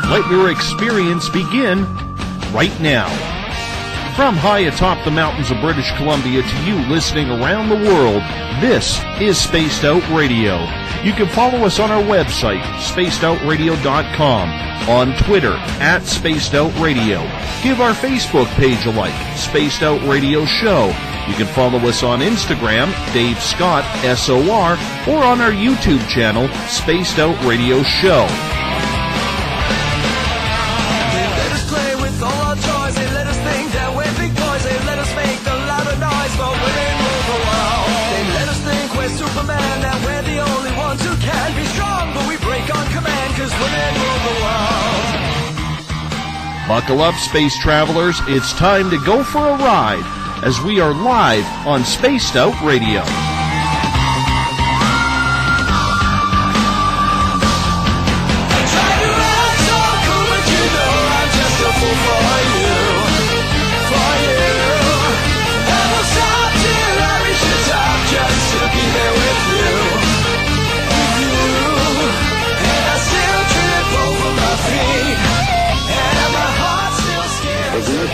Let your experience begin right now. From high atop the mountains of British Columbia to you listening around the world, this is Spaced Out Radio. You can follow us on our website, spacedoutradio.com, on Twitter, @SpacedOutRadio. Give our Facebook page a like, Spaced Out Radio Show. You can follow us on Instagram, Dave Scott, SOR, or on our YouTube channel, Spaced Out Radio Show. Buckle up, space travelers. It's time to go for a ride as we are live on Spaced Out Radio.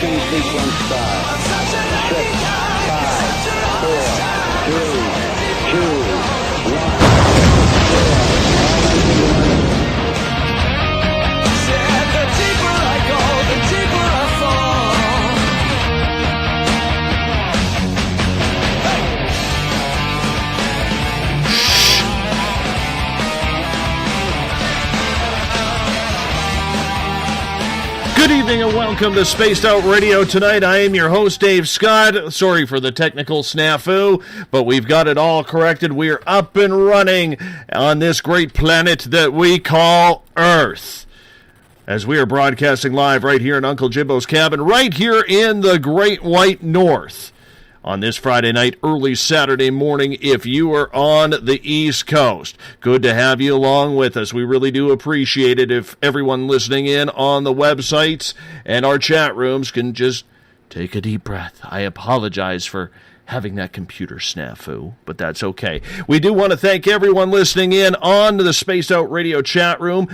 Ignition sequence start. 6, 5, 4, 3, 2, 1. Said the deeper I go, the deeper I fall. Good evening and welcome to Spaced Out Radio tonight. I am your host, Dave Scott. Sorry for the technical snafu, but we've got it all corrected. We are up and running on this great planet that we call Earth. As we are broadcasting live right here in Uncle Jimbo's cabin, right here in the Great White North. On this Friday night, early Saturday morning, if you are on the East Coast. Good to have you along with us. We really do appreciate it if everyone listening in on the websites and our chat rooms can just take a deep breath. I apologize for having that computer snafu, but that's okay. We do want to thank everyone listening in on the Spaced Out Radio chat room,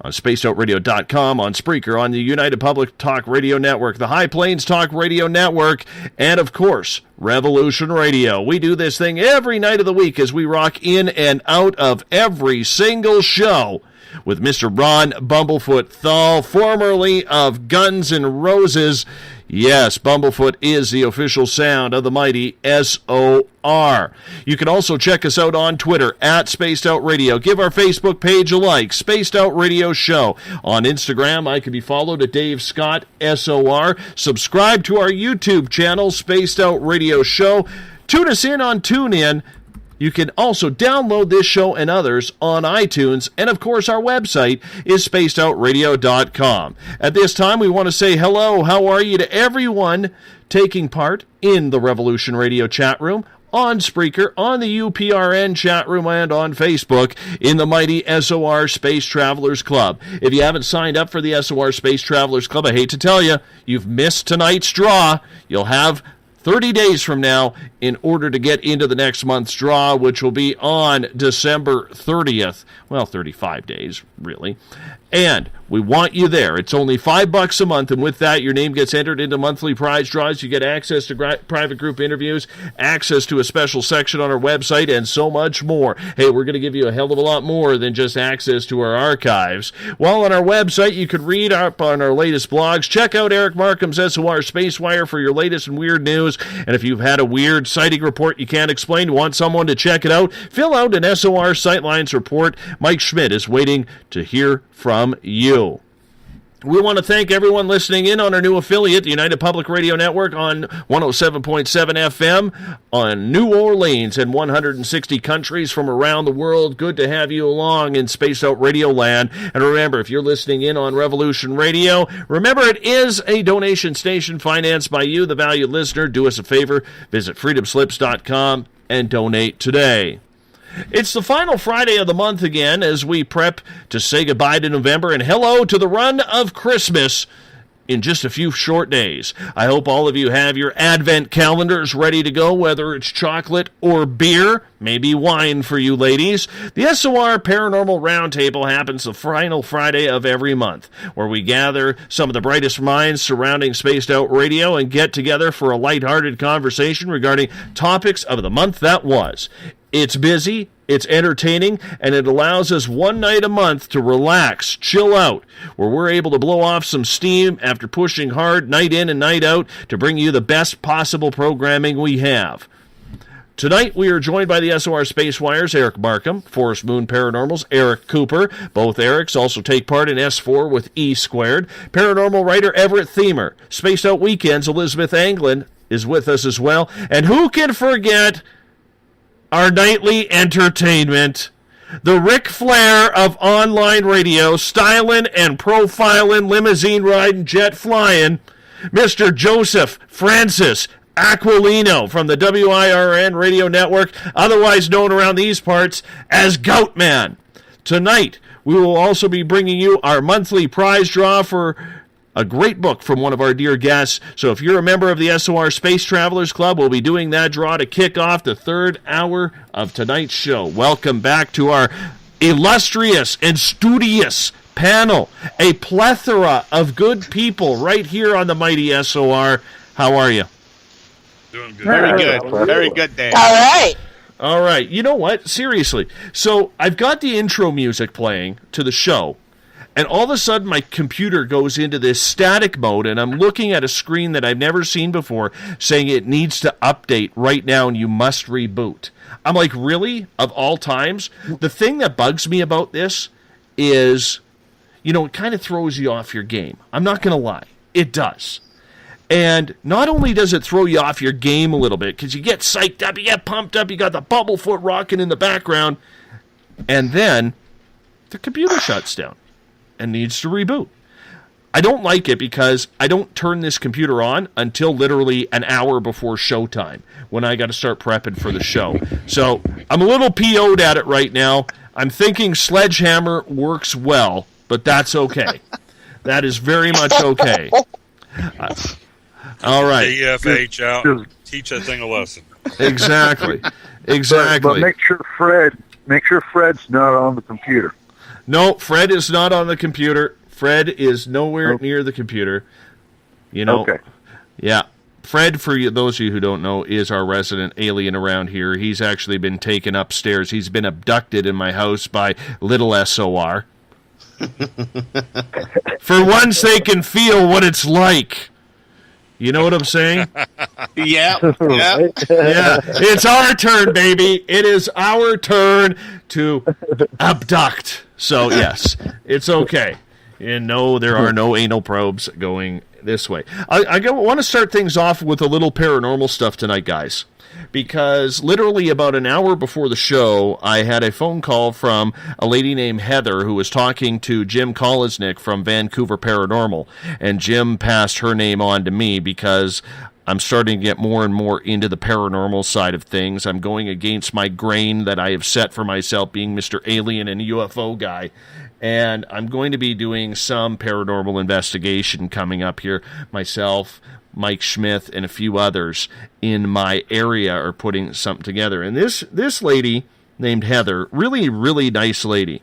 on spacedoutradio.com, on Spreaker, on the United Public Talk Radio Network, the High Plains Talk Radio Network, and, of course, Revolution Radio. We do this thing every night of the week as we rock in and out of every single show with Mr. Ron Bumblefoot Thal, formerly of Guns N' Roses. Yes, Bumblefoot is the official sound of the mighty SOR. You can also check us out on Twitter, @SpacedOutRadio. Give our Facebook page a like, Spaced Out Radio Show. On Instagram, I can be followed at Dave Scott, SOR. Subscribe to our YouTube channel, Spaced Out Radio Show. Tune us in on TuneIn. You can also download this show and others on iTunes, and of course our website is spacedoutradio.com. At this time, we want to say hello, how are you to everyone taking part in the Revolution Radio chat room, on Spreaker, on the UPRN chat room, and on Facebook in the mighty SOR Space Travelers Club. If you haven't signed up for the SOR Space Travelers Club, I hate to tell you, you've missed tonight's draw. You'll have 30 days from now in order to get into the next month's draw, which will be on December 30th. Well, 35 days, really. And we want you there. It's only $5 a month, and with that, your name gets entered into monthly prize draws. You get access to private group interviews, access to a special section on our website, and so much more. Hey, we're going to give you a hell of a lot more than just access to our archives. While on our website, you can read up on our latest blogs. Check out Eric Markham's SOR Spacewire for your latest and weird news. And if you've had a weird sighting report you can't explain, you want someone to check it out, fill out an SOR Sightlines report. Mike Schmidt is waiting to hear from you. We want to thank everyone listening in on our new affiliate, the United Public Radio Network, on 107.7 FM on New Orleans and 160 countries from around the world. Good to have you along in Spaced Out Radio Land. And remember, if you're listening in on Revolution Radio, remember it is a donation station financed by you, the valued listener. Do us a favor, visit freedomslips.com and donate today. It's the final Friday of the month again as we prep to say goodbye to November and hello to the run of Christmas in just a few short days. I hope all of you have your Advent calendars ready to go, whether it's chocolate or beer, maybe wine for you ladies. The SOR Paranormal Roundtable happens the final Friday of every month, where we gather some of the brightest minds surrounding Spaced Out Radio and get together for a lighthearted conversation regarding topics of the month that was. It's busy, it's entertaining, and it allows us one night a month to relax, chill out, where we're able to blow off some steam after pushing hard night in and night out to bring you the best possible programming we have. Tonight, we are joined by the SOR Space Wires, Eric Markham, Forest Moon Paranormal's Eric Cooper. Both Erics also take part in S4 with E Squared. Paranormal writer Everett Thiemer. Spaced Out Weekends, Elizabeth Anglin is with us as well. And who can forget our nightly entertainment, the Ric Flair of online radio, styling and profiling, limousine riding, jet flying, Mr. Joseph Francis Aquilino from the WIRN radio network, otherwise known around these parts as Goatman. Tonight, we will also be bringing you our monthly prize draw for a great book from one of our dear guests. So if you're a member of the SOR Space Travelers Club, we'll be doing that draw to kick off the third hour of tonight's show. Welcome back to our illustrious and studious panel. A plethora of good people right here on the mighty SOR. How are you? Doing good. Very good. Very good, Dan. All right. All right. You know what? Seriously. So I've got the intro music playing to the show, and all of a sudden my computer goes into this static mode, and I'm looking at a screen that I've never seen before saying it needs to update right now and you must reboot. I'm like, really? Of all times? The thing that bugs me about this is, it kind of throws you off your game. I'm not going to lie. It does. And not only does it throw you off your game a little bit, because you get psyched up, you get pumped up, you got the bubblefoot rocking in the background, and then the computer shuts down and needs to reboot. I don't like it because I don't turn this computer on until literally an hour before showtime, when I got to start prepping for the show. So I'm a little PO'd at it right now. I'm thinking Sledgehammer works well, but that's okay. That is very much okay. All right. AFH out. Teach that thing a lesson. Exactly. But make sure Fred's not on the computer. No, Fred is not on the computer. Fred is nowhere near the computer. Okay. Yeah. Fred, for those of you who don't know, is our resident alien around here. He's actually been taken upstairs. He's been abducted in my house by little SOR. For once, they can feel what it's like. You know what I'm saying? Yeah. Yeah. It's our turn, baby. It is our turn to abduct. So, yes, it's okay. And no, there are no anal probes going this way. I want to start things off with a little paranormal stuff tonight, guys. Because literally about an hour before the show, I had a phone call from a lady named Heather who was talking to Jim Kolesnick from Vancouver Paranormal. And Jim passed her name on to me because I'm starting to get more and more into the paranormal side of things. I'm going against my grain that I have set for myself, being Mr. Alien and UFO guy. And I'm going to be doing some paranormal investigation coming up here myself, Mike Schmidt, and a few others in my area are putting something together. And this lady named Heather, really, really nice lady.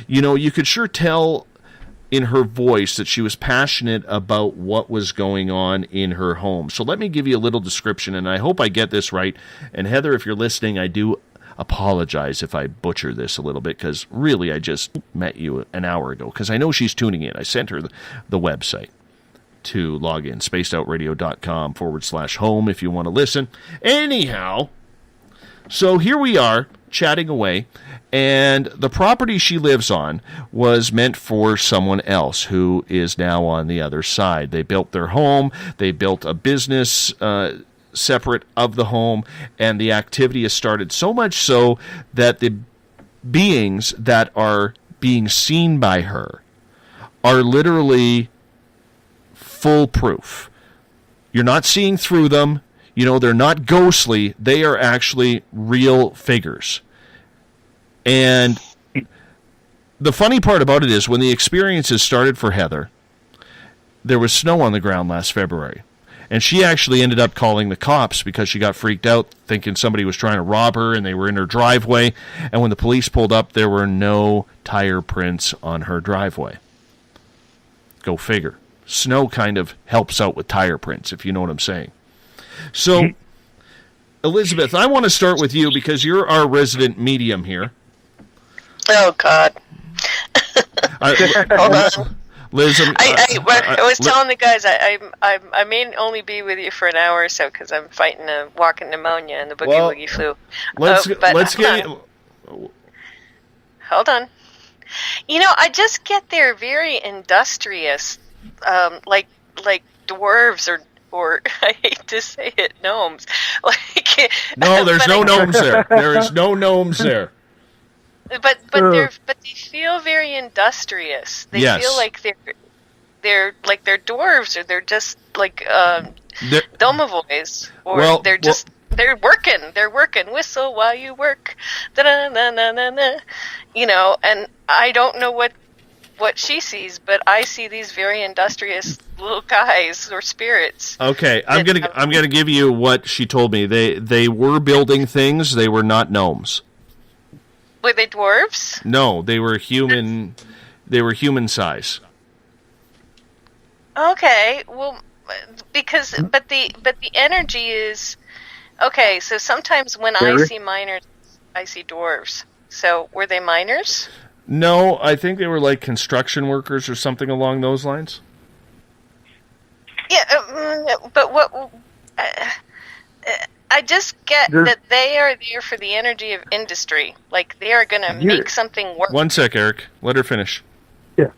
You could sure tell in her voice that she was passionate about what was going on in her home. So let me give you a little description, and I hope I get this right. And Heather, if you're listening, I do apologize if I butcher this a little bit, because really I just met you an hour ago, because I know she's tuning in. I sent her the website to log in, spacedoutradio.com/home if you want to listen. Anyhow, so here we are chatting away, and the property she lives on was meant for someone else who is now on the other side. They built their home, they built a business separate of the home, and the activity has started so much so that the beings that are being seen by her are literally foolproof. You're not seeing through them. They're not ghostly. They are actually real figures. And the funny part about it is when the experiences started for Heather, there was snow on the ground last February. And she actually ended up calling the cops because she got freaked out, thinking somebody was trying to rob her, and they were in her driveway. And when the police pulled up, there were no tire prints on her driveway. Go figure. Snow kind of helps out with tire prints, if you know what I'm saying. So, Elizabeth, I want to start with you because you're our resident medium here. Oh, God. Hold on. Liz, I was telling the guys I may only be with you for an hour or so because I'm fighting a walking pneumonia and the boogie woogie flu. Let's get. Hold on. You know, I just get there very industrious, like dwarves or I hate to say it, gnomes. Like no, there's no gnomes there. There is no gnomes there. But they feel very industrious. They feel like they're like they're dwarves, or they're just like domovoys, or they're working. They're working. Whistle while you work. Da-da-na-na-na-na. You know, and I don't know what she sees, but I see these very industrious little guys or spirits. Okay, I'm gonna give you what she told me. They were building things. They were not gnomes. Were they dwarves? No, they were human. They were human size. Okay, well, but the energy is okay. So sometimes when I see miners, I see dwarves. So were they miners? No, I think they were like construction workers or something along those lines. Yeah, but what? I just get that they are there for the energy of industry. Like, they are going to make something work. One sec, Eric. Let her finish. Yeah.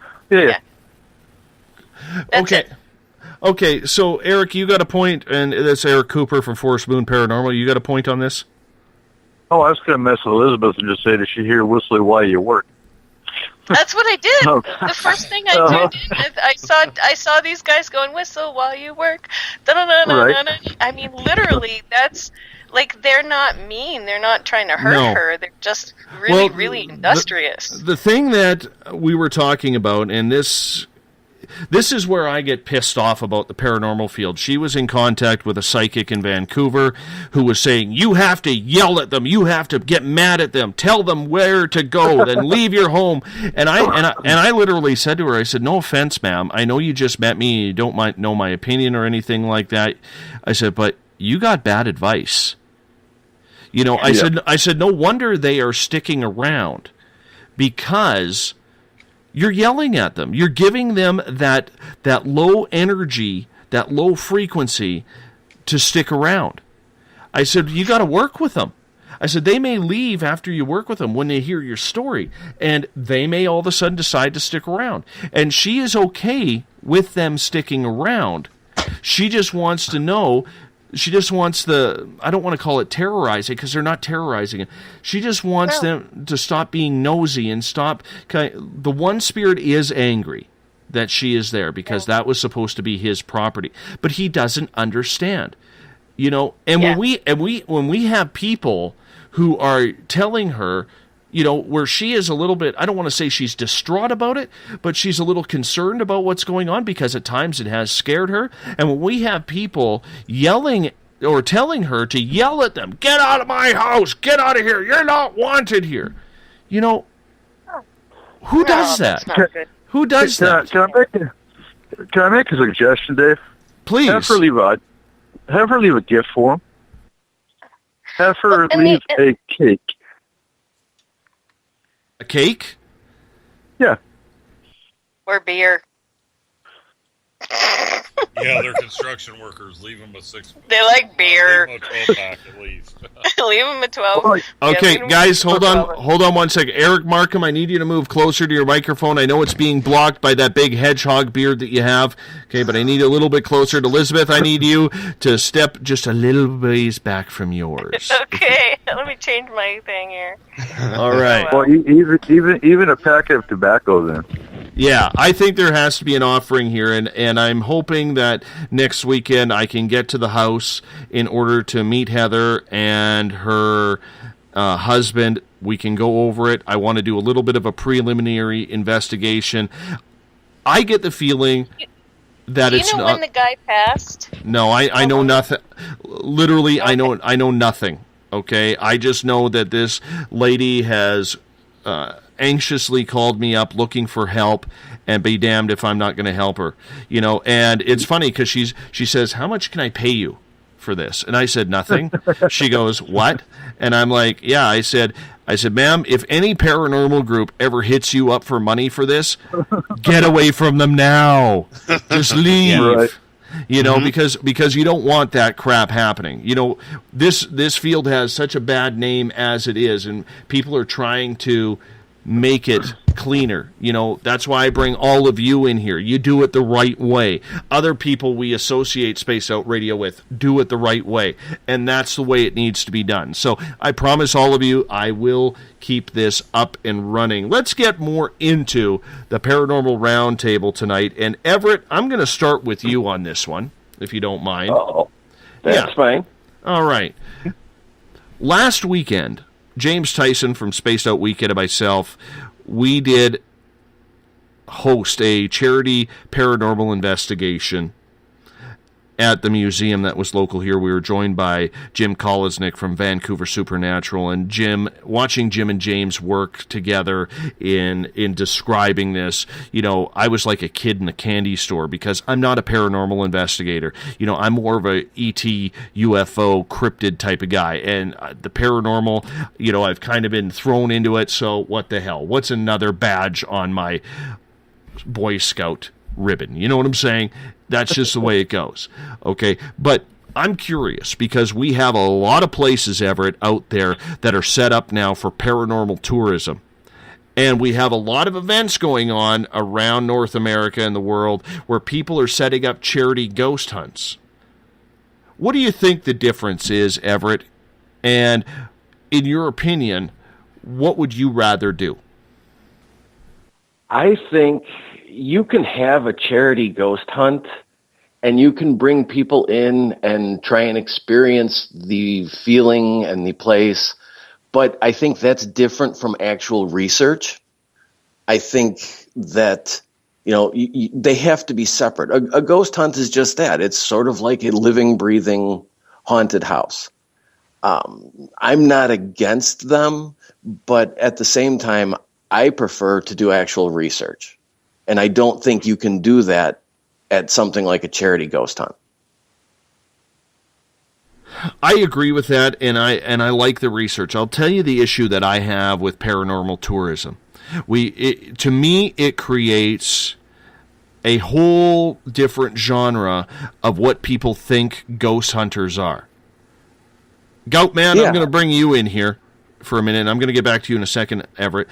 Okay. Okay, so, Eric, you got a point, and that's Eric Cooper from Forest Moon Paranormal. You got a point on this? Oh, I was going to mess with Elizabeth and just say that she hear whistling while you work. That's what I did. Okay. The first thing I did, I saw these guys going, whistle while you work. Da-da-da-da-da-da. I mean, literally, that's like, they're not mean. They're not trying to hurt her. They're just really industrious. The thing that we were talking about, and this is where I get pissed off about the paranormal field. She was in contact with a psychic in Vancouver who was saying, you have to yell at them, you have to get mad at them, tell them where to go, then leave your home. And I literally said to her, I said, no offense, ma'am, I know you just met me, you don't know my opinion or anything like that. I said, but you got bad advice. You know, I said, no wonder they are sticking around, because you're yelling at them. You're giving them that low energy, that low frequency to stick around. I said, you got to work with them. I said, they may leave after you work with them when they hear your story, and they may all of a sudden decide to stick around. And she is okay with them sticking around. She just wants to know. She just wants I don't want to call it terrorizing, because they're not terrorizing it. She just wants them to stop being nosy and stop. The one spirit is angry that she is there, because that was supposed to be his property, but he doesn't understand. You know, and when we have people who are telling her, you know, where she is a little bit, I don't want to say she's distraught about it, but she's a little concerned about what's going on, because at times it has scared her. And when we have people yelling or telling her to yell at them, get out of my house, get out of here, you're not wanted here. You know, who does that? Who does that? Can I make a suggestion, Dave? Please. Have her leave a gift for him. Have her leave a cake. A cake? Yeah. Or beer. Yeah, they're construction workers. Leave them a 6. They like beer. Leave them a 12-pack at least. Leave them a 12. Okay, guys, hold on 1 second. Eric Markham, I need you to move closer to your microphone. I know it's being blocked by that big hedgehog beard that you have. Okay, but I need a little bit closer. To Elizabeth, I need you to step just a little ways back from yours. Okay, let me change my thing here. All right. Well, even a packet of tobacco then. Yeah, I think there has to be an offering here, and I'm hoping that next weekend I can get to the house in order to meet Heather and her husband. We can go over it. I want to do a little bit of a preliminary investigation. I get the feeling that Do you it's know not. when the guy passed? No, I know nothing. Literally, I know nothing. Okay, I just know that this lady has anxiously called me up looking for help, and be damned if I'm not going to help her. You know, and it's funny because she says, "How much can I pay you for this?" And I said, "Nothing." She goes, "What?" And I'm like, "Yeah." I said, "Ma'am, if any paranormal group ever hits you up for money for this, get away from them now. Just leave." Right. You know, because you don't want that crap happening. You know, this field has such a bad name as it is, and people are trying to make it cleaner. You know, that's why I bring all of you in here. You do it the right way. Other people we associate Space Out Radio with do it the right way, and that's the way it needs to be done. So I promise all of you I will keep this up and running. Let's get more into the Paranormal Roundtable tonight. And Everett, I'm going to start with you on this one, if you don't mind. Oh, that's fine. All right. Last weekend, James Tyson from Spaced Out Weekend and myself, we did host a charity paranormal investigation at the museum that was local here. We were joined by Jim Kolesnik from Vancouver Supernatural, and watching Jim and James work together in describing this, you know, I was like a kid in a candy store because I'm not a paranormal investigator. You know, I'm more of a ET, UFO, cryptid type of guy, and the paranormal, you know, I've kind of been thrown into it, so what the hell? What's another badge on my Boy Scout ribbon? You know what I'm saying? That's just the way it goes. Okay, but I'm curious because we have a lot of places, Everett, out there that are set up now for paranormal tourism. And we have a lot of events going on around North America and the world where people are setting up charity ghost hunts. What do you think the difference is, Everett? And in your opinion, what would you rather do? I think you can have a charity ghost hunt and you can bring people in and try and experience the feeling and the place. But I think that's different from actual research. I think that, you know, they have to be separate. A ghost hunt is just that. It's sort of like a living, breathing, haunted house. I'm not against them, but at the same time, I prefer to do actual research. And I don't think you can do that at something like a charity ghost hunt. I agree with that, and I like the research. I'll tell you the issue that I have with paranormal tourism. To me, it creates a whole different genre of what people think ghost hunters are. Goat Man, yeah. I'm going to bring you in here for a minute, and I'm going to get back to you in a second, Everett.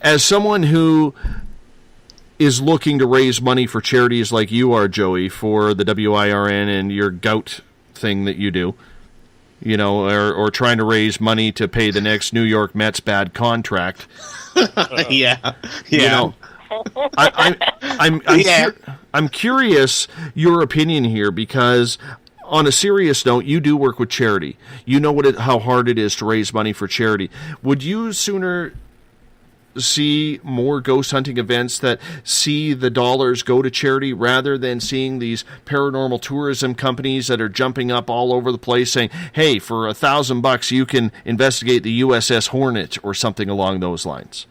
As someone who is looking to raise money for charities like you are, Joey, for the WIRN and your gout thing that you do, you know, or trying to raise money to pay the next New York Mets bad contract. Yeah. You know, I'm curious your opinion here, because on a serious note, you do work with charity. You know how hard it is to raise money for charity. Would you sooner see more ghost hunting events that see the dollars go to charity rather than seeing these paranormal tourism companies that are jumping up all over the place saying, hey, for $1,000 you can investigate the USS Hornet or something along those lines?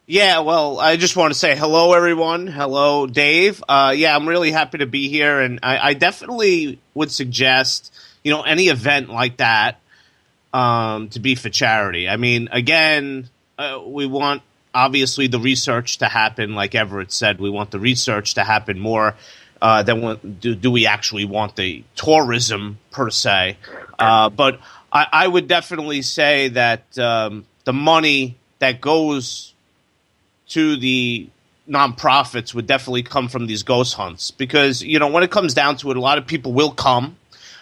Yeah, well, I just want to say hello, everyone. Hello, Dave. Yeah, I'm really happy to be here, and I definitely would suggest, you know, any event like that to be for charity. I mean, again, we want obviously the research to happen, like Everett said. We want the research to happen more than do we actually want the tourism per se. But I would definitely say that the money that goes to the nonprofits would definitely come from these ghost hunts, because, you know, when it comes down to it, a lot of people will come.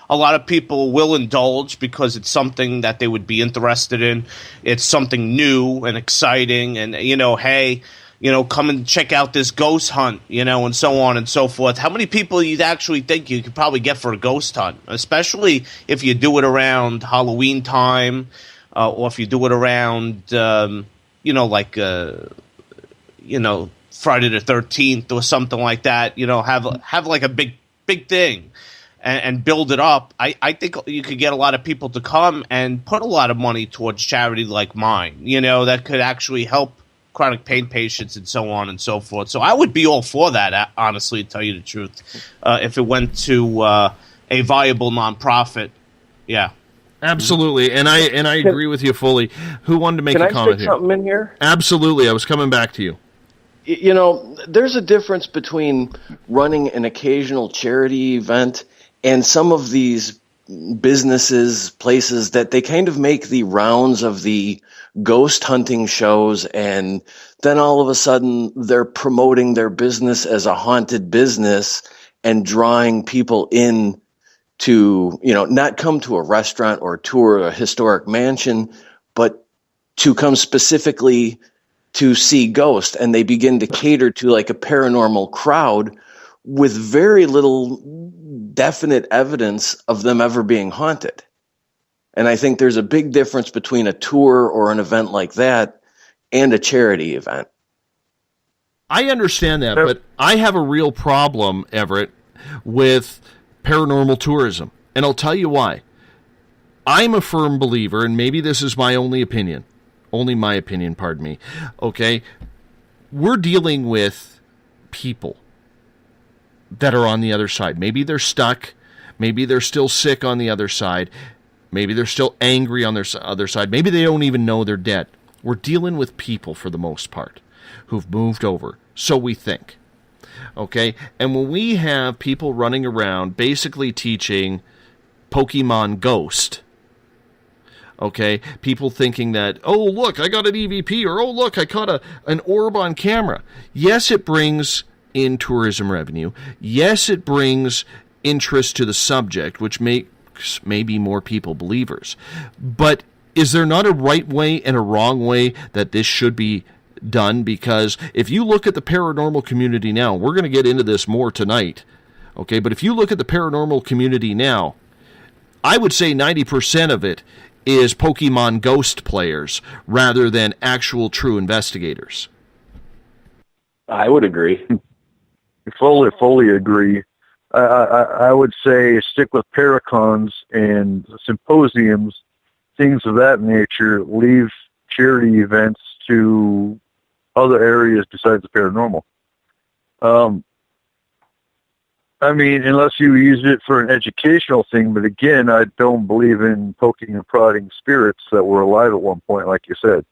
A lot of people will indulge because it's something that they would be interested in. It's something new and exciting, and, you know, hey, you know, come and check out this ghost hunt, you know, and so on and so forth. How many people you'd actually think you could probably get for a ghost hunt, especially if you do it around Halloween time, or if you do it around, you know, like, you know, Friday the 13th or something like that. Have like a big thing and build it up. I think you could get a lot of people to come and put a lot of money towards charity like mine. That could actually help chronic pain patients and so on and so forth. So I would be all for that, honestly, to tell you the truth, if it went to a viable nonprofit. Yeah. Absolutely, and I agree with you fully. Who wanted to make a comment Can I say something in here? Absolutely, I was coming back to you. There's a difference between running an occasional charity event and some of these businesses, places that they kind of make the rounds of the ghost hunting shows, and then all of a sudden they're promoting their business as a haunted business and drawing people in to, not come to a restaurant or tour a historic mansion, but to come specifically to see ghosts. And they begin to cater to like a paranormal crowd with very little definite evidence of them ever being haunted. And I think there's a big difference between a tour or an event like that and a charity event. I understand that, but I have a real problem, Everett, with paranormal tourism, and I'll tell you why. I'm a firm believer, and maybe this is my only my opinion, pardon me, okay? We're dealing with people that are on the other side. Maybe they're stuck, maybe they're still sick on the other side, maybe they're still angry on their other side, maybe they don't even know they're dead. We're dealing with people, for the most part, who've moved over, so we think. Okay, and when we have people running around basically teaching Pokemon Ghost, okay, people thinking that, oh, look, I got an EVP, or oh, look, I caught an orb on camera. Yes, it brings in tourism revenue. Yes, it brings interest to the subject, which makes maybe more people believers. But is there not a right way and a wrong way that this should be done? Because if you look at the paranormal community now, we're going to get into this more tonight, okay, but if you look at the paranormal community now, I would say 90% of it is Pokemon Ghost players rather than actual true investigators. I would agree. Fully agree. I would say stick with paracons and symposiums, things of that nature. Leave charity events to other areas besides the paranormal. Unless you use it for an educational thing, but again, I don't believe in poking and prodding spirits that were alive at one point, like you said.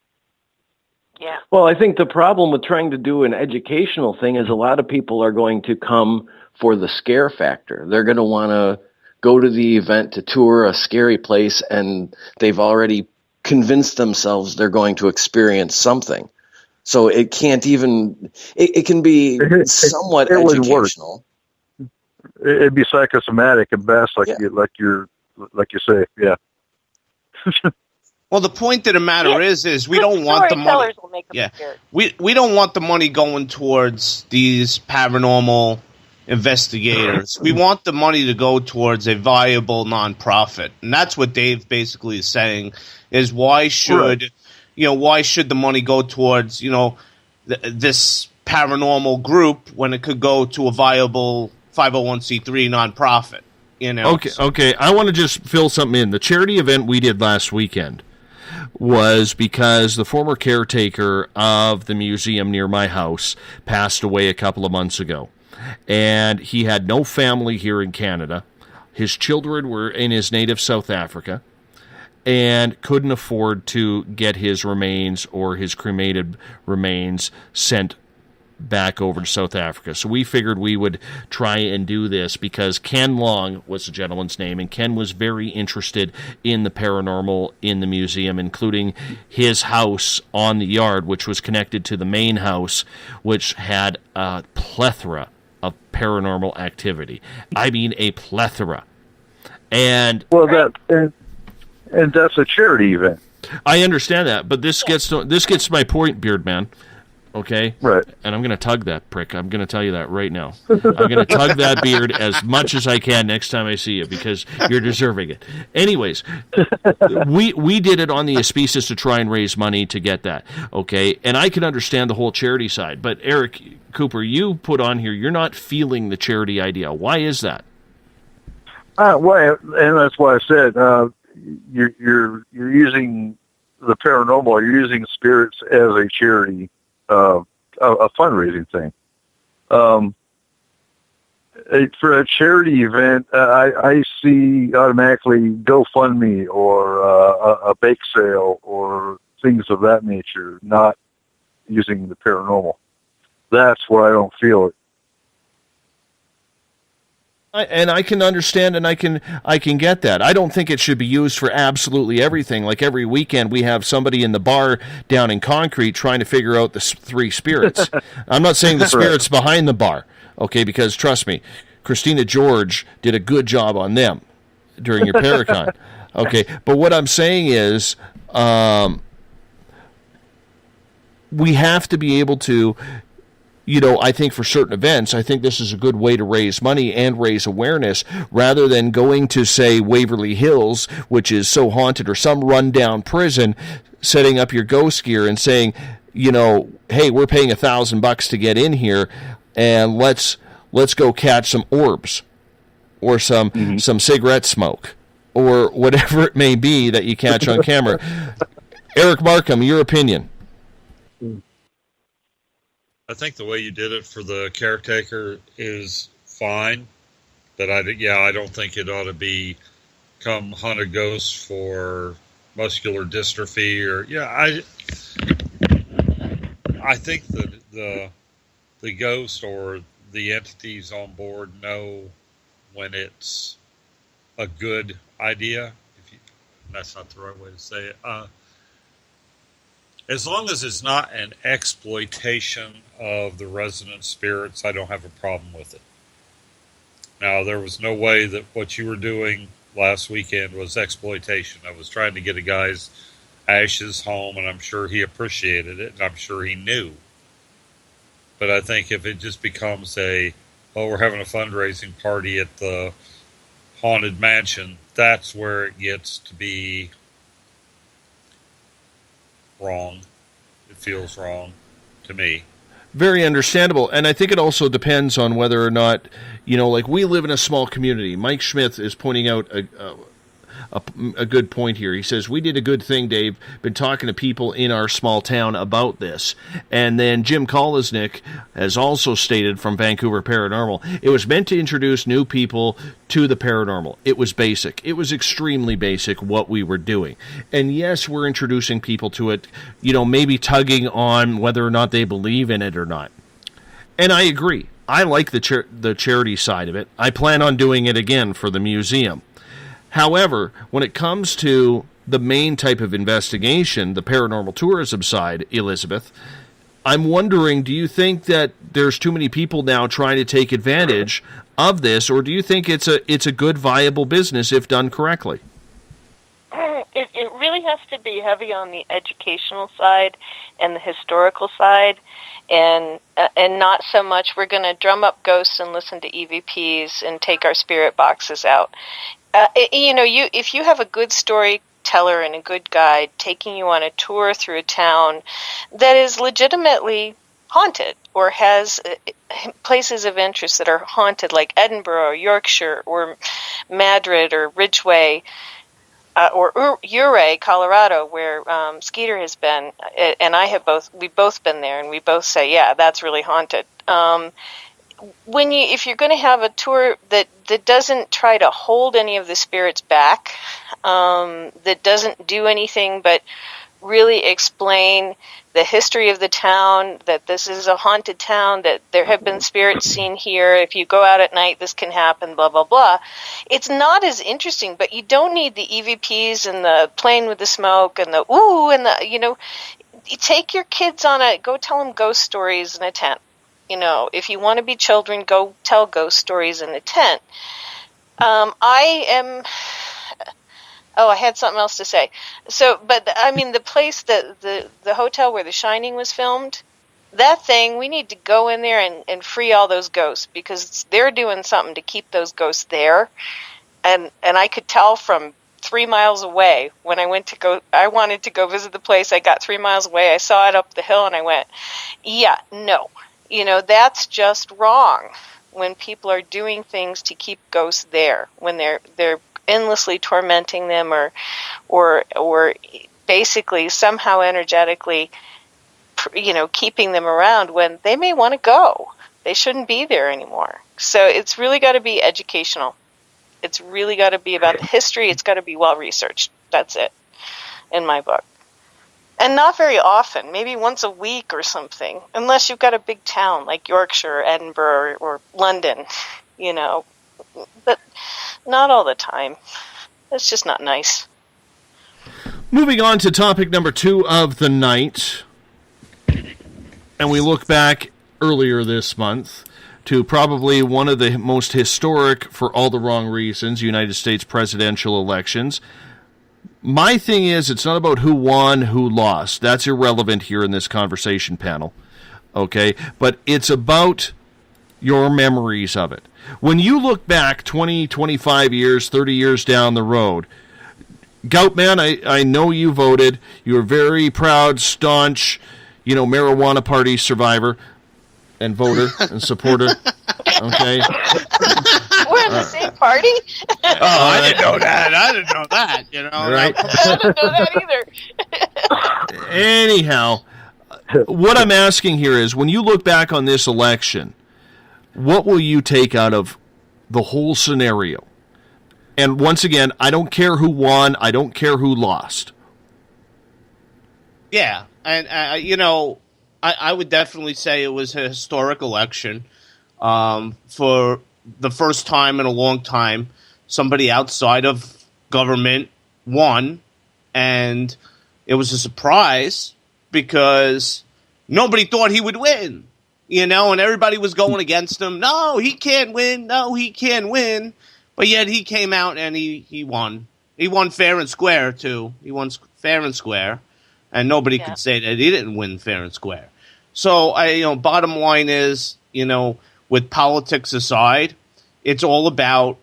Yeah. Well, I think the problem with trying to do an educational thing is a lot of people are going to come for the scare factor. They're going to want to go to the event to tour a scary place, and they've already convinced themselves they're going to experience something. So it can't even, it can be somewhat educational. It'd be psychosomatic at best, like you say, yeah. Well, the point of the matter is we don't want the money. Yeah, we don't want the money going towards these paranormal investigators. We want the money to go towards a viable nonprofit, and that's what Dave basically is saying. Is why should the money go towards this paranormal group when it could go to a viable 501c3 nonprofit? Okay. I want to just fill something in. The charity event we did last weekend was because the former caretaker of the museum near my house passed away a couple of months ago. And he had no family here in Canada. His children were in his native South Africa and couldn't afford to get his remains or his cremated remains sent back over to South Africa. So we figured we would try and do this because Ken Long was the gentleman's name, and Ken was very interested in the paranormal in the museum, including his house on the yard, which was connected to the main house, which had a plethora of paranormal activity. I mean, a plethora. And and that's a charity event. I understand that, but this gets to my point, Beardman. Okay? Right. And I'm going to tug that prick. I'm going to tell you that right now. I'm going to tug that beard as much as I can next time I see you because you're deserving it. Anyways, we did it on the auspices to try and raise money to get that. Okay? And I can understand the whole charity side. But Eric Cooper, you put on here, you're not feeling the charity idea. Why is that? Well, and that's why I said you're using the paranormal. You're using spirits as a charity, a fundraising thing. For a charity event, I see automatically GoFundMe or a bake sale or things of that nature, not using the paranormal. That's where I don't feel it. And I can understand, and I can get that. I don't think it should be used for absolutely everything. Like every weekend, we have somebody in the bar down in Concrete trying to figure out the three spirits. I'm not saying the spirits behind the bar, okay? Because trust me, Christina George did a good job on them during your Paracon, okay? But what I'm saying is, we have to be able to. I think for certain events, I think this is a good way to raise money and raise awareness rather than going to, say, Waverly Hills, which is so haunted, or some rundown prison, setting up your ghost gear and saying, hey, we're paying $1,000 to get in here, and let's go catch some orbs or some cigarette smoke or whatever it may be that you catch on camera. Eric Markham, your opinion. I think the way you did it for the caretaker is fine, but I don't think it ought to become haunted ghosts for muscular dystrophy I think that the ghost or the entities on board know when it's a good idea. That's not the right way to say it. As long as it's not an exploitation of the resident spirits, I don't have a problem with it. Now, there was no way that what you were doing last weekend was exploitation. I was trying to get a guy's ashes home, and I'm sure he appreciated it, and I'm sure he knew. But I think if it just becomes we're having a fundraising party at the haunted mansion, that's where it gets to be wrong. It feels wrong to me. Very understandable. And I think it also depends on whether or not, like we live in a small community. Mike Schmidt is pointing out a good point here. He says, we did a good thing, Dave. Been talking to people in our small town about this. And then Jim Kolesnik has also stated from Vancouver Paranormal, it was meant to introduce new people to the paranormal. It was basic. It was extremely basic what we were doing. And yes, we're introducing people to it, maybe tugging on whether or not they believe in it or not. And I agree. I like the charity side of it. I plan on doing it again for the museum. However, when it comes to the main type of investigation, the paranormal tourism side, Elizabeth, I'm wondering, do you think that there's too many people now trying to take advantage of this, or do you think it's a good, viable business if done correctly? It really has to be heavy on the educational side and the historical side, and not so much we're going to drum up ghosts and listen to EVPs and take our spirit boxes out. If you have a good storyteller and a good guide taking you on a tour through a town that is legitimately haunted or has places of interest that are haunted, like Edinburgh or Yorkshire or Madrid or Ridgeway or Ouray, Colorado, where Skeeter has been, and we've both been there, and we both say, yeah, that's really haunted. If you're going to have a tour that doesn't try to hold any of the spirits back, that doesn't do anything but really explain the history of the town, that this is a haunted town, that there have been spirits seen here, if you go out at night this can happen, blah, blah, blah. It's not as interesting, but you don't need the EVPs and the playing with the smoke and the ooh and the, you take your kids go tell them ghost stories in a tent. If you want to be children, go tell ghost stories in a tent. I had something else to say. So, but I mean, the place, the hotel where The Shining was filmed, that thing, we need to go in there and free all those ghosts, because they're doing something to keep those ghosts there. And I could tell from 3 miles away when I wanted to go visit the place. I got 3 miles away. I saw it up the hill and I went, yeah, no, that's just wrong. When people are doing things to keep ghosts there, when they're endlessly tormenting them or basically somehow energetically, keeping them around when they may want to go. They shouldn't be there anymore. So it's really got to be educational. It's really got to be about the history. It's got to be well researched. That's it, in my book. And not very often, maybe once a week or something, unless you've got a big town like Yorkshire, Edinburgh, or London, but not all the time. It's just not nice. Moving on to topic number 2 of the night, and we look back earlier this month to probably one of the most historic, for all the wrong reasons, United States presidential elections. My thing is, it's not about who won, who lost. That's irrelevant here in this conversation panel, okay? But it's about your memories of it. When you look back 20, 25 years, 30 years down the road, Goutman, I know you voted. You're a very proud, staunch, marijuana party survivor and voter and supporter. Okay. We're in the same party? I didn't know that. I didn't know that. Right. I didn't know that either. Anyhow, what I'm asking here is, when you look back on this election, what will you take out of the whole scenario? And once again, I don't care who won. I don't care who lost. Yeah. And, I would definitely say it was a historic election. For the first time in a long time, somebody outside of government won. And it was a surprise because nobody thought he would win. And everybody was going against him. No, he can't win. No, he can't win. But yet he came out and he won. He won fair and square, too. He won fair and square. And nobody could say that he didn't win fair and square. So, bottom line is, with politics aside, it's all about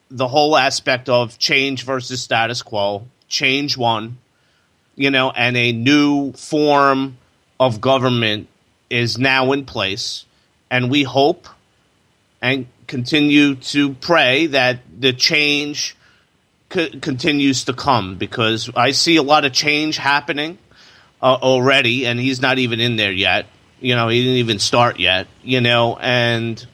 the whole aspect of change versus status quo. Change won, and a new form of government is now in place. And we hope and continue to pray that the change continues to come, because I see a lot of change happening already, and he's not even in there yet. He didn't even start yet. And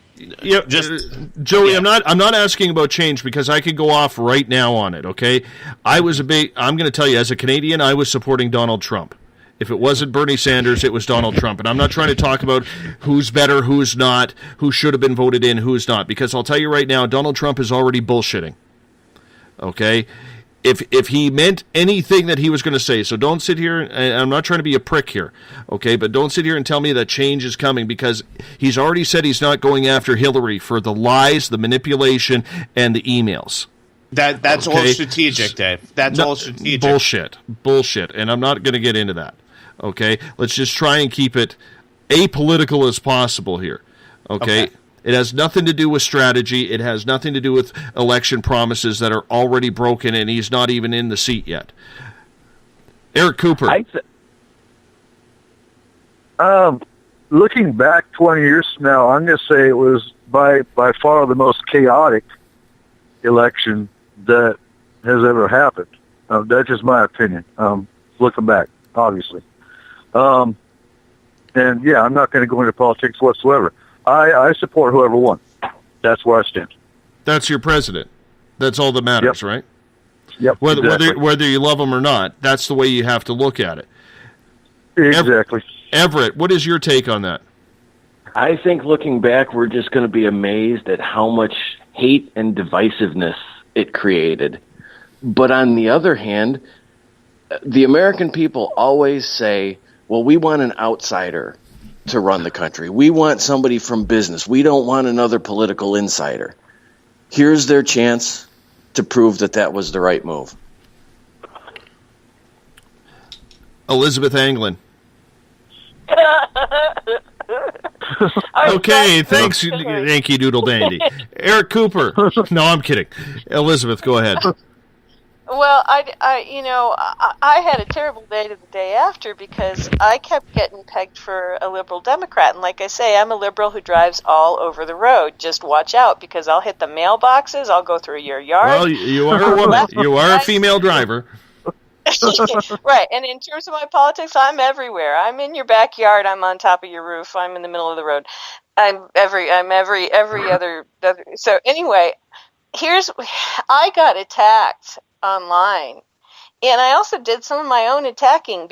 Joey, yeah. I'm not asking about change, because I could go off right now on it. Okay, I'm going to tell you, as a Canadian, I was supporting Donald Trump. If it wasn't Bernie Sanders, it was Donald Trump. And I'm not trying to talk about who's better, who's not, who should have been voted in, who's not, because I'll tell you right now, Donald Trump is already bullshitting. Okay? If he meant anything that he was going to say, so don't sit here, and I'm not trying to be a prick here, okay, but don't sit here and tell me that change is coming, because he's already said he's not going after Hillary for the lies, the manipulation, and the emails. That's okay? all strategic, Dave. That's all strategic. Bullshit, and I'm not going to get into that. Okay, let's just try and keep it apolitical as possible here. Okay? It has nothing to do with strategy. It has nothing to do with election promises that are already broken, and he's not even in the seat yet. Eric Cooper. Looking back 20 years from now, I'm going to say it was by far the most chaotic election that has ever happened. That's just my opinion. Looking back, obviously. And yeah, I'm not going to go into politics whatsoever. I support whoever won. That's where I stand. That's your president. That's all that matters, right? Yep. Whether you love him or not, that's the way you have to look at it. Exactly. Everett, what is your take on that? I think looking back, we're just going to be amazed at how much hate and divisiveness it created. But on the other hand, the American people always say, well, we want an outsider to run the country. We want somebody from business. We don't want another political insider. Here's their chance to prove that that was the right move. Elizabeth Anglin. Okay, thanks, Yankee Doodle Dandy. Eric Cooper. No, I'm kidding. Elizabeth, go ahead. Well, I had a terrible day to the day after because I kept getting pegged for a liberal Democrat. And like I say, I'm a liberal who drives all over the road. Just watch out because I'll hit the mailboxes. I'll go through your yard. Well, you are a woman. You are a female driver. Right. And in terms of my politics, I'm everywhere. I'm in your backyard. I'm on top of your roof. I'm in the middle of the road. I'm every other. So anyway, I got attacked online, and I also did some of my own attacking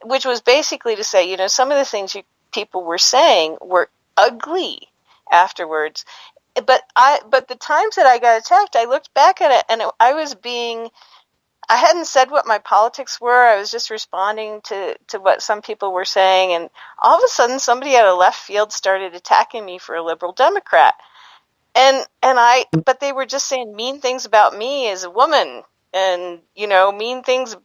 which was basically to say, some of the things people were saying were ugly afterwards. But the times that I got attacked, I looked back at it, and I hadn't said what my politics were. I was just responding to what some people were saying, and all of a sudden, somebody out of left field started attacking me for a liberal Democrat. But they were just saying mean things about me as a woman, and mean things,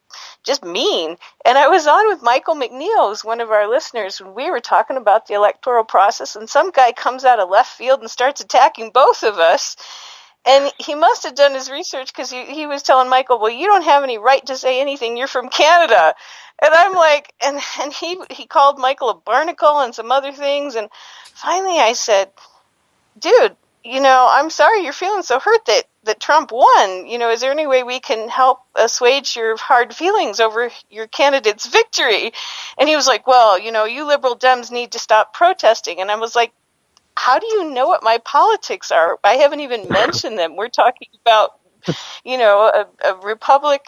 just mean. And I was on with Michael McNeil, who's one of our listeners, when we were talking about the electoral process, and some guy comes out of left field and starts attacking both of us. And he must have done his research because he was telling Michael, well, you don't have any right to say anything. You're from Canada. And I'm like, and he called Michael a barnacle and some other things. And finally I said, dude, I'm sorry you're feeling so hurt that Trump won. Is there any way we can help assuage your hard feelings over your candidate's victory? And he was like, well, you liberal Dems need to stop protesting. And I was like, how do you know what my politics are? I haven't even mentioned them. We're talking about, a republic,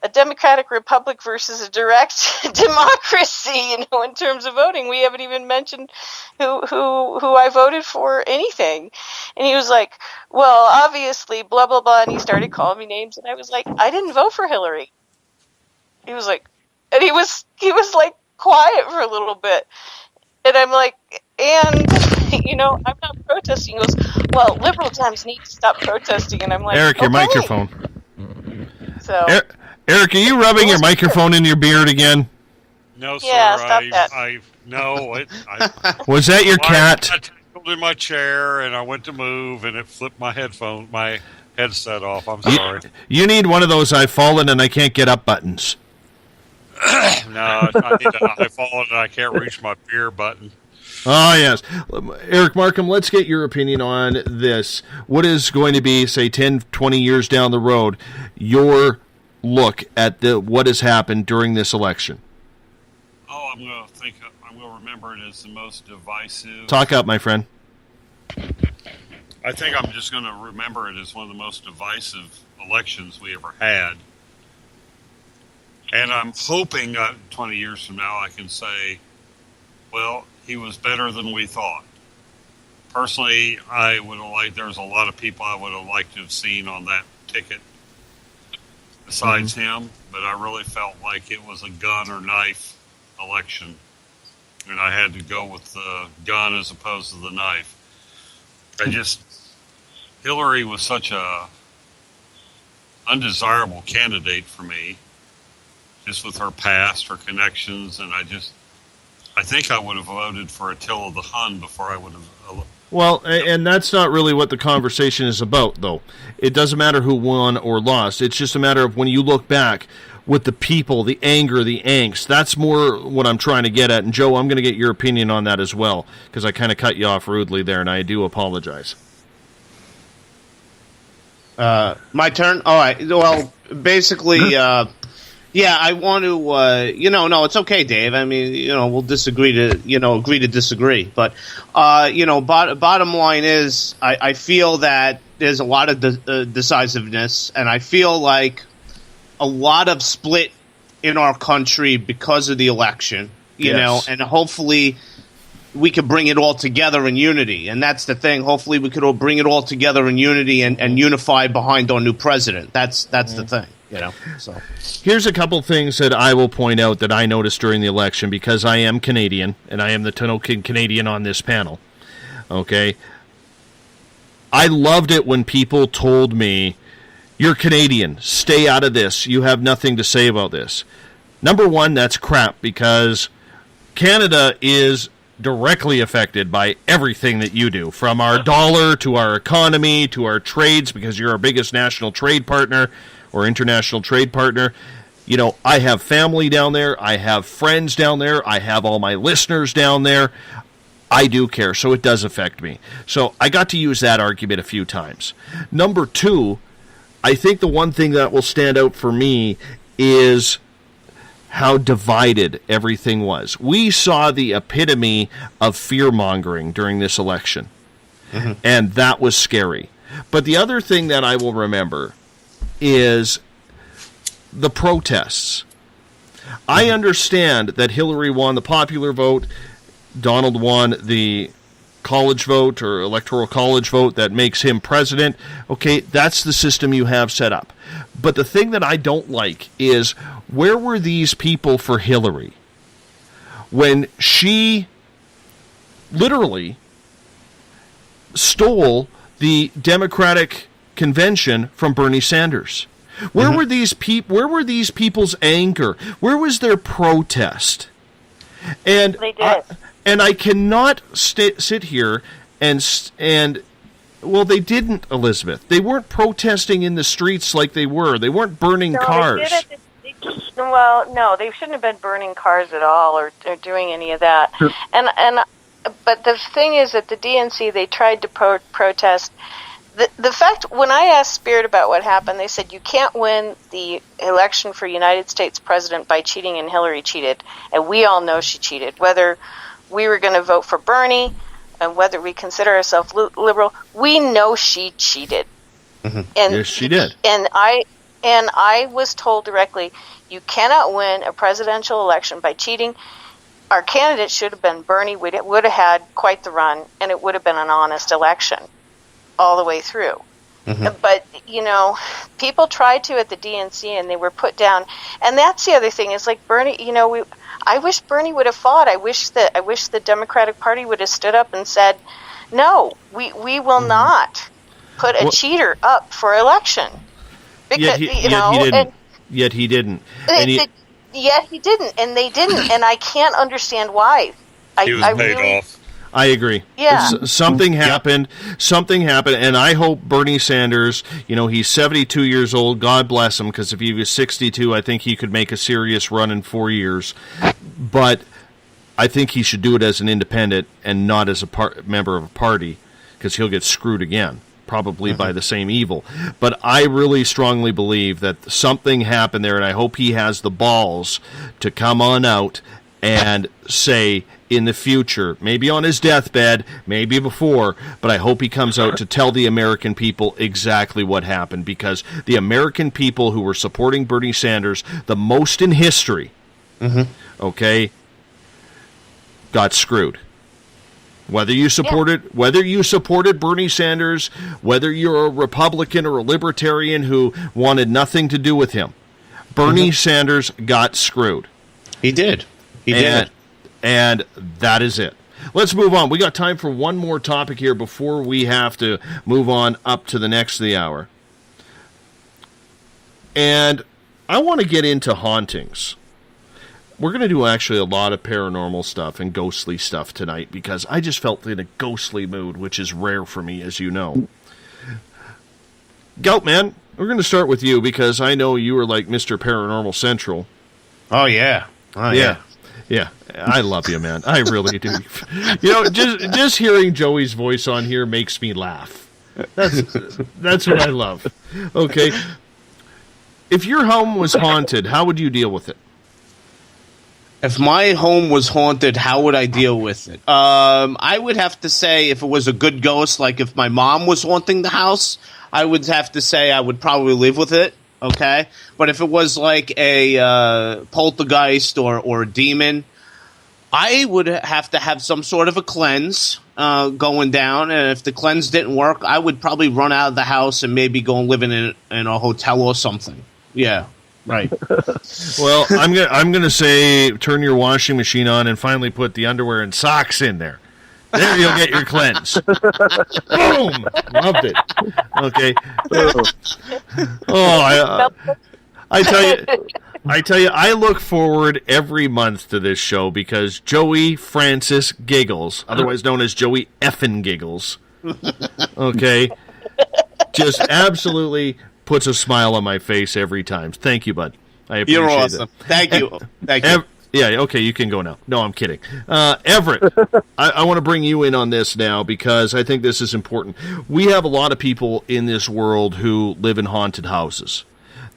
a democratic republic versus a direct democracy, in terms of voting. We haven't even mentioned who I voted for anything. And he was like, well, obviously, blah, blah, blah. And he started calling me names. And I was like, I didn't vote for Hillary. He was like, and he was like quiet for a little bit. And I'm like, and, I'm not protesting. He goes, well, liberal Dems need to stop protesting. And I'm like, Eric, your okay. microphone. So, Eric, are you rubbing your microphone in your beard again? No, sir. Yeah, stop that. Was that your cat? I tickled in my chair, and I went to move, and it flipped my headset off. I'm sorry. You need one of those I've fallen and I can't get up buttons. No, I need a I've fallen and I can't reach my beer button. Oh, yes. Eric Markham, let's get your opinion on this. What is going to be, say, 10, 20 years down the road, your look at what has happened during this election? Oh, I'm going to remember it as the most divisive. Talk up, my friend. I think I'm just going to remember it as one of the most divisive elections we ever had. And I'm hoping 20 years from now I can say, well, he was better than we thought. Personally, I would have liked, there's a lot of people I would have liked to have seen on that ticket besides him, but I really felt like it was a gun or knife election. And I had to go with the gun as opposed to the knife. Hillary was such a undesirable candidate for me, just with her past, her connections, and I think I would have voted for Attila the Hun before I would have. Well, and that's not really what the conversation is about, though. It doesn't matter who won or lost. It's just a matter of when you look back with the people, the anger, the angst. That's more what I'm trying to get at. And, Joe, I'm going to get your opinion on that as well, because I kind of cut you off rudely there, and I do apologize. My turn? All right. Well, basically... Yeah, I want to, no, it's okay, Dave. I mean, we'll agree to disagree. But, bottom line is, I feel that there's a lot of decisiveness, and I feel like a lot of split in our country because of the election, you know, and hopefully we could bring it all together in unity. And that's the thing. Hopefully we could all bring it all together in unity and unify behind our new president. That's the thing. So here's a couple things that I will point out that I noticed during the election, because I am Canadian and I am the token Canadian on this panel. Okay, I loved it when people told me, "You're Canadian, stay out of this. You have nothing to say about this." Number one, that's crap, because Canada is directly affected by everything that you do, from our dollar to our economy to our trades, because you're our biggest national trade partner or international trade partner. You know, I have family down there. I have friends down there. I have all my listeners down there. I do care, so it does affect me. So I got to use that argument a few times. Number two, I think the one thing that will stand out for me is how divided everything was. We saw the epitome of fear-mongering during this election, and that was scary. But the other thing that I will remember is the protests. I understand that Hillary won the popular vote, Donald won the college vote or electoral college vote that makes him president. Okay, that's the system you have set up. But the thing that I don't like is, where were these people for Hillary when she literally stole the Democratic convention from Bernie Sanders? Where were these Where were these people's anger? Where was their protest? And They did. I cannot sit here and well, they didn't, Elizabeth. They weren't protesting in the streets like they were. They weren't burning cars. Well, no, they shouldn't have been burning cars at all or doing any of that. Sure. But the thing is, at the DNC, they tried to protest. The fact, when I asked Spirit about what happened, they said you can't win the election for United States president by cheating, and Hillary cheated. And we all know she cheated. Whether we were going to vote for Bernie and whether we consider ourselves liberal, we know she cheated. And, Yes, she did. And I was told directly, you cannot win a presidential election by cheating. Our candidate should have been Bernie. We would have had quite the run, and it would have been an honest election all the way through. But, you know, people tried to at the DNC, and they were put down. And that's the other thing, is like Bernie, you know, I wish Bernie would have fought. I wish the Democratic Party would have stood up and said, no, we will not put a cheater up for election. Because, Yet he didn't. Yet he didn't, and they didn't, and I can't understand why. He was paid off. I agree. Yeah. Something happened, and I hope Bernie Sanders, you know, he's 72 years old, God bless him, because if he was 62, I think he could make a serious run in 4 years. But I think he should do it as an independent and not as a member of a party, because he'll get screwed again, probably by the same evil. But I really strongly believe that something happened there, and I hope he has the balls to come on out and say in the future, maybe on his deathbed, maybe before, but I hope he comes out to tell the American people exactly what happened, because the American people who were supporting Bernie Sanders the most in history, okay, got screwed. Whether you supported Bernie Sanders, whether you're a Republican or a Libertarian who wanted nothing to do with him, Bernie Sanders got screwed. He did. He did. And that is it. Let's move on. We got time for one more topic here before we have to move on up to the next of the hour. And I want to get into hauntings. We're going to do actually a lot of paranormal stuff and ghostly stuff tonight, because I just felt in a ghostly mood, which is rare for me, as you know. Goatman, we're going to start with you, because I know you are like Mr. Paranormal Central. Oh, yeah. Oh, yeah. Yeah, I love you, man. I really do. You know, just hearing Joey's voice on here makes me laugh. That's what I love. Okay. If your home was haunted, how would you deal with it? If my home was haunted, how would I deal with it? I would have to say, if it was a good ghost, like if my mom was haunting the house, I would have to say I would probably live with it. Okay, but if it was like a poltergeist or a demon, I would have to have some sort of a cleanse going down. And if the cleanse didn't work, I would probably run out of the house and maybe go and live in a hotel or something. Yeah, right. Well, I'm gonna say turn your washing machine on and finally put the underwear and socks in there. There you'll get your cleanse. Boom! Loved it. Okay. Oh, I tell you, I tell you, I look forward every month to this show because Joey Francis Giggles, otherwise known as Joey Effin Giggles, okay, just absolutely puts a smile on my face every time. Thank you, bud. I appreciate You're awesome. it. Thank you. Thank you. Yeah, okay, you can go now. No, I'm kidding. Everett, I want to bring you in on this now because I think this is important. We have a lot of people in this world who live in haunted houses.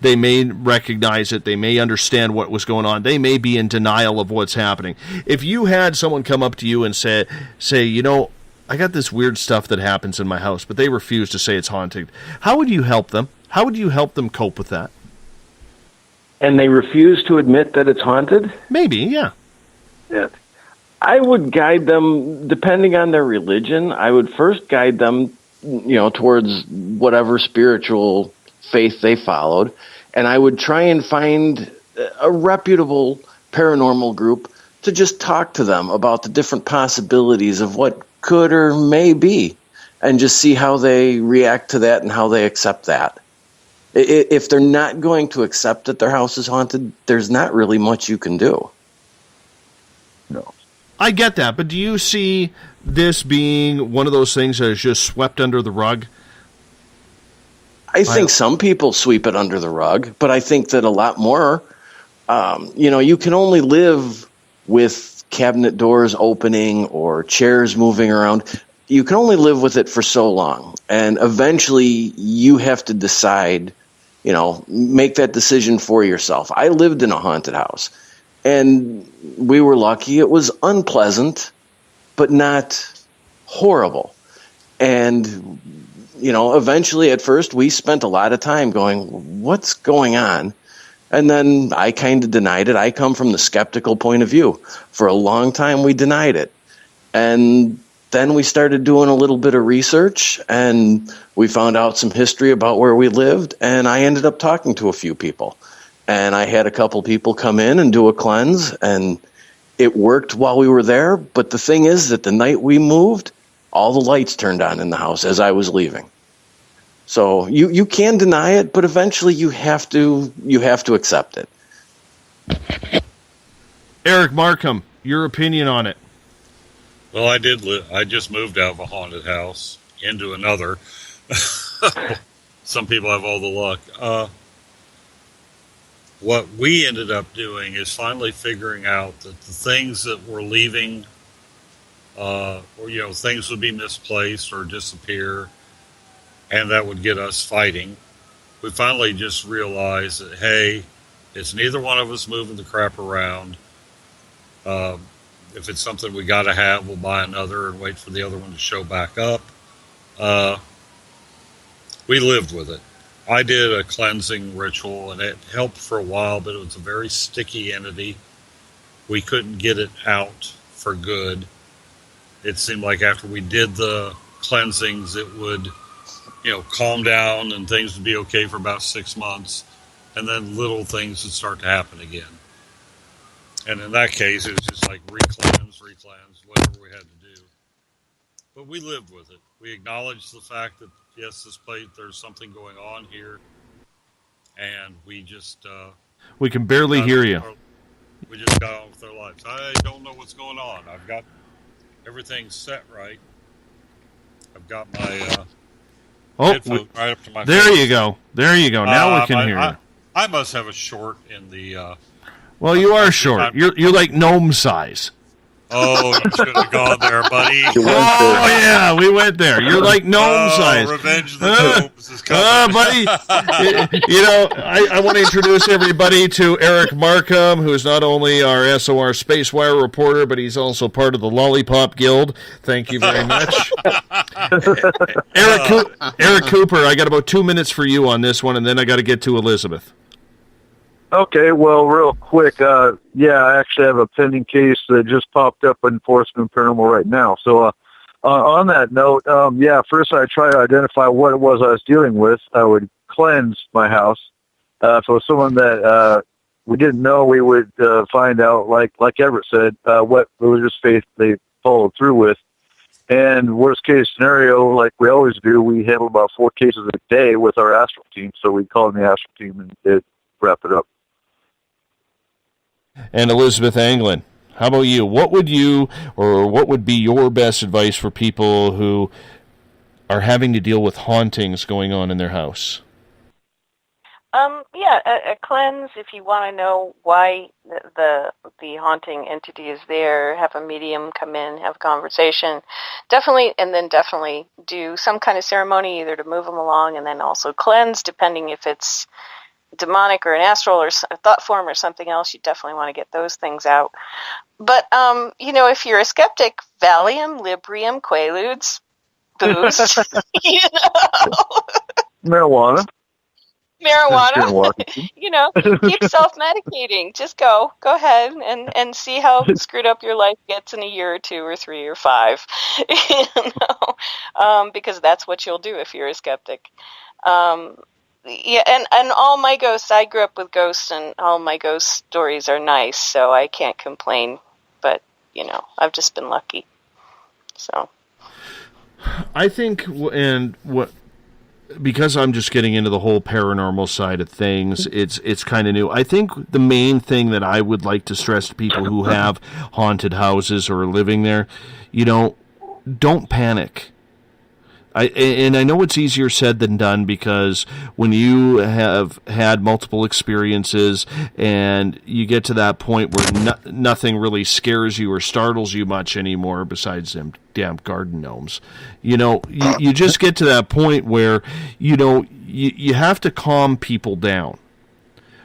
They may recognize it. They may understand what was going on. They may be in denial of what's happening. If you had someone come up to you and say, you know, I got this weird stuff that happens in my house, but they refuse to say it's haunted, how would you help them? How would you help them cope with that? And they refuse to admit that it's haunted? Maybe, yeah. Yeah. I would guide them, depending on their religion, I would first guide them, towards whatever spiritual faith they followed. And I would try and find a reputable paranormal group to just talk to them about the different possibilities of what could or may be, and just see how they react to that and how they accept that. If they're not going to accept that their house is haunted, there's not really much you can do. No. I get that, but do you see this being one of those things that is just swept under the rug? I think some people sweep it under the rug, but I think that a lot more, you can only live with cabinet doors opening or chairs moving around. You can only live with it for so long. And eventually you have to decide, make that decision for yourself. I lived in a haunted house, and we were lucky. It was unpleasant, but not horrible. And, eventually at first we spent a lot of time going, what's going on? And then I kind of denied it. I come from the skeptical point of view. For a long time we denied it. And then we started doing a little bit of research, and we found out some history about where we lived, and I ended up talking to a few people. And I had a couple people come in and do a cleanse, and it worked while we were there. But the thing is that the night we moved, all the lights turned on in the house as I was leaving. So you can deny it, but eventually you have to accept it. Eric Markham, your opinion on it? Well, I just moved out of a haunted house into another. Some people have all the luck. What we ended up doing is finally figuring out that the things that were leaving, things would be misplaced or disappear, and that would get us fighting. We finally just realized that, hey, it's neither one of us moving the crap around. If it's something we got to have, we'll buy another and wait for the other one to show back up. We lived with it. I did a cleansing ritual, and it helped for a while, but it was a very sticky entity. We couldn't get it out for good. It seemed like after we did the cleansings, it would, calm down and things would be okay for about 6 months, and then little things would start to happen again. And in that case, it was just like re-cleanse, whatever we had to do. But we lived with it. We acknowledged the fact that, yes, this place, there's something going on here. And we just... we can barely hear you. We just got on with our lives. I don't know what's going on. I've got everything set right. I've got my headphones right up to my there face. you go. There you go. Now we can hear you. I must have a short in the... well, you are short. You're like gnome size. Oh, you should have gone there, buddy. Oh, yeah, we went there. You're like gnome size. Revenge of the Gnomes is coming. Buddy, I want to introduce everybody to Eric Markham, who is not only our SOR Spacewire reporter, but he's also part of the Lollipop Guild. Thank you very much. Eric Cooper, I got about 2 minutes for you on this one, and then I got to get to Elizabeth. Okay, well, real quick, I actually have a pending case that just popped up in Enforcement Paranormal right now. So on that note, first I try to identify what it was I was dealing with. I would cleanse my house. If it was someone that we didn't know, we would find out, like Everett said, what religious faith they followed through with. And worst case scenario, like we always do, we handle about 4 cases a day with our astral team. So we call in the astral team and they'd wrap it up. And Elizabeth Anglin, how about you? What would be your best advice for people who are having to deal with hauntings going on in their house? A cleanse if you want to know why the haunting entity is there. Have a medium come in, have a conversation, definitely do some kind of ceremony either to move them along, and then also cleanse depending if it's demonic or an astral or a thought form or something else. You definitely want to get those things out. But if you're a skeptic, Valium, Librium, Quaaludes, booze, Marijuana. Keep self-medicating. Just go ahead and see how screwed up your life gets in a year or 2 or 3 or 5, because that's what you'll do if you're a skeptic. And all my ghosts, I grew up with ghosts, and all my ghost stories are nice, so I can't complain, but, I've just been lucky, so. I think, because I'm just getting into the whole paranormal side of things, it's kind of new. I think the main thing that I would like to stress to people who have haunted houses or are living there, don't panic. I know it's easier said than done, because when you have had multiple experiences and you get to that point where nothing really scares you or startles you much anymore besides them damn garden gnomes, you just get to that point where, you have to calm people down.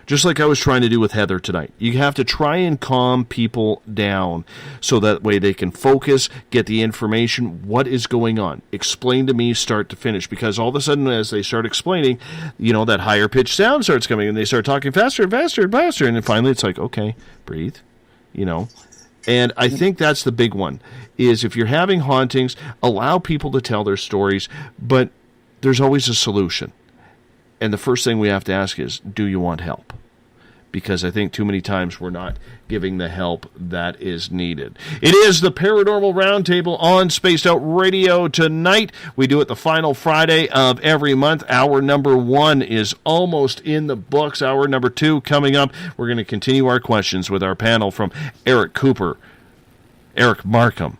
Just like I was trying to do with Heather tonight. You have to try and calm people down so that way they can focus, get the information, what is going on. Explain to me start to finish, because all of a sudden as they start explaining, that higher pitched sound starts coming and they start talking faster and faster and faster, and then finally it's like, okay, breathe, And I think that's the big one, is if you're having hauntings, allow people to tell their stories, but there's always a solution. And the first thing we have to ask is, do you want help? Because I think too many times we're not giving the help that is needed. It is the Paranormal Roundtable on Spaced Out Radio tonight. We do it the final Friday of every month. Hour number 1 is almost in the books. Hour number 2 coming up. We're going to continue our questions with our panel from Eric Cooper, Eric Markham,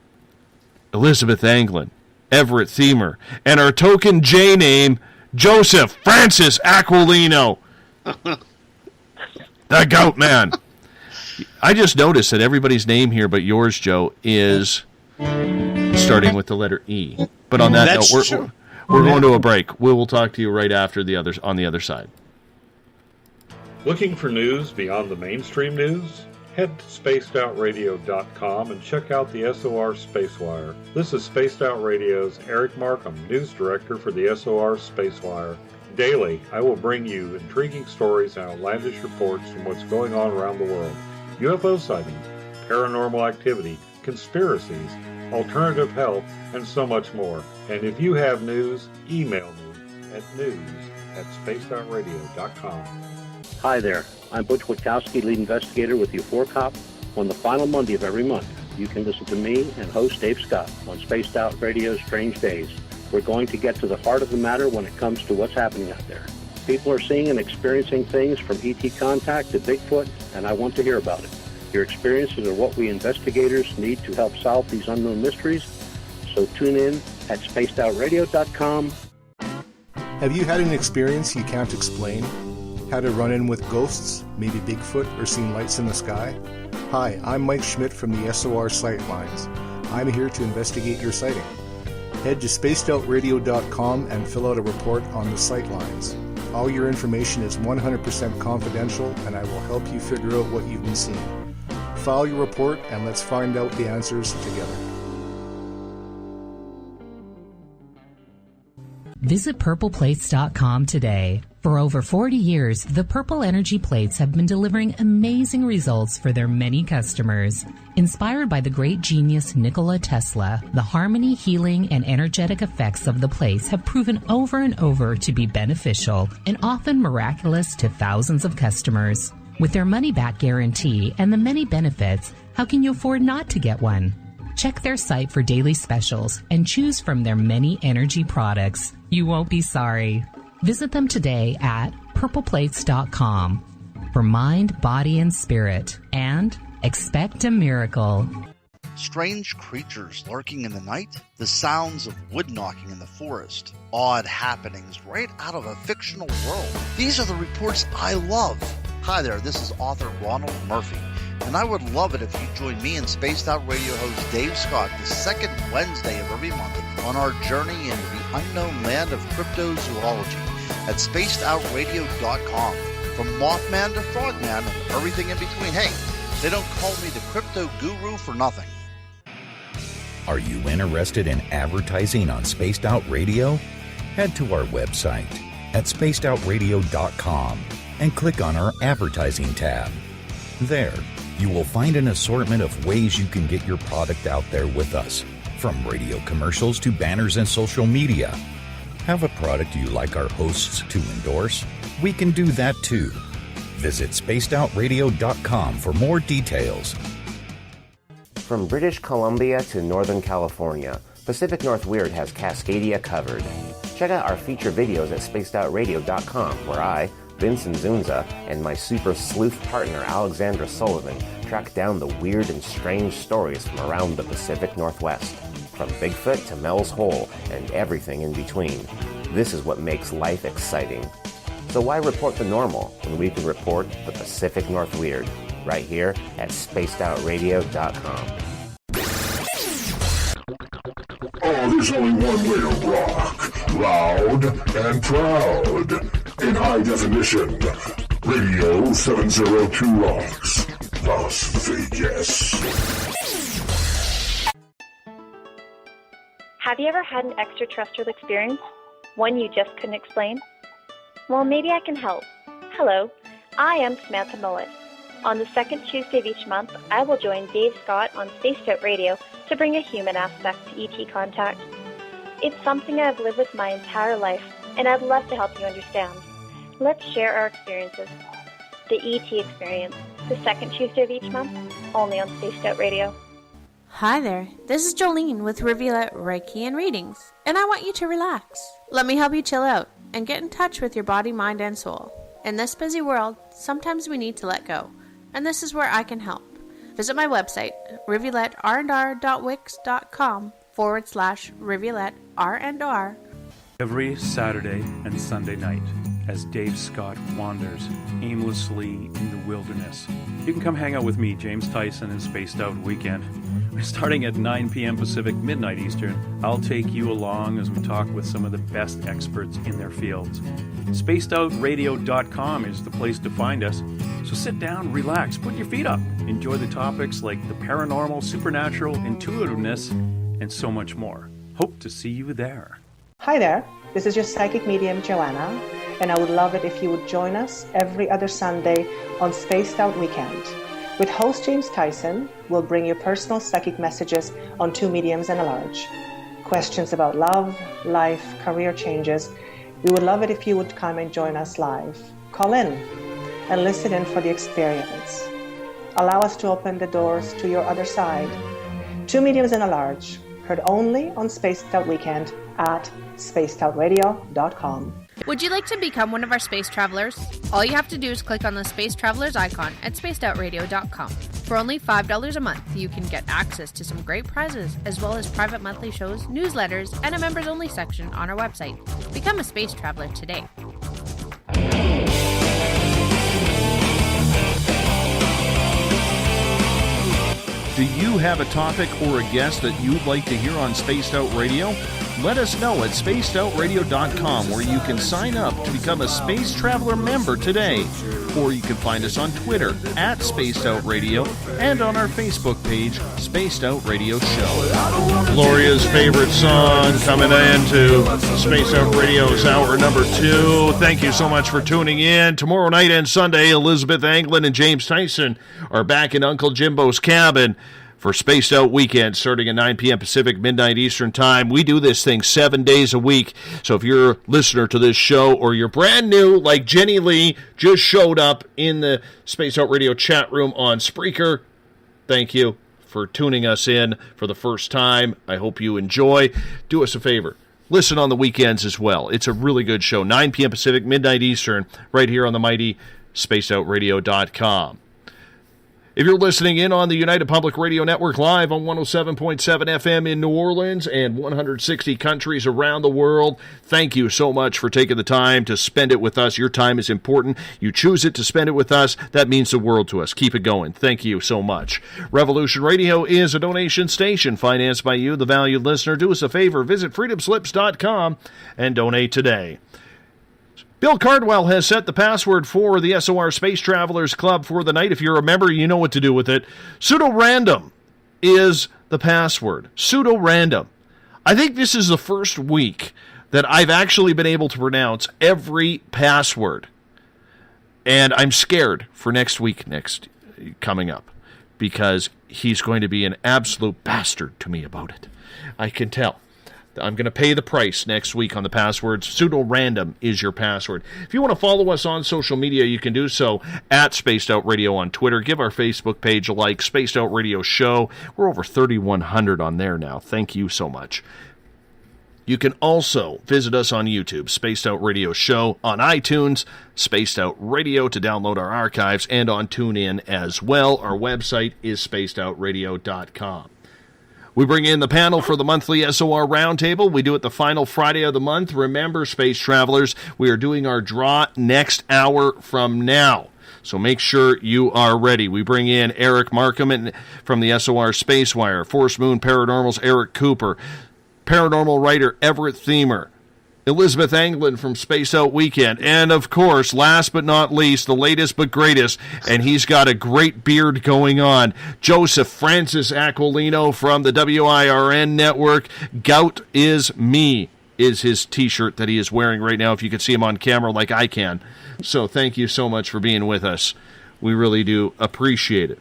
Elizabeth Anglin, Everett Thiemer, and our token J name, Joseph Francis Aquilino. The Goat Man. I just noticed that everybody's name here but yours, Joe, is starting with the letter E. But on that note, we're going to a break. We will talk to you right after on the other side. Looking for news beyond the mainstream news? Head to spacedoutradio.com and check out the SOR Spacewire. This is Spaced Out Radio's Eric Markham, news director for the SOR Spacewire. Daily, I will bring you intriguing stories and outlandish reports from what's going on around the world. UFO sightings, paranormal activity, conspiracies, alternative health, and so much more. And if you have news, email me at news@spacedoutradio.com. Hi there. I'm Butch Witkowski, lead investigator with U4Cop. On the final Monday of every month, you can listen to me and host Dave Scott on Spaced Out Radio's Strange Days. We're going to get to the heart of the matter when it comes to what's happening out there. People are seeing and experiencing things from ET contact to Bigfoot, and I want to hear about it. Your experiences are what we investigators need to help solve these unknown mysteries. So tune in at spacedoutradio.com. Have you had an experience you can't explain? Had a run-in with ghosts, maybe Bigfoot, or seen lights in the sky? Hi, I'm Mike Schmidt from the SOR Sightlines. I'm here to investigate your sighting. Head to spacedoutradio.com and fill out a report on the Sightlines. All your information is 100% confidential, and I will help you figure out what you've been seeing. File your report, and let's find out the answers together. Visit purpleplates.com today. For over 40 years, the Purple Energy Plates have been delivering amazing results for their many customers. Inspired by the great genius Nikola Tesla, the harmony, healing, and energetic effects of the plates have proven over and over to be beneficial and often miraculous to thousands of customers. With their money-back guarantee and the many benefits, how can you afford not to get one? Check their site for daily specials and choose from their many energy products. You won't be sorry. Visit them today at purpleplates.com. for mind, body, and spirit. And expect a miracle. Strange creatures lurking in the night, the sounds of wood knocking in the forest, odd happenings right out of a fictional world. These are the reports I love. Hi there, this is author Ronald Murphy, and I would love it if you join me and Spaced Out Radio host Dave Scott the second Wednesday of every month on our journey into the unknown land of cryptozoology at spacedoutradio.com. From Mothman to Frogman and everything in between. Hey, they don't call me the crypto guru for nothing. Are you interested in advertising on Spaced Out Radio? Head to our website at spacedoutradio.com and click on our advertising tab. There, you will find an assortment of ways you can get your product out there with us, from radio commercials to banners and social media. Have a product you like our hosts to endorse? We can do that too. Visit spacedoutradio.com for more details. From British Columbia to Northern California, Pacific North Weird has Cascadia covered. Check out our feature videos at spacedoutradio.com, where I, Vincent Zunza, and my super sleuth partner Alexandra Sullivan track down the weird and strange stories from around the Pacific Northwest. From Bigfoot to Mel's Hole and everything in between. This is what makes life exciting. So why report the normal when we can report the Pacific North Weird? Right here at spacedoutradio.com. Oh, there's only one way to rock. Loud and proud. In high definition. Radio 702 rocks. Las Vegas. Have you ever had an extraterrestrial experience? One you just couldn't explain? Well, maybe I can help. Hello, I am Samantha Mullet. On the second Tuesday of each month, I will join Dave Scott on Spaced Out Radio to bring a human aspect to ET contact. It's something I've lived with my entire life, and I'd love to help you understand. Let's share our experiences. The ET Experience, the second Tuesday of each month, only on Spaced Out Radio. Hi there, this is Jolene with Rivulet Reiki and Readings, and I want you to relax. Let me help you chill out and get in touch with your body, mind, and soul. In this busy world, sometimes we need to let go, and this is where I can help. Visit my website, rivuletrr.wix.com/rivuletrr&r. Every Saturday and Sunday night, as Dave Scott wanders aimlessly in the wilderness. You can come hang out with me, James Tyson, in Spaced Out Weekend. We're starting at 9 p.m. Pacific, midnight Eastern. I'll take you along as we talk with some of the best experts in their fields. SpacedOutRadio.com is the place to find us. So sit down, relax, put your feet up. Enjoy the topics like the paranormal, supernatural, intuitiveness, and so much more. Hope to see you there. Hi there, this is your psychic medium, Joanna, and I would love it if you would join us every other Sunday on Spaced Out Weekend. With host James Tyson, we'll bring you personal psychic messages on two mediums and a large. Questions about love, life, career changes. We would love it if you would come and join us live. Call in and listen in for the experience. Allow us to open the doors to your other side. Two mediums and a large, heard only on Spaced Out Weekend at spacedoutradio.com. Would you like to become one of our space travelers? All you have to do is click on the Space Travelers icon at spacedoutradio.com. For only $5 a month, you can get access to some great prizes, as well as private monthly shows, newsletters, and a members-only section on our website. Become a space traveler today. Do you have a topic or a guest that you'd like to hear on Spaced Out Radio? Let us know at spacedoutradio.com, where you can sign up to become a Space Traveler member today. Or you can find us on Twitter at Spaced Out Radio and on our Facebook page, Spaced Out Radio Show. Gloria's favorite song coming into Spaced Out Radio's hour number 2. Thank you so much for tuning in. Tomorrow night and Sunday, Elizabeth Anglin and James Tyson are back in Uncle Jimbo's cabin for Spaced Out Weekend, starting at 9 p.m. Pacific, midnight Eastern Time. We do this thing 7 days a week, so if you're a listener to this show or you're brand new, like Jenny Lee, just showed up in the Spaced Out Radio chat room on Spreaker, thank you for tuning us in for the first time. I hope you enjoy. Do us a favor. Listen on the weekends as well. It's a really good show. 9 p.m. Pacific, midnight Eastern, right here on the mighty spacedoutradio.com. If you're listening in on the United Public Radio Network live on 107.7 FM in New Orleans and 160 countries around the world, thank you so much for taking the time to spend it with us. Your time is important. You choose it to spend it with us. That means the world to us. Keep it going. Thank you so much. Revolution Radio is a donation station financed by you, the valued listener. Do us a favor. Visit freedomslips.com and donate today. Bill Cardwell has set the password for the SOR Space Travelers Club for the night. If you're a member, you know what to do with it. Pseudo-random is the password. Pseudo-random. I think this is the first week that I've actually been able to pronounce every password. And I'm scared for next week coming up, because he's going to be an absolute bastard to me about it. I can tell. I'm going to pay the price next week on the passwords. Pseudo-random is your password. If you want to follow us on social media, you can do so at Spaced Out Radio on Twitter. Give our Facebook page a like, Spaced Out Radio Show. We're over 3,100 on there now. Thank you so much. You can also visit us on YouTube, Spaced Out Radio Show, on iTunes, Spaced Out Radio to download our archives, and on TuneIn as well. Our website is spacedoutradio.com. We bring in the panel for the monthly SOR Roundtable. We do it the final Friday of the month. Remember, Space Travelers, we are doing our draw next hour from now. So make sure you are ready. We bring in Eric Markham from the SOR Spacewire, Force Moon Paranormal's Eric Cooper, paranormal writer Everett Thiemer, Elizabeth Anglin from Space Out Weekend, and, of course, last but not least, the latest but greatest, and he's got a great beard going on, Joseph Francis Aquilino from the WIRN Network. Gout is Me is his T-shirt that he is wearing right now, if you could see him on camera like I can. So thank you so much for being with us. We really do appreciate it.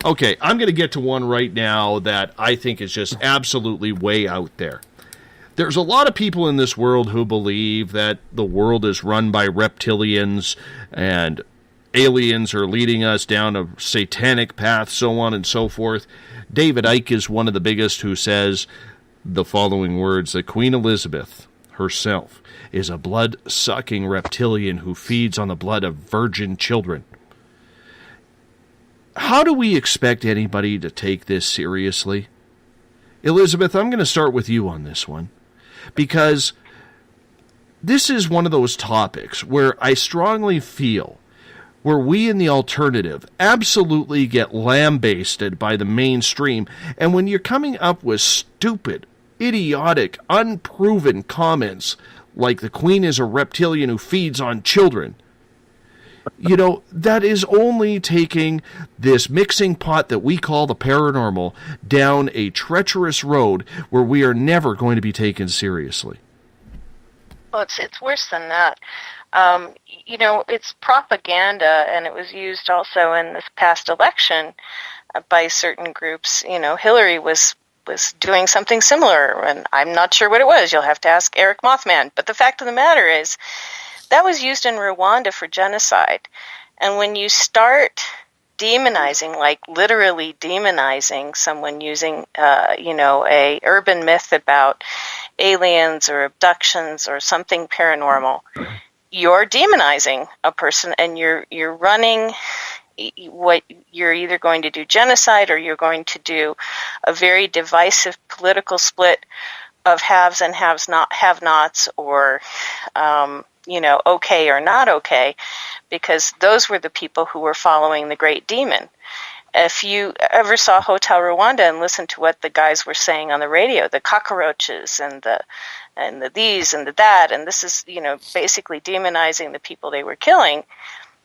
Okay, I'm going to get to one right now that I think is just absolutely way out there. There's a lot of people in this world who believe that the world is run by reptilians and aliens are leading us down a satanic path, so on and so forth. David Icke is one of the biggest who says the following words, that Queen Elizabeth herself is a blood-sucking reptilian who feeds on the blood of virgin children. How do we expect anybody to take this seriously? Elizabeth, I'm going to start with you on this one, because this is one of those topics where I strongly feel where we in the alternative absolutely get lambasted by the mainstream, and when you're coming up with stupid, idiotic, unproven comments like the Queen is a reptilian who feeds on children, you know, that is only taking this mixing pot that we call the paranormal down a treacherous road where we are never going to be taken seriously. Well, it's worse than that. You know, it's propaganda, and it was used also in this past election by certain groups. You know, Hillary was doing something similar, and I'm not sure what it was. You'll have to ask Eric Mothman. But the fact of the matter is, that was used in Rwanda for genocide. And when you start demonizing, like literally demonizing someone using, you know, a urban myth about aliens or abductions or something paranormal, you're demonizing a person, and you're running what you're either going to do genocide, or you're going to do a very divisive political split of haves and have-nots, or you know, okay or not okay, because those were the people who were following the Great Demon. If you ever saw Hotel Rwanda and listened to what the guys were saying on the radio, the cockroaches and the these and the that, and this is, you know, basically demonizing the people they were killing,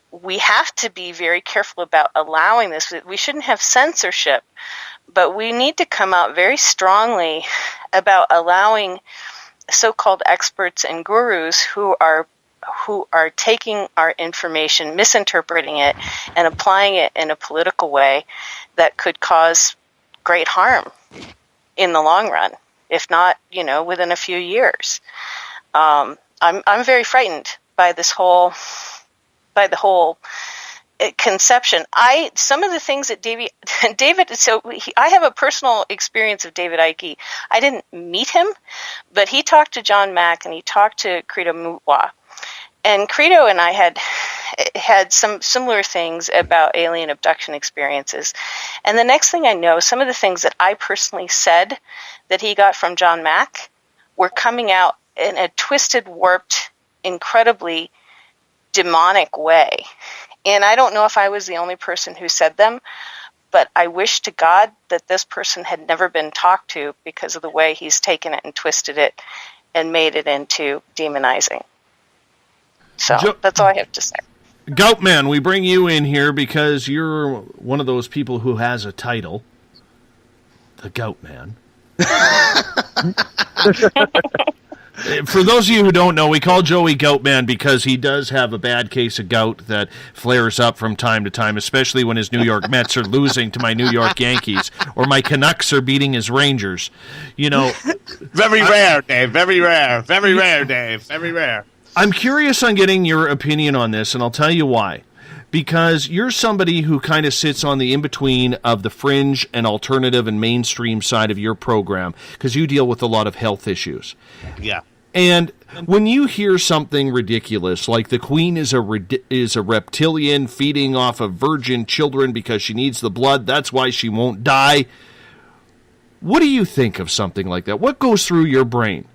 we have to be very careful about allowing this. We shouldn't have censorship, but we need to come out very strongly about allowing so-called experts and gurus who are taking our information, misinterpreting it, and applying it in a political way that could cause great harm in the long run, if not, you know, within a few years. I'm very frightened by the whole conception. Some of the things that David, I have a personal experience of David Icke. I didn't meet him, but he talked to John Mack and he talked to Credo Mutwa. And Credo and I had had some similar things about alien abduction experiences. And the next thing I know, some of the things that I personally said that he got from John Mack were coming out in a twisted, warped, incredibly demonic way. And I don't know if I was the only person who said them, but I wish to God that this person had never been talked to because of the way he's taken it and twisted it and made it into demonizing. So that's all I have to say. Goatman, we bring you in here because you're one of those people who has a title, the Goatman. For those of you who don't know, we call Joey Goatman because he does have a bad case of gout that flares up from time to time, especially when his New York Mets are losing to my New York Yankees or my Canucks are beating his Rangers. You know, very rare, Dave. Very rare. Very rare, Dave. Very rare. I'm curious on getting your opinion on this, and I'll tell you why. Because you're somebody who kind of sits on the in-between of the fringe and alternative and mainstream side of your program, because you deal with a lot of health issues. Yeah. And when you hear something ridiculous, like the Queen is a reptilian feeding off of virgin children because she needs the blood, that's why she won't die, what do you think of something like that? What goes through your brain?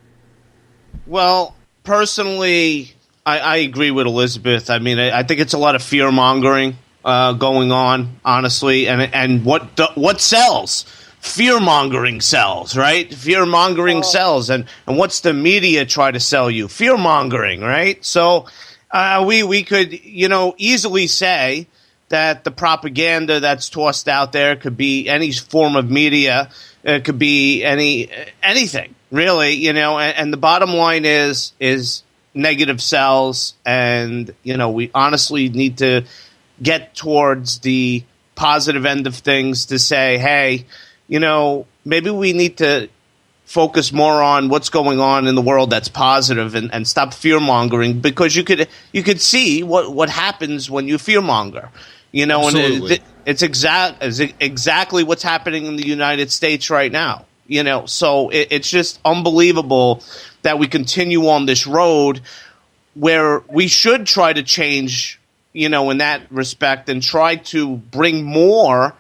Well, personally, I agree with Elizabeth. I mean, I think it's a lot of fear-mongering going on, honestly. And what sells? Fear-mongering sells, right? Fear-mongering sells. And what's the media try to sell you? Fear-mongering, right? So we could, easily say that the propaganda that's tossed out there could be any form of media. It could be anything, really, and the bottom line is negative sells, and we honestly need to get towards the positive end of things to say, hey, maybe we need to focus more on what's going on in the world that's positive and stop fear mongering, because you could see what happens when you fear monger, and it's exactly what's happening in the United States right now. So it's just unbelievable that we continue on this road where we should try to change, in that respect, and try to bring more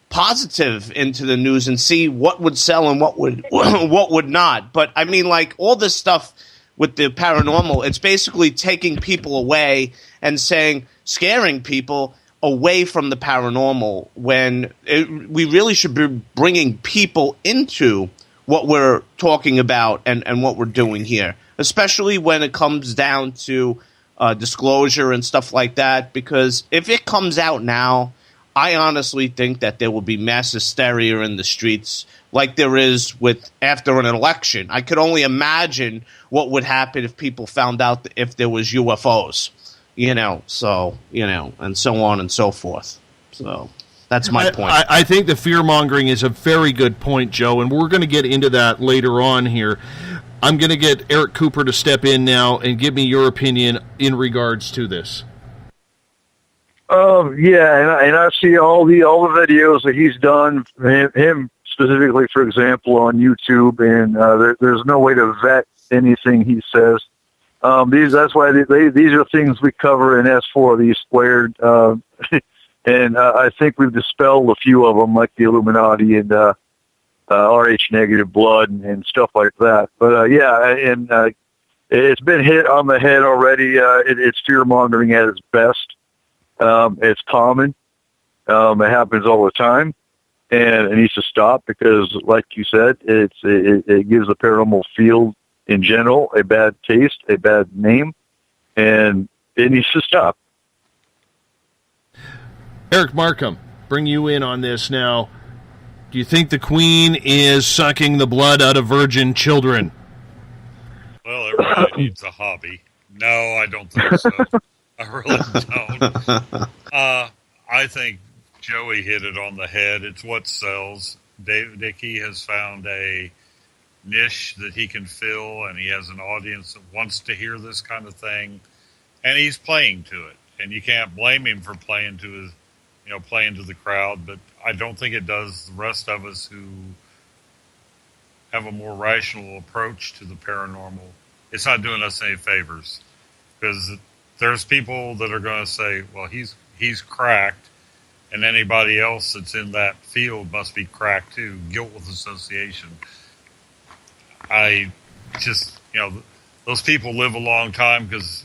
positive into the news and see what would sell and what would not. But I mean, like all this stuff with the paranormal, it's basically taking people away and scaring people away from the paranormal, when we really should be bringing people into what we're talking about and what we're doing here, especially when it comes down to disclosure and stuff like that. Because if it comes out now, I honestly think that there will be mass hysteria in the streets like there is after an election. I could only imagine what would happen if people found out if there was UFOs. And so on and so forth. So that's my point. I think the fear-mongering is a very good point, Joe, and we're going to get into that later on here. I'm going to get Eric Cooper to step in now and give me your opinion in regards to this. Yeah, and I see all the videos that he's done, him specifically, for example, on YouTube, and there's no way to vet anything he says. That's why these are things we cover in S4, these squared, and I think we've dispelled a few of them, like the Illuminati and RH negative blood and stuff like that. But it's been hit on the head already. It's fear mongering at its best. It's common. It happens all the time, and it needs to stop because, like you said, it gives the paranormal field in general a bad taste, a bad name, and it needs to stop. Eric Markham, bring you in on this now. Do you think the Queen is sucking the blood out of virgin children? Well, everybody needs a hobby. No, I don't think so. I really don't. I think Joey hit it on the head. It's what sells. Dave Dickey has found a niche that he can fill, and he has an audience that wants to hear this kind of thing, and he's playing to it. And you can't blame him for playing to the crowd, but I don't think it does the rest of us who have a more rational approach to the paranormal. It's not doing us any favors, because there's people that are going to say, well, he's cracked, and anybody else that's in that field must be cracked too. Guilt with association. I just, those people live a long time because,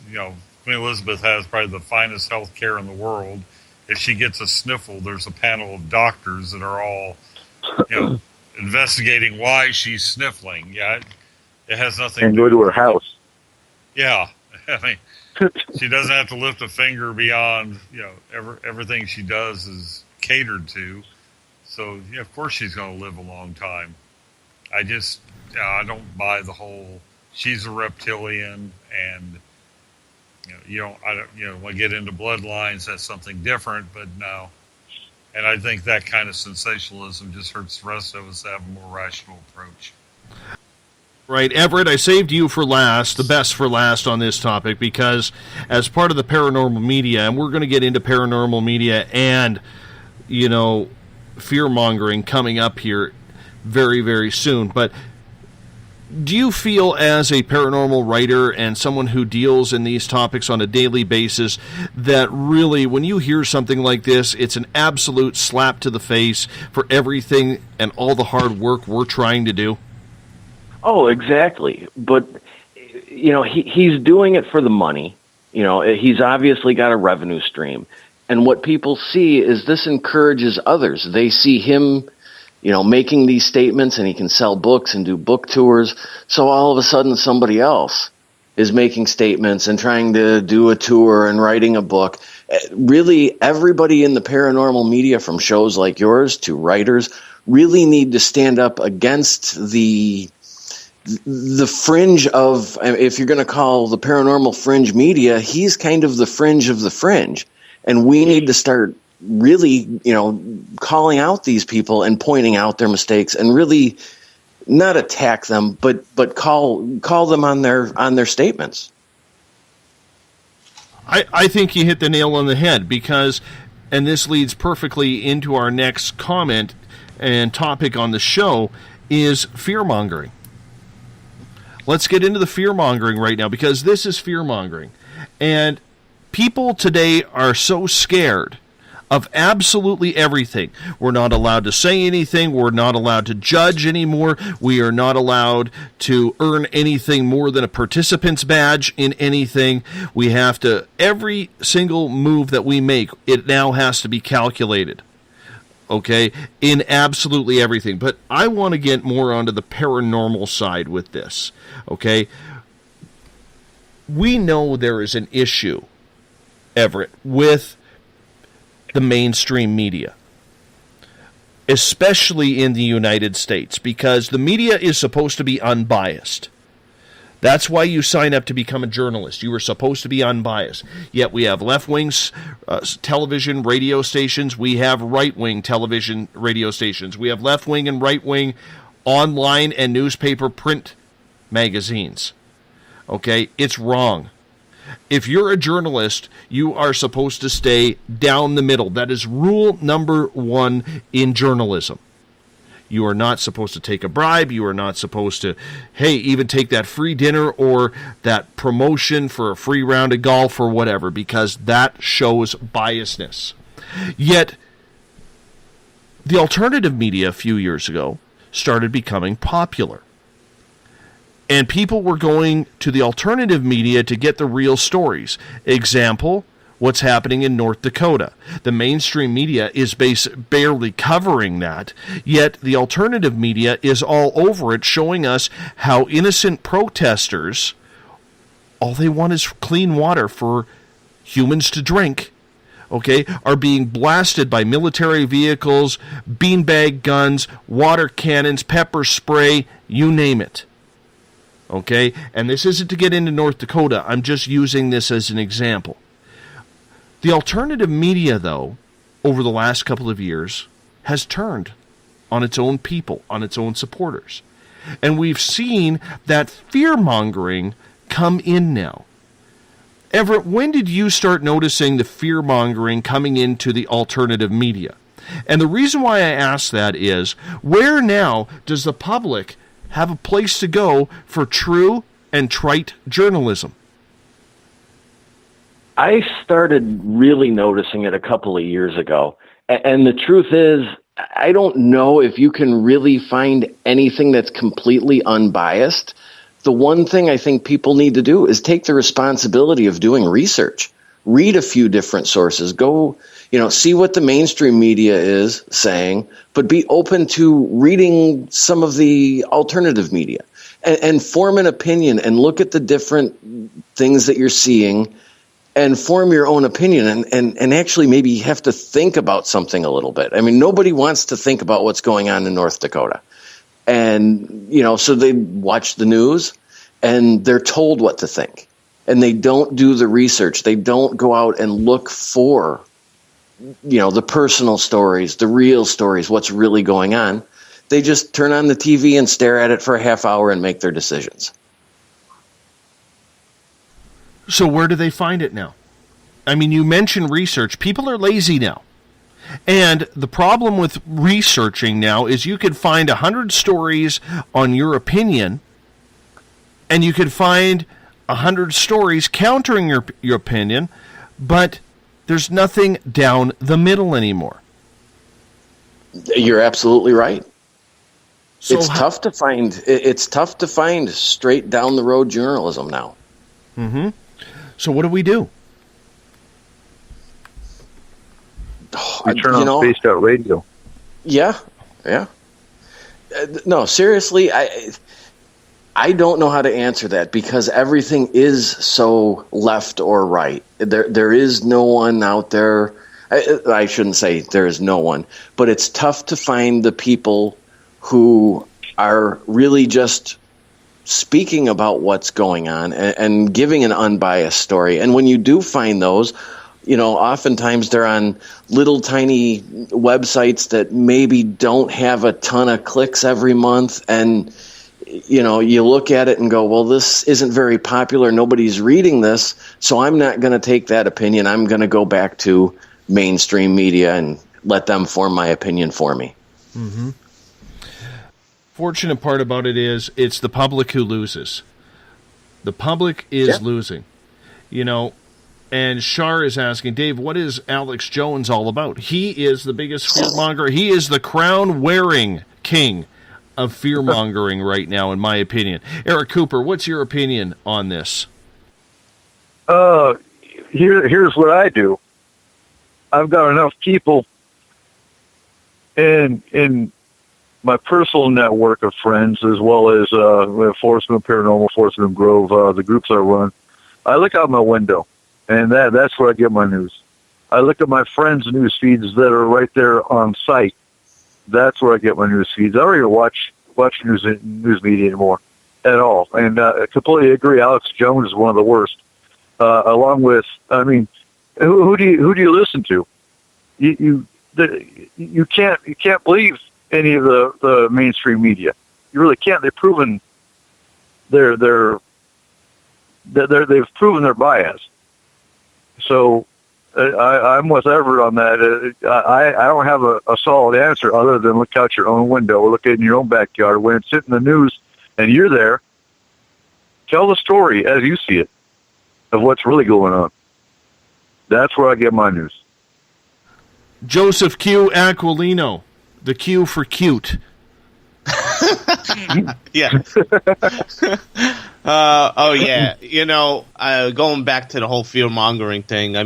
Queen Elizabeth has probably the finest health care in the world. If she gets a sniffle, there's a panel of doctors that are all, investigating why she's sniffling. Yeah, it has nothing and to go do to her house. Yeah, I mean, she doesn't have to lift a finger beyond, everything she does is catered to. So, of course she's going to live a long time. I don't buy the whole, she's a reptilian and, when you get into bloodlines, that's something different, but no. And I think that kind of sensationalism just hurts the rest of us to have a more rational approach. Right, Everett, I saved you for last, the best for last on this topic, because as part of the paranormal media, and we're going to get into paranormal media and, fear-mongering coming up here very, very soon, but do you feel as a paranormal writer and someone who deals in these topics on a daily basis that really, when you hear something like this, it's an absolute slap to the face for everything and all the hard work we're trying to do? Oh, exactly. But, he's doing it for the money. He's obviously got a revenue stream. And what people see is this encourages others. They see him, making these statements, and he can sell books and do book tours. So all of a sudden somebody else is making statements and trying to do a tour and writing a book. Really, everybody in the paranormal media, from shows like yours to writers, really need to stand up against the fringe of, if you're going to call the paranormal fringe media, he's kind of the fringe of the fringe. And we need to start really, calling out these people and pointing out their mistakes and really not attack them, but call them on their statements. I think you hit the nail on the head because, and this leads perfectly into our next comment and topic on the show, is fear-mongering. Let's get into the fear-mongering right now, because this is fear-mongering. And people today are so scared of absolutely everything. We're not allowed to say anything. We're not allowed to judge anymore. We are not allowed to earn anything more than a participant's badge in anything. We have to, every single move that we make, it now has to be calculated. Okay, in absolutely everything. But I want to get more onto the paranormal side with this. Okay, we know there is an issue, Everett, with the mainstream media, especially in the United States, because the media is supposed to be unbiased. That's why you sign up to become a journalist. You are supposed to be unbiased. Yet we have left-wing television, radio stations. We have right-wing television, radio stations. We have left-wing and right-wing online and newspaper print magazines. Okay? It's wrong. If you're a journalist, you are supposed to stay down the middle. That is rule number 1 in journalism. You are not supposed to take a bribe. You are not supposed to, even take that free dinner or that promotion for a free round of golf or whatever, because that shows biasness. Yet, the alternative media a few years ago started becoming popular. And people were going to the alternative media to get the real stories. Example, what's happening in North Dakota. The mainstream media is barely covering that, yet the alternative media is all over it, showing us how innocent protesters, all they want is clean water for humans to drink, are being blasted by military vehicles, beanbag guns, water cannons, pepper spray, you name it. And this isn't to get into North Dakota. I'm just using this as an example. The alternative media, though, over the last couple of years, has turned on its own people, on its own supporters. And we've seen that fear-mongering come in now. Everett, when did you start noticing the fear-mongering coming into the alternative media? And the reason why I ask that is, where now does the public have a place to go for true and trite journalism? I started really noticing it a couple of years ago. And the truth is, I don't know if you can really find anything that's completely unbiased. The one thing I think people need to do is take the responsibility of doing research. Read a few different sources. Go, see what the mainstream media is saying, but be open to reading some of the alternative media and form an opinion and look at the different things that you're seeing and form your own opinion and actually maybe have to think about something a little bit. I mean, nobody wants to think about what's going on in North Dakota. And, so they watch the news and they're told what to think. And they don't do the research. They don't go out and look for, the personal stories, the real stories, what's really going on. They just turn on the TV and stare at it for a half hour and make their decisions. So where do they find it now? I mean, you mentioned research. People are lazy now. And the problem with researching now is you could find 100 stories on your opinion, and you could find 100 stories countering your opinion, but there's nothing down the middle anymore. You're absolutely right. So it's tough to find. It's tough to find straight down the road journalism now. Mm-hmm. So what do we do? We turn on Spaced Out Radio. Yeah. No, seriously, I don't know how to answer that because everything is so left or right. There is no one out there. I shouldn't say there is no one, but it's tough to find the people who are really just speaking about what's going on and giving an unbiased story. And when you do find those, oftentimes they're on little tiny websites that maybe don't have a ton of clicks every month. And, you look at it and go, well, this isn't very popular. Nobody's reading this. So I'm not going to take that opinion. I'm going to go back to mainstream media and let them form my opinion for me. Mm-hmm. Fortunate part about it is it's the public who loses. The public is losing. And Shar is asking, Dave, what is Alex Jones all about? He is the biggest fearmonger. He is the crown-wearing king of fear-mongering right now, in my opinion. Eric Cooper, what's your opinion on this? Here's what I do. I've got enough people in my personal network of friends, as well as Forest Moon Paranormal, Forest Moon Grove, the groups I run. I look out my window, and that's where I get my news. I look at my friends' news feeds that are right there on site. That's where I get my news feeds. I don't even watch news media anymore at all. And I completely agree. Alex Jones is one of the worst. Along with, who do you listen to? You can't believe any of the mainstream media. You really can't. They've proven they've proven their bias. So I'm with Everett on that. I don't have a solid answer other than look out your own window or look in your own backyard. When it's in the news and you're there, tell the story as you see it of what's really going on. That's where I get my news. Joseph Q. Aquilino, the Q for cute. Yeah. Going back to the whole fear-mongering thing,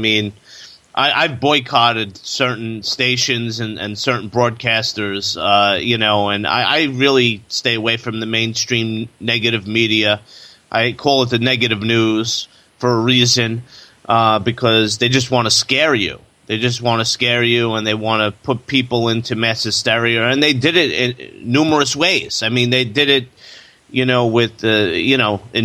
I've boycotted certain stations and certain broadcasters, and I really stay away from the mainstream negative media. I call it the negative news for a reason, because they just want to scare you. They just want to scare you, and they want to put people into mass hysteria, and they did it in numerous ways. They did it, in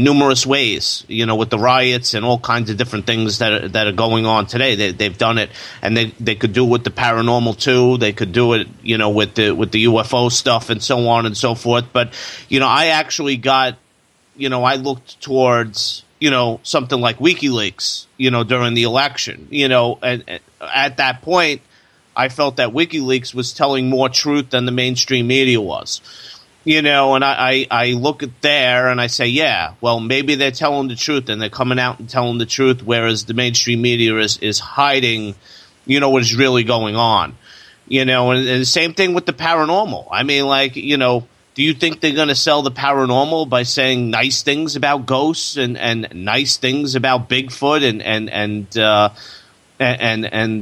numerous ways, with the riots and all kinds of different things that are going on today. They've done it, and they could do it with the paranormal too. They could do it, with the UFO stuff and so on and so forth. But, I actually got, I looked towards, something like WikiLeaks, during the election, and at that point, I felt that WikiLeaks was telling more truth than the mainstream media was. And I look at there and I say, yeah, well, maybe they're telling the truth and they're coming out and telling the truth, whereas the mainstream media is hiding, what is really going on. And the same thing with the paranormal. I mean, do you think they're going to sell the paranormal by saying nice things about ghosts and nice things about Bigfoot and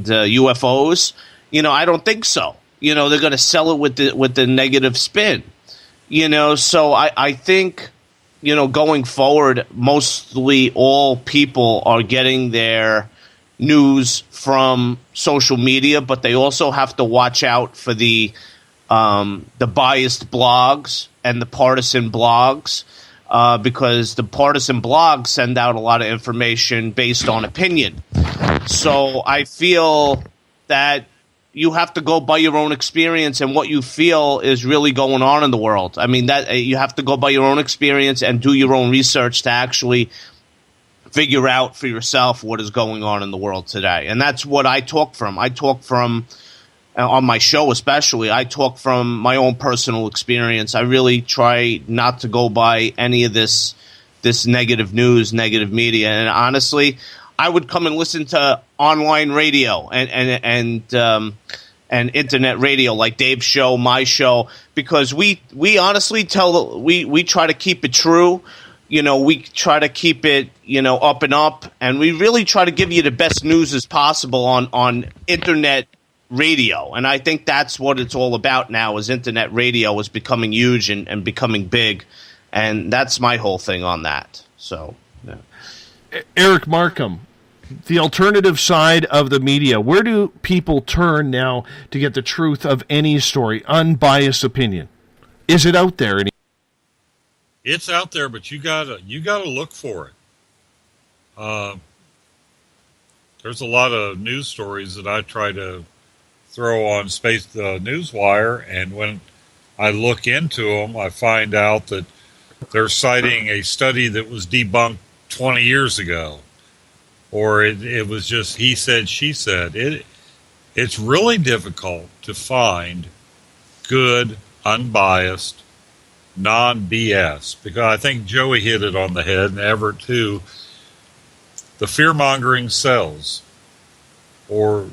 UFOs? I don't think so. They're going to sell it with the negative spin. So I think, going forward, mostly all people are getting their news from social media, but they also have to watch out for the biased blogs and the partisan blogs, because the partisan blogs send out a lot of information based on opinion. So I feel that you have to go by your own experience and what you feel is really going on in the world. I mean, that you have to go by your own experience and do your own research to actually figure out for yourself what is going on in the world today. And that's what I talk from. I talk from, on my show especially, I talk from my own personal experience. I really try not to go by any of this negative news, negative media. And honestly, I would come and listen to online radio and internet radio like Dave's show, my show, because we honestly we try to keep it true. We try to keep it, up and up, and we really try to give you the best news as possible on internet radio. And I think that's what it's all about now, is internet radio is becoming huge and becoming big. And that's my whole thing on that. So, yeah. Eric Markham, the alternative side of the media, where do people turn now to get the truth of any story, unbiased opinion? Is it out there? It's out there, but you gotta look for it. There's a lot of news stories that I try to throw on Newswire, and when I look into them, I find out that they're citing a study that was debunked 20 years ago. Or it was just he said, she said. It's really difficult to find good, unbiased, non-BS. Because I think Joey hit it on the head, and Everett too. The fear-mongering sells. Or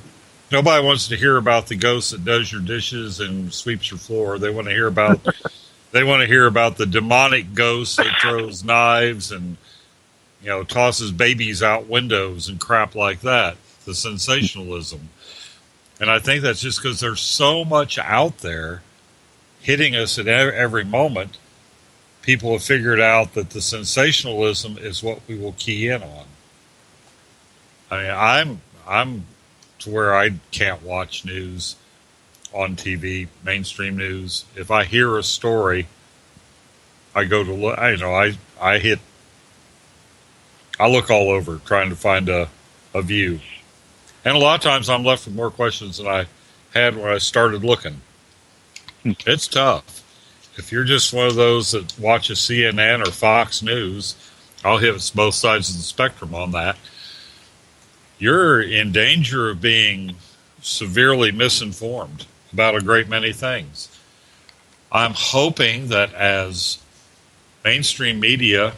nobody wants to hear about the ghost that does your dishes and sweeps your floor. They want to hear about the demonic ghost that throws knives and tosses babies out windows and crap like that, the sensationalism. And I think that's just because there's so much out there hitting us at every moment. People have figured out that the sensationalism is what we will key in on. I mean, I'm to where I can't watch news on TV, mainstream news. If I hear a story, I go to look, I look all over trying to find a view. And a lot of times I'm left with more questions than I had when I started looking. It's tough. If you're just one of those that watches CNN or Fox News, I'll hit both sides of the spectrum on that. You're in danger of being severely misinformed about a great many things. I'm hoping that as mainstream media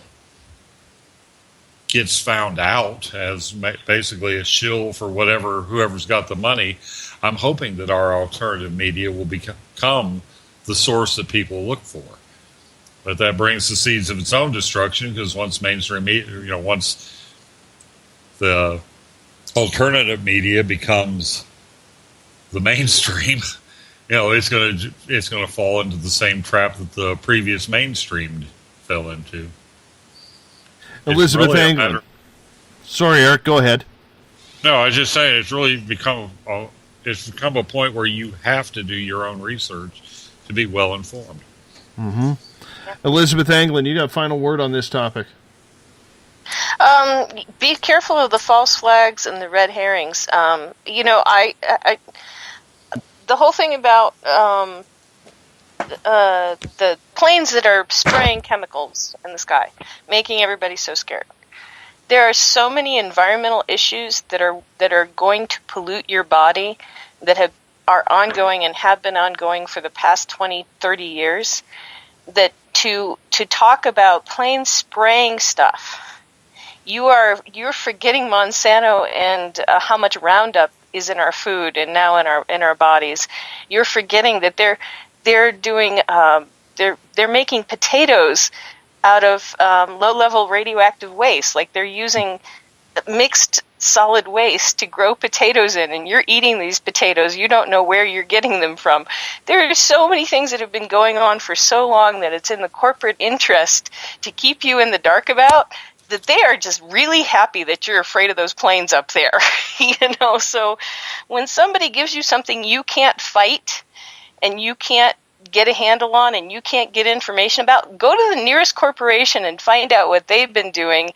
gets found out as basically a shill for whoever's got the money, I'm hoping that our alternative media will become the source that people look for. But that brings the seeds of its own destruction, because once mainstream media, once the alternative media becomes the mainstream, it's going to fall into the same trap that the previous mainstream fell into. Elizabeth really Anglin. Sorry, Eric, go ahead. No, I was just saying it's really become a point where you have to do your own research to be well informed. Mm-hmm. Elizabeth Anglin, you got a final word on this topic? Be careful of the false flags and the red herrings. The whole thing about the planes that are spraying chemicals in the sky, making everybody so scared. There are so many environmental issues that are going to pollute your body that are ongoing and have been ongoing for the past 20, 30 years that to talk about plain spraying stuff, you're forgetting Monsanto and how much Roundup is in our food and now in our bodies. You're forgetting that they're doing they're making potatoes out of low-level radioactive waste. Like they're using mixed solid waste to grow potatoes in, and you're eating these potatoes. You don't know where you're getting them from. There are so many things that have been going on for so long that it's in the corporate interest to keep you in the dark about, that they are just really happy that you're afraid of those planes up there. So when somebody gives you something you can't fight and you can't get a handle on and you can't get information about, go to the nearest corporation and find out what they've been doing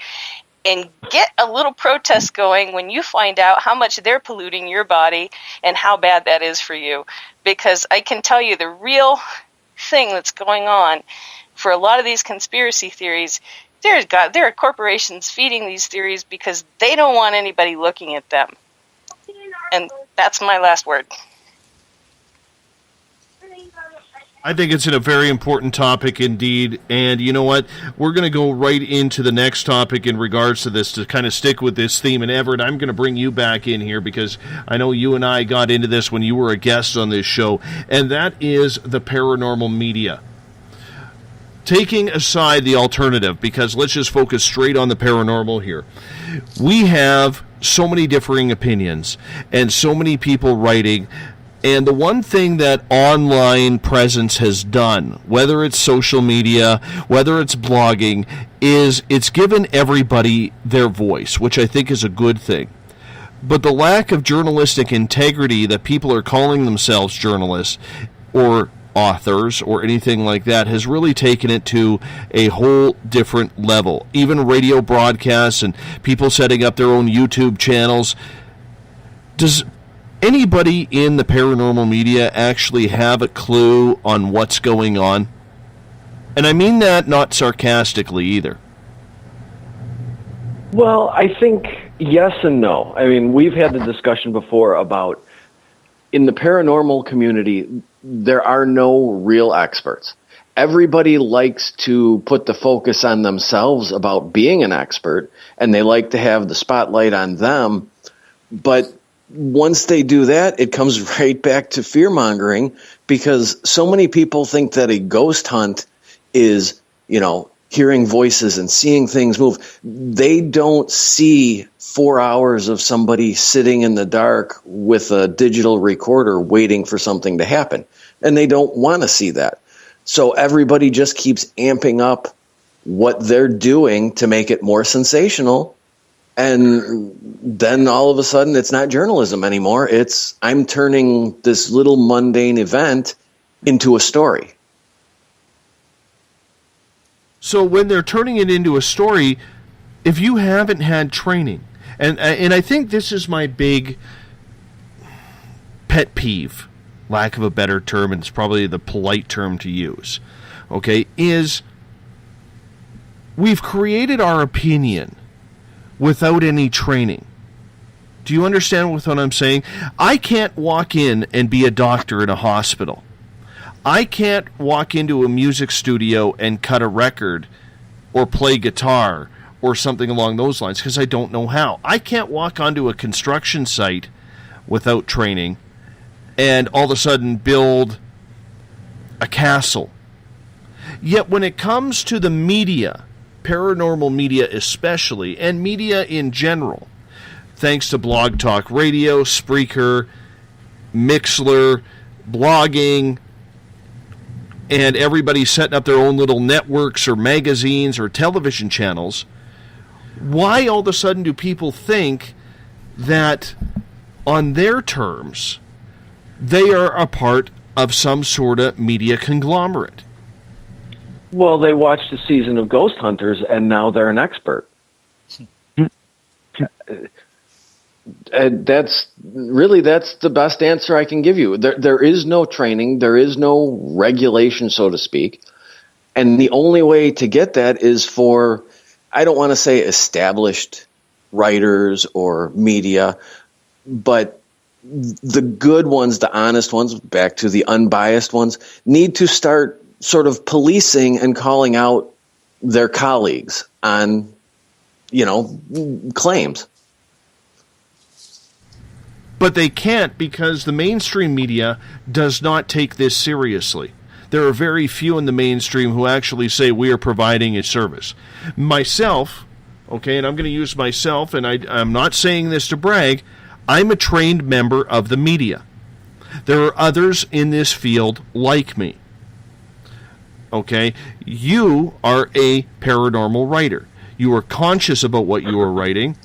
and get a little protest going when you find out how much they're polluting your body and how bad that is for you. Because I can tell you the real thing that's going on for a lot of these conspiracy theories, there are corporations feeding these theories because they don't want anybody looking at them. And that's my last word. I think it's a very important topic indeed, and you know what? We're going to go right into the next topic in regards to this to kind of stick with this theme. And Everett, I'm going to bring you back in here because I know you and I got into this when you were a guest on this show, and that is the paranormal media. Taking aside the alternative, because let's just focus straight on the paranormal here. We have so many differing opinions and so many people writing. And the one thing that online presence has done, whether it's social media, whether it's blogging, is it's given everybody their voice, which I think is a good thing. But the lack of journalistic integrity that people are calling themselves journalists or authors or anything like that has really taken it to a whole different level. Even radio broadcasts and people setting up their own YouTube channels. Does anybody in the paranormal media actually have a clue on what's going on? And I mean that not sarcastically either. Well, I think yes and no. I mean, we've had the discussion before about in the paranormal community, there are no real experts. Everybody likes to put the focus on themselves about being an expert, and they like to have the spotlight on them. But once they do that, it comes right back to fear-mongering, because so many people think that a ghost hunt is, hearing voices and seeing things move. They don't see 4 hours of somebody sitting in the dark with a digital recorder waiting for something to happen. And they don't want to see that. So everybody just keeps amping up what they're doing to make it more sensational. And then all of a sudden it's not journalism anymore. It's I'm turning this little mundane event into a story. So when they're turning it into a story, if you haven't had training, and I think this is my big pet peeve, lack of a better term, and it's probably the polite term to use, okay, is we've created our opinion without any training. Do you understand what I'm saying? I can't walk in and be a doctor in a hospital. I can't walk into a music studio and cut a record or play guitar or something along those lines because I don't know how. I can't walk onto a construction site without training and all of a sudden build a castle. Yet when it comes to the media, paranormal media especially, and media in general, thanks to Blog Talk Radio, Spreaker, Mixler, blogging, and everybody setting up their own little networks or magazines or television channels, why all of a sudden do people think that on their terms they are a part of some sort of media conglomerate? Well, they watched a season of Ghost Hunters, and now they're an expert. That's the best answer I can give you. There is no training. There is no regulation, so to speak. And the only way to get that is for, I don't want to say established writers or media, but the good ones, the honest ones, back to the unbiased ones, need to start sort of policing and calling out their colleagues on, claims. But they can't, because the mainstream media does not take this seriously. There are very few in the mainstream who actually say we are providing a service. Myself, okay, and I'm going to use myself, and I'm not saying this to brag, I'm a trained member of the media. There are others in this field like me. Okay, you are a paranormal writer. You are conscious about what you are writing,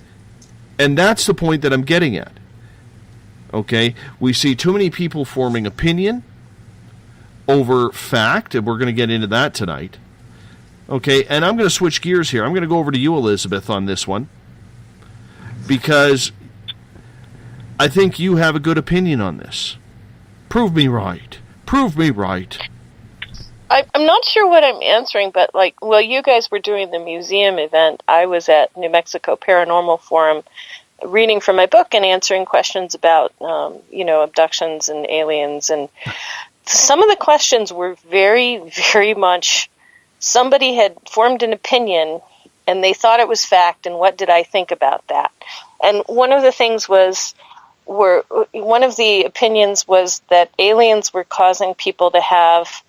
and that's the point that I'm getting at. Okay, we see too many people forming opinion over fact, and we're going to get into that tonight. Okay, and I'm going to switch gears here. I'm going to go over to you, Elizabeth, on this one, because I think you have a good opinion on this. Prove me right. Prove me right. I'm not sure what I'm answering, but while you guys were doing the museum event, I was at New Mexico Paranormal Forum reading from my book and answering questions about, abductions and aliens. And some of the questions were very, very much, somebody had formed an opinion and they thought it was fact, and what did I think about that? And one of the things one of the opinions was that aliens were causing people to have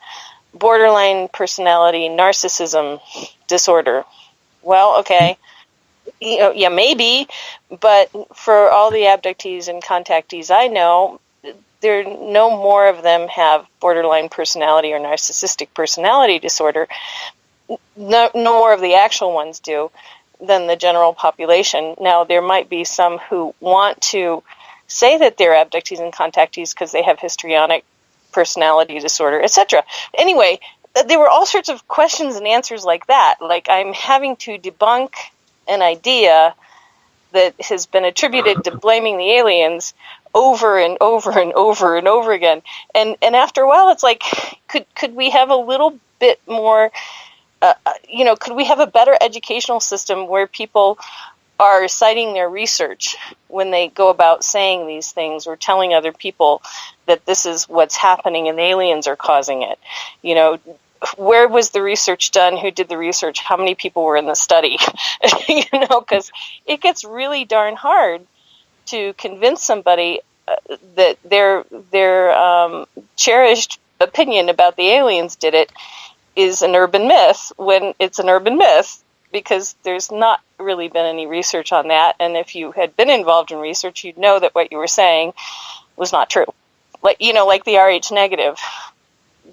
borderline personality narcissism disorder. Well, okay, yeah, maybe, but for all the abductees and contactees I know, no more of them have borderline personality or narcissistic personality disorder. No more of the actual ones do than the general population. Now, there might be some who want to say that they're abductees and contactees because they have histrionic personality disorder, etc. Anyway, there were all sorts of questions and answers like that. Like, I'm having to debunk an idea that has been attributed to blaming the aliens over and over and over and over again. And after a while, it's like, could we have a little bit more, could we have a better educational system where people are citing their research when they go about saying these things, or telling other people that this is what's happening and aliens are causing it? Where was the research done? Who did the research? How many people were in the study? Because it gets really darn hard to convince somebody that their cherished opinion about the aliens did it is an urban myth, when it's an urban myth, because there's not really been any research on that. And if you had been involved in research, you'd know that what you were saying was not true. Like the RH negative.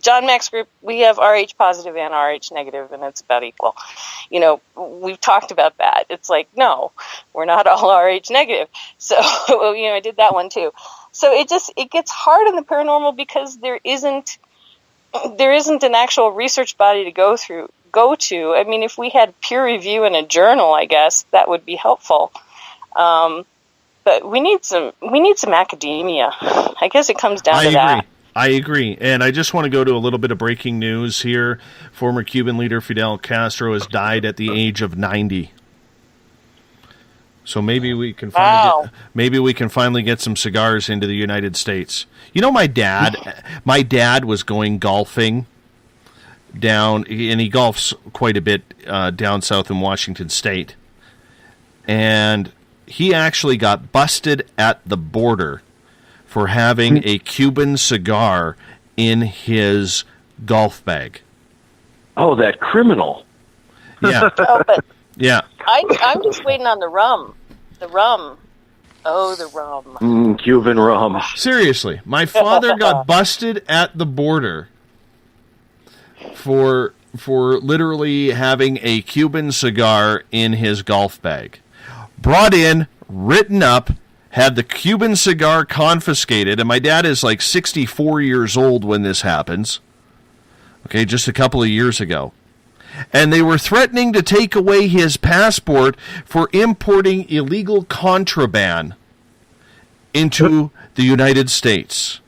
John Mack's group, we have RH positive and RH negative, and it's about equal. We've talked about that. It's like, no, we're not all RH negative. So, I did that one too. So it gets hard in the paranormal because there isn't an actual research body to go to. I mean, if we had peer review in a journal, I guess that would be helpful. But we need some academia. I guess it comes down to that. I agree. And I just want to go to a little bit of breaking news here. Former Cuban leader Fidel Castro has died at the age of 90. So maybe we can finally get some cigars into the United States. My dad was going golfing down, and he golfs quite a bit down south in Washington State. And he actually got busted at the border for having a Cuban cigar in his golf bag. Oh, that criminal. Yeah. Yeah. I'm just waiting on the rum. The rum. Oh, the rum. Cuban rum. Seriously, my father got busted at the border for literally having a Cuban cigar in his golf bag. Brought in, written up, had the Cuban cigar confiscated, and my dad is like 64 years old when this happens. Okay, just a couple of years ago. And they were threatening to take away his passport for importing illegal contraband into the United States.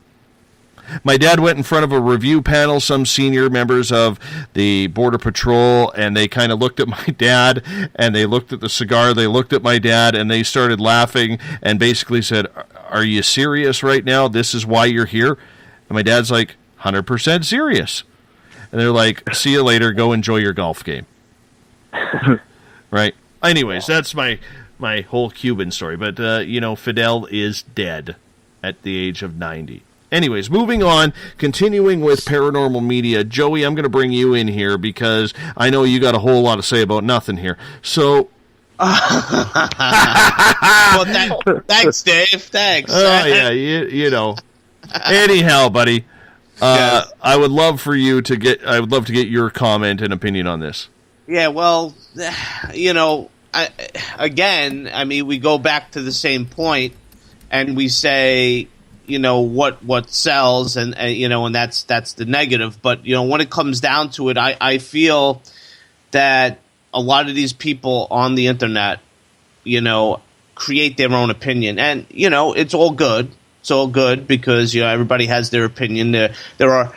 My dad went in front of a review panel, some senior members of the Border Patrol, and they kind of looked at my dad, and they looked at the cigar, they looked at my dad, and they started laughing and basically said, "Are you serious right now? This is why you're here?" And my dad's like, 100% serious. and they're like, see you later, go enjoy your golf game. Right? Anyways, that's my whole Cuban story. But, Fidel is dead at the age of 90. Anyways, moving on, continuing with paranormal media. Joey, I'm going to bring you in here because I know you got a whole lot to say about nothing here. So... well, thanks, Dave. Thanks. Oh, yeah, you know. Anyhow, buddy, I would love to get your comment and opinion on this. Yeah, well, we go back to the same point, and we say, what sells, and that's the negative. But when it comes down to it, I feel that a lot of these people on the internet, create their own opinion, and it's all good. It's all good because everybody has their opinion. There are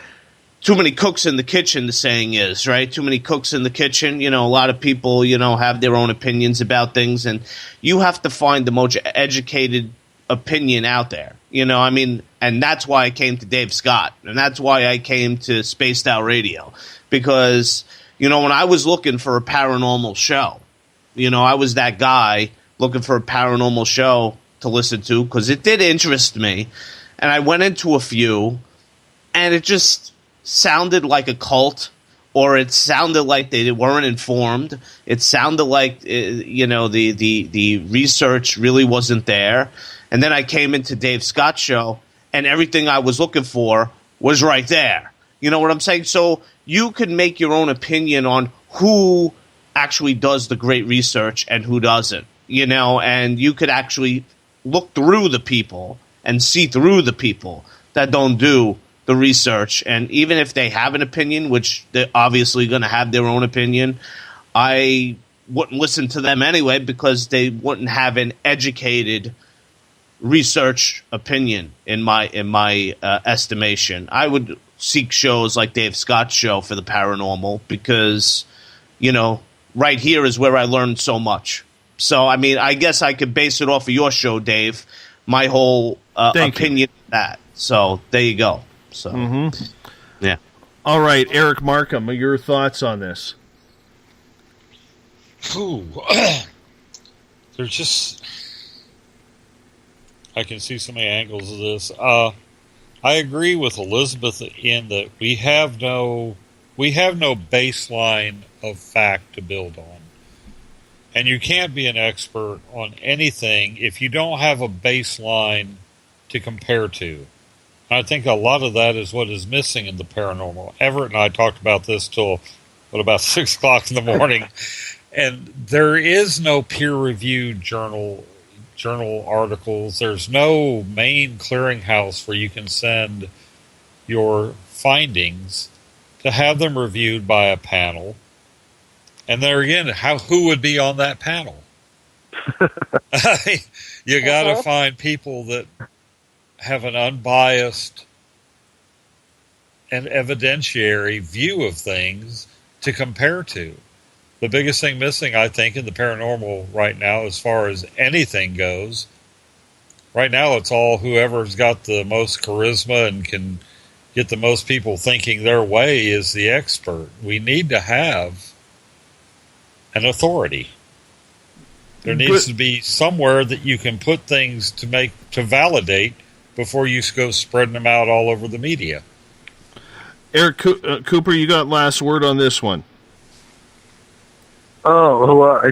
too many cooks in the kitchen, the saying is, right? Too many cooks in the kitchen. A lot of people, have their own opinions about things, and you have to find the most educated opinion out there. And that's why I came to Dave Scott, and that's why I came to Spaced Out Radio, because when I was looking for a paranormal show, I was that guy looking for a paranormal show to listen to because it did interest me, and I went into a few, and it just sounded like a cult, or it sounded like they weren't informed. It sounded like the research really wasn't there. And then I came into Dave Scott's show, and everything I was looking for was right there. You know what I'm saying? So you can make your own opinion on who actually does the great research and who doesn't. And you could actually look through the people and see through the people that don't do the research. And even if they have an opinion, which they're obviously going to have their own opinion, I wouldn't listen to them anyway because they wouldn't have an educated research opinion in my estimation. I would seek shows like Dave Scott's show for the paranormal because, right here is where I learned so much. So, I guess I could base it off of your show, Dave, my whole opinion of that. So, there you go. So, yeah. All right, Eric Markham, your thoughts on this? There's just... I can see so many angles of this. I agree with Elizabeth in that we have no baseline of fact to build on. And you can't be an expert on anything if you don't have a baseline to compare to. I think a lot of that is what is missing in the paranormal. Everett and I talked about this till about 6 o'clock in the morning, and there is no peer-reviewed journal articles. There's no main clearinghouse where you can send your findings to have them reviewed by a panel. And there again, who would be on that panel? You got to find people that have an unbiased and evidentiary view of things to compare to. The biggest thing missing, I think, in the paranormal right now, as far as anything goes, right now it's all whoever's got the most charisma and can get the most people thinking their way is the expert. We need to have an authority. There needs to be somewhere that you can put things to validate before you go spreading them out all over the media. Eric Cooper, you got last word on this one. Oh, well,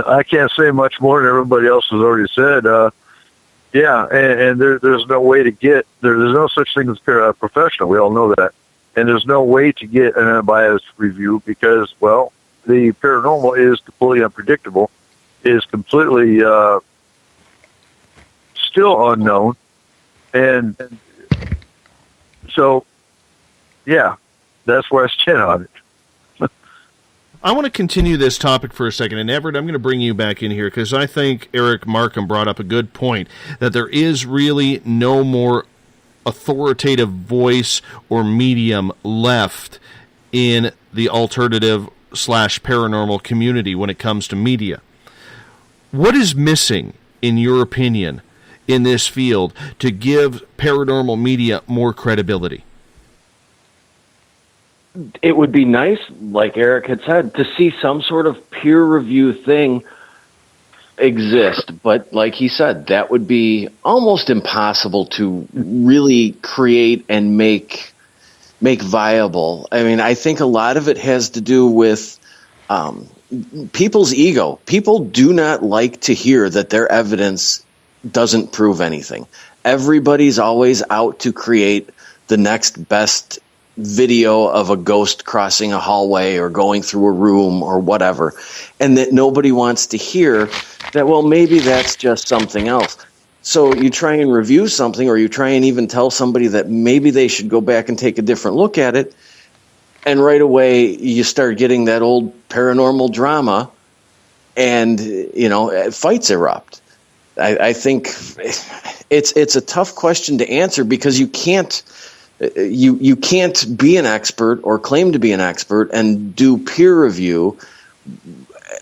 I can't say much more than everybody else has already said. Yeah, and there's no way to get, there's no such thing as a professional. We all know that. And there's no way to get an unbiased review because, well, the paranormal is completely unpredictable, is completely still unknown. And so, yeah, that's where I stand on it. I want to continue this topic for a second, and Everett, I'm going to bring you back in here because I think Eric Markham brought up a good point, that there is really no more authoritative voice or medium left in the alternative / paranormal community when it comes to media. What is missing, in your opinion, in this field to give paranormal media more credibility? it would be nice, like Eric had said, to see some sort of peer review thing exist. But like he said, that would be almost impossible to really create and make viable. I mean, I think a lot of it has to do with people's ego. People do not like to hear that their evidence doesn't prove anything. Everybody's always out to create the next best video of a ghost crossing a hallway or going through a room or whatever, and that nobody wants to hear that, well, maybe that's just something else. So you try and review something, or you try and even tell somebody that maybe they should go back and take a different look at it, and right away you start getting that old paranormal drama, and fights erupt. I think it's a tough question to answer, because you can't be an expert or claim to be an expert and do peer review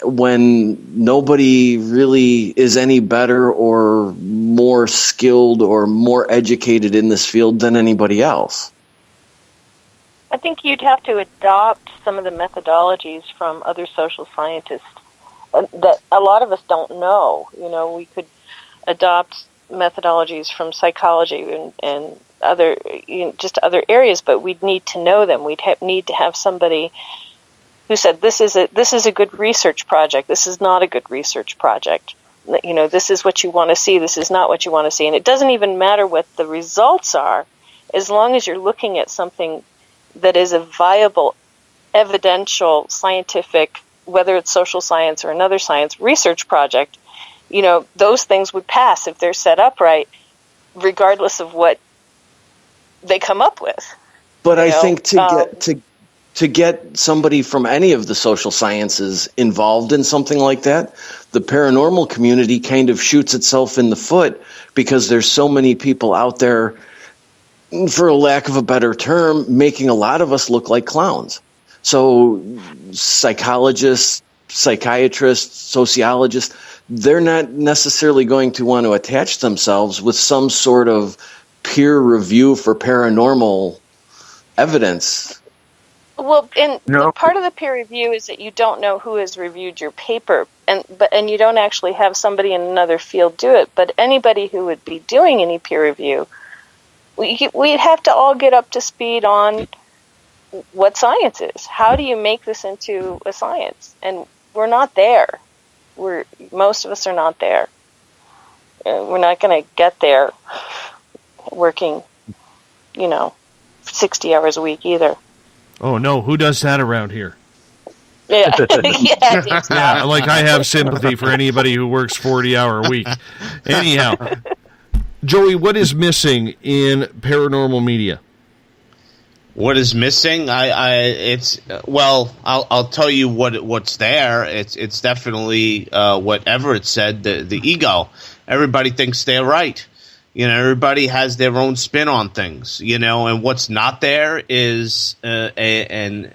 when nobody really is any better or more skilled or more educated in this field than anybody else. I think you'd have to adopt some of the methodologies from other social scientists that a lot of us don't know. We could adopt methodologies from psychology and other just other areas, but we'd need to know them. We'd need to have somebody who said, this is a good research project, this is not a good research project. This is what you want to see, this is not what you want to see. And it doesn't even matter what the results are, as long as you're looking at something that is a viable, evidential, scientific, whether it's social science or another science research project. Those things would pass if they're set up right, regardless of what they come up with. But I think to get somebody from any of the social sciences involved in something like that, the paranormal community kind of shoots itself in the foot, because there's so many people out there, for a lack of a better term, making a lot of us look like clowns. So psychologists, psychiatrists, sociologists, they're not necessarily going to want to attach themselves with some sort of peer review for paranormal evidence. Well, part of the peer review is that you don't know who has reviewed your paper, and you don't actually have somebody in another field do it. But anybody who would be doing any peer review, we'd have to all get up to speed on what science is. How do you make this into a science? And we're not there. Most of us are not there. We're not going to get there working, 60 hours a week either. Oh, no. Who does that around here? Yeah. Yeah, like I have sympathy for anybody who works 40-hour a week. Anyhow, Joey, what is missing in paranormal media? What is missing? I'll tell you what's there. It's definitely whatever it said. The ego. Everybody thinks they're right. Everybody has their own spin on things. And what's not there is a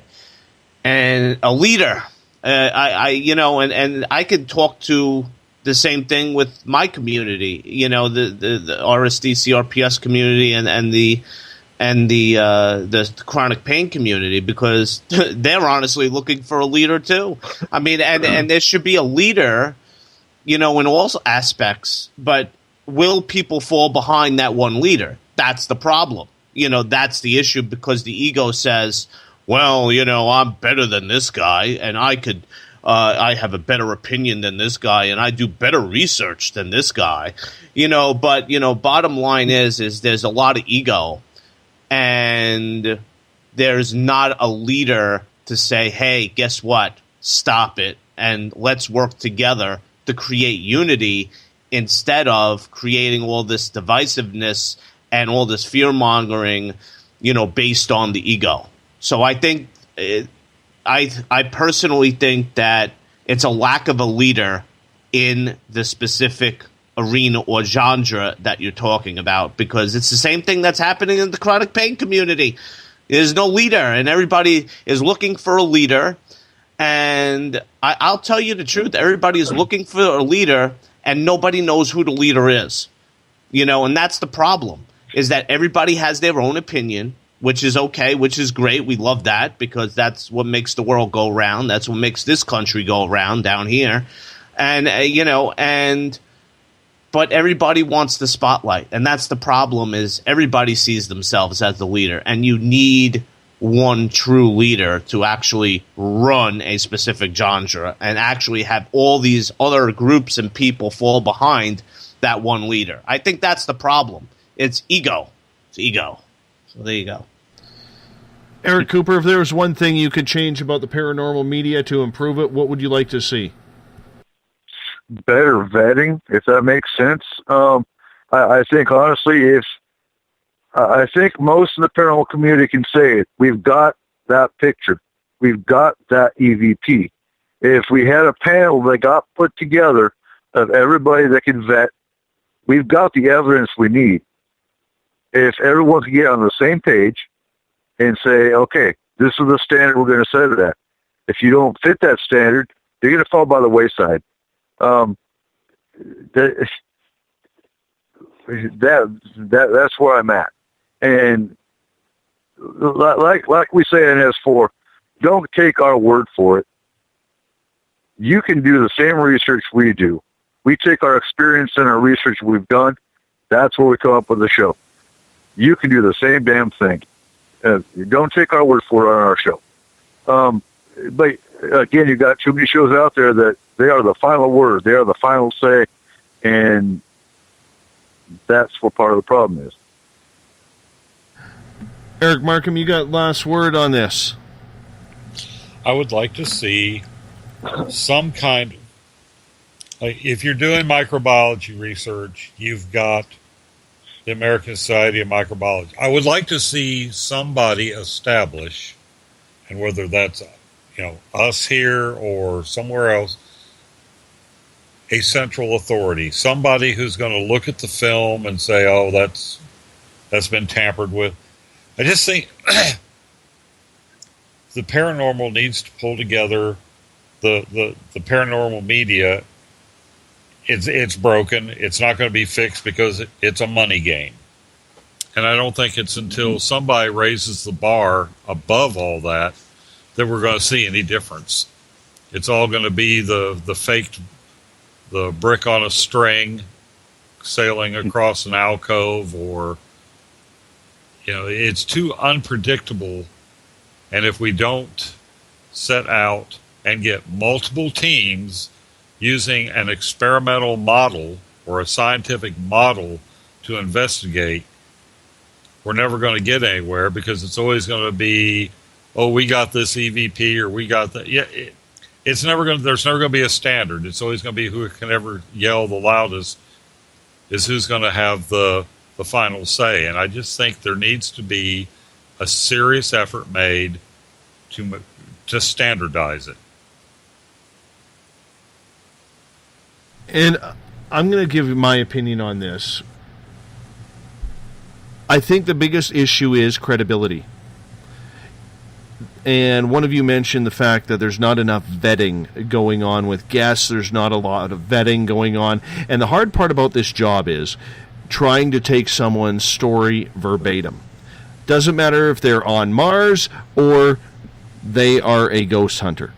leader. And I could talk to the same thing with my community. The RSD CRPS community and the chronic pain community, because they're honestly looking for a leader too. I mean, and there should be a leader, in all aspects, but will people fall behind that one leader? That's the problem. That's the issue, because the ego says, well, I'm better than this guy, and I have a better opinion than this guy, and I do better research than this guy. But bottom line is there's a lot of ego. And there's not a leader to say, hey, guess what? Stop it, and let's work together to create unity, instead of creating all this divisiveness and all this fear-mongering, based on the ego. So I think I personally think that it's a lack of a leader in the specific arena or genre that you're talking about, because it's the same thing that's happening in the chronic pain community. There's no leader, and everybody is looking for a leader. And I'll tell you the truth, everybody is looking for a leader, and nobody knows who the leader is. And that's the problem, is that everybody has their own opinion, which is okay, which is great. We love that because that's what makes the world go round. That's what makes this country go round down here. And, but everybody wants the spotlight. And that's the problem is everybody sees themselves as the leader. And you need one true leader to actually run a specific genre and actually have all these other groups and people fall behind that one leader. I think that's the problem. It's ego. It's ego. So there you go. Eric Cooper, if there was one thing you could change about the paranormal media to improve it, what would you like to see? Better vetting, if that makes sense. I think, honestly, I think most of the paranormal community can say it. We've got that picture. We've got that EVP. If we had a panel that got put together of everybody that can vet, we've got the evidence we need. If everyone can get on the same page and say, okay, this is the standard we're going to set it at. If you don't fit that standard, you're going to fall by the wayside. That's where I'm at. And like we say in S4, don't take our word for it. You can do the same research we do. We take our experience and our research we've done. That's where we come up with the show. You can do the same damn thing. Don't take our word for it on our show. But again, you've got too many shows out there that they are the final word. They are the final say. And that's what part of the problem is. Eric Markham, you got last word on this. I would like to see some kind of, like, if you're doing microbiology research, you've got the American Society of Microbiology. I would like to see somebody establish, and whether that's us here or somewhere else, a central authority, somebody who's going to look at the film and say, "Oh, that's been tampered with." I just think the paranormal needs to pull together the paranormal media. It's broken. It's not going to be fixed because it's a money game. And I don't think it's until somebody raises the bar above all that we're going to see any difference. It's all going to be the faked, the brick on a string sailing across an alcove, or, it's too unpredictable. And if we don't set out and get multiple teams using an experimental model or a scientific model to investigate, we're never going to get anywhere, because it's always going to be, oh, we got this EVP or we got that. Yeah, it's never going to, there's never going to be a standard. It's always going to be who can ever yell the loudest is who's going to have the final say. And I just think there needs to be a serious effort made to standardize it. And I'm going to give you my opinion on this. I think the biggest issue is credibility. And one of you mentioned the fact that there's not enough vetting going on with guests. There's not a lot of vetting going on. And the hard part about this job is trying to take someone's story verbatim. Doesn't matter if they're on Mars or they are a ghost hunter.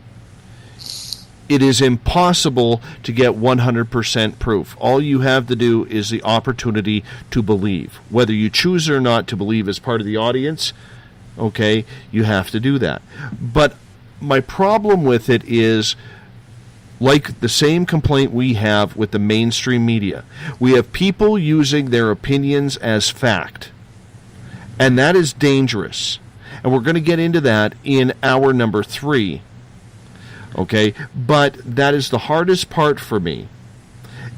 It is impossible to get 100% proof. All you have to do is the opportunity to believe. Whether you choose or not to believe as part of the audience, okay, you have to do that. But my problem with it is, like the same complaint we have with the mainstream media. We have people using their opinions as fact. And that is dangerous. And we're going to get into that in hour number 3. Okay, but that is the hardest part for me,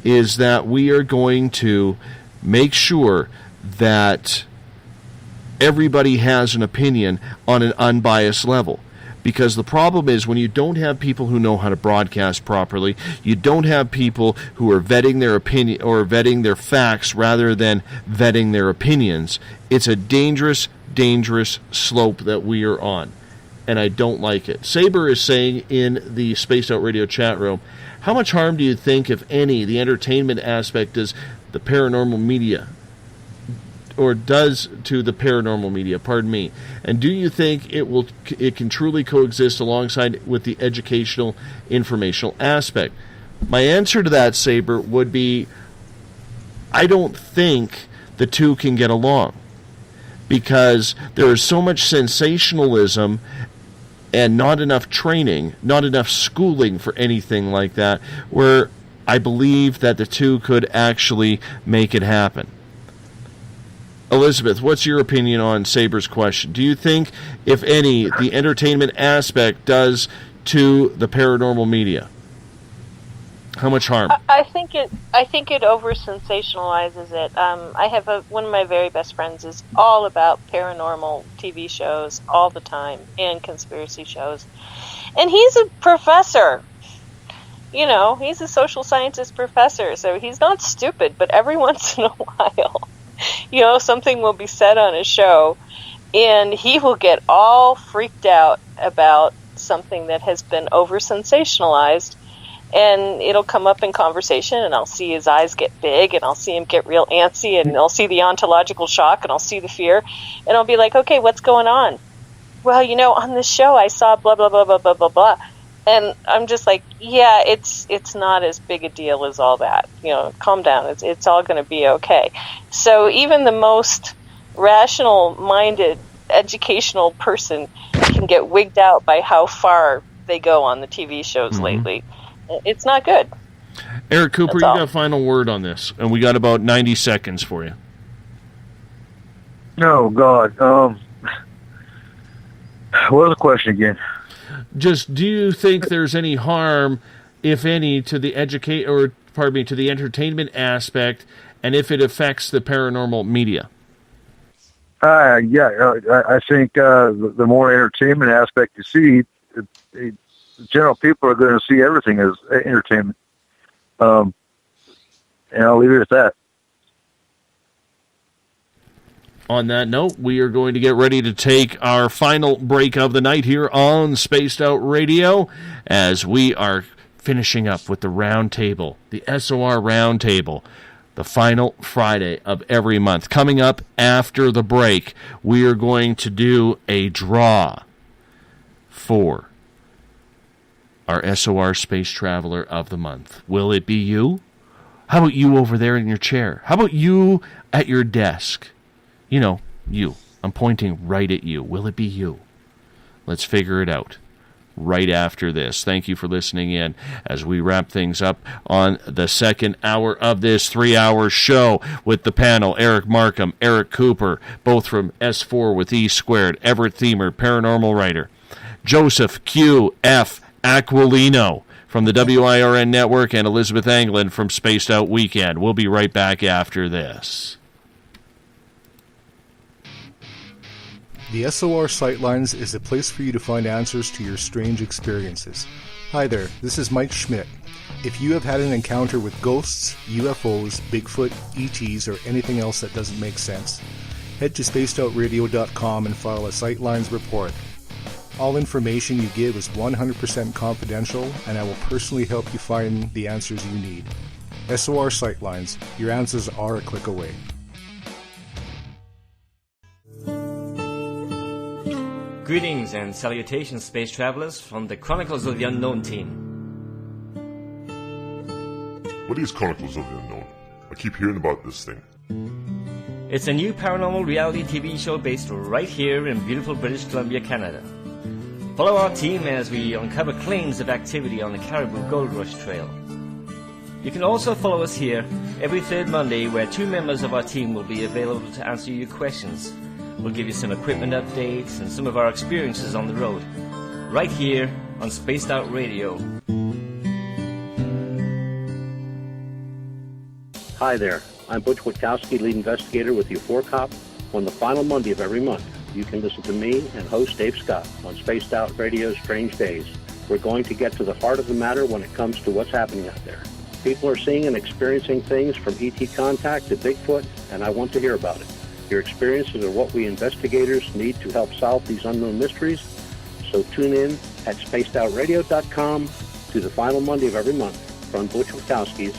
is that we are going to make sure that everybody has an opinion on an unbiased level. Because the problem is, when you don't have people who know how to broadcast properly, you don't have people who are vetting their opinion or vetting their facts rather than vetting their opinions, it's a dangerous, dangerous slope that we are on. And I don't like it. Saber is saying in the Spaced Out Radio chat room, how much harm do you think, if any, the entertainment aspect does the paranormal media, does to the paranormal media, pardon me? And do you think it can truly coexist alongside with the educational, informational aspect? My answer to that, Saber, would be I don't think the two can get along, because there is so much sensationalism and not enough training, not enough schooling for anything like that, where I believe that the two could actually make it happen. Elizabeth, what's your opinion on Saber's question? Do you think, if any, the entertainment aspect does to the paranormal media? How much harm? I think it over sensationalizes it. I have one of my very best friends is all about paranormal TV shows all the time and conspiracy shows, and he's a professor. You know, he's a social scientist professor, so he's not stupid. But every once in a while, you know, something will be said on a show, and he will get all freaked out about something that has been over sensationalized. And it'll come up in conversation, and I'll see his eyes get big, and I'll see him get real antsy, and I'll see the ontological shock, and I'll see the fear, and I'll be like, okay, what's going on? Well, you know, on this show I saw blah, blah, blah, blah, blah, blah, blah. And I'm just like, yeah, it's not as big a deal as all that. You know, calm down. It's all going to be okay. So even the most rational-minded, educational person can get wigged out by how far they go on the TV shows lately. It's not good. Eric Cooper, you got a final word on this, and we got about 90 seconds for you. Oh, God. What was the question again? Just, do you think there's any harm, if any, to the to the entertainment aspect, and if it affects the paranormal media? I think the more entertainment aspect you see, general people are going to see everything as entertainment. And I'll leave it at that. On that note, we are going to get ready to take our final break of the night here on Spaced Out Radio, as we are finishing up with the round table, the SOR round table, the final Friday of every month. Coming up after the break, we are going to do a draw for our SOR Space Traveler of the Month. Will it be you? How about you over there in your chair? How about you at your desk? You know, you. I'm pointing right at you. Will it be you? Let's figure it out right after this. Thank you for listening in as we wrap things up on the second hour of this 3-hour show with the panel, Eric Markham, Eric Cooper, both from S4 with E Squared, Everett Thiemer, paranormal writer, Joseph Q.F. Aquilino from the WIRN Network, and Elizabeth Anglin from Spaced Out Weekend. We'll be right back after this. The SOR Sightlines is a place for you to find answers to your strange experiences. Hi there, this is Mike Schmidt. If you have had an encounter with ghosts, UFOs, Bigfoot, ETs, or anything else that doesn't make sense, head to spacedoutradio.com and file a Sightlines report. All information you give is 100% confidential, and I will personally help you find the answers you need. SOR Sightlines, your answers are a click away. Greetings and salutations, space travelers, from the Chronicles of the Unknown team. What is Chronicles of the Unknown? I keep hearing about this thing. It's a new paranormal reality TV show based right here in beautiful British Columbia, Canada. Follow our team as we uncover claims of activity on the Caribou Gold Rush Trail. You can also follow us here every third Monday, where 2 members of our team will be available to answer your questions. We'll give you some equipment updates and some of our experiences on the road, right here on Spaced Out Radio. Hi there, I'm Butch Witkowski, lead investigator with the UFO Cop. On the final Monday of every month, you can listen to me and host Dave Scott on Spaced Out Radio's Strange Days. We're going to get to the heart of the matter when it comes to what's happening out there. People are seeing and experiencing things from ET contact to Bigfoot, and I want to hear about it. Your experiences are what we investigators need to help solve these unknown mysteries. So tune in at spacedoutradio.com to the final Monday of every month from Butch Witkowski's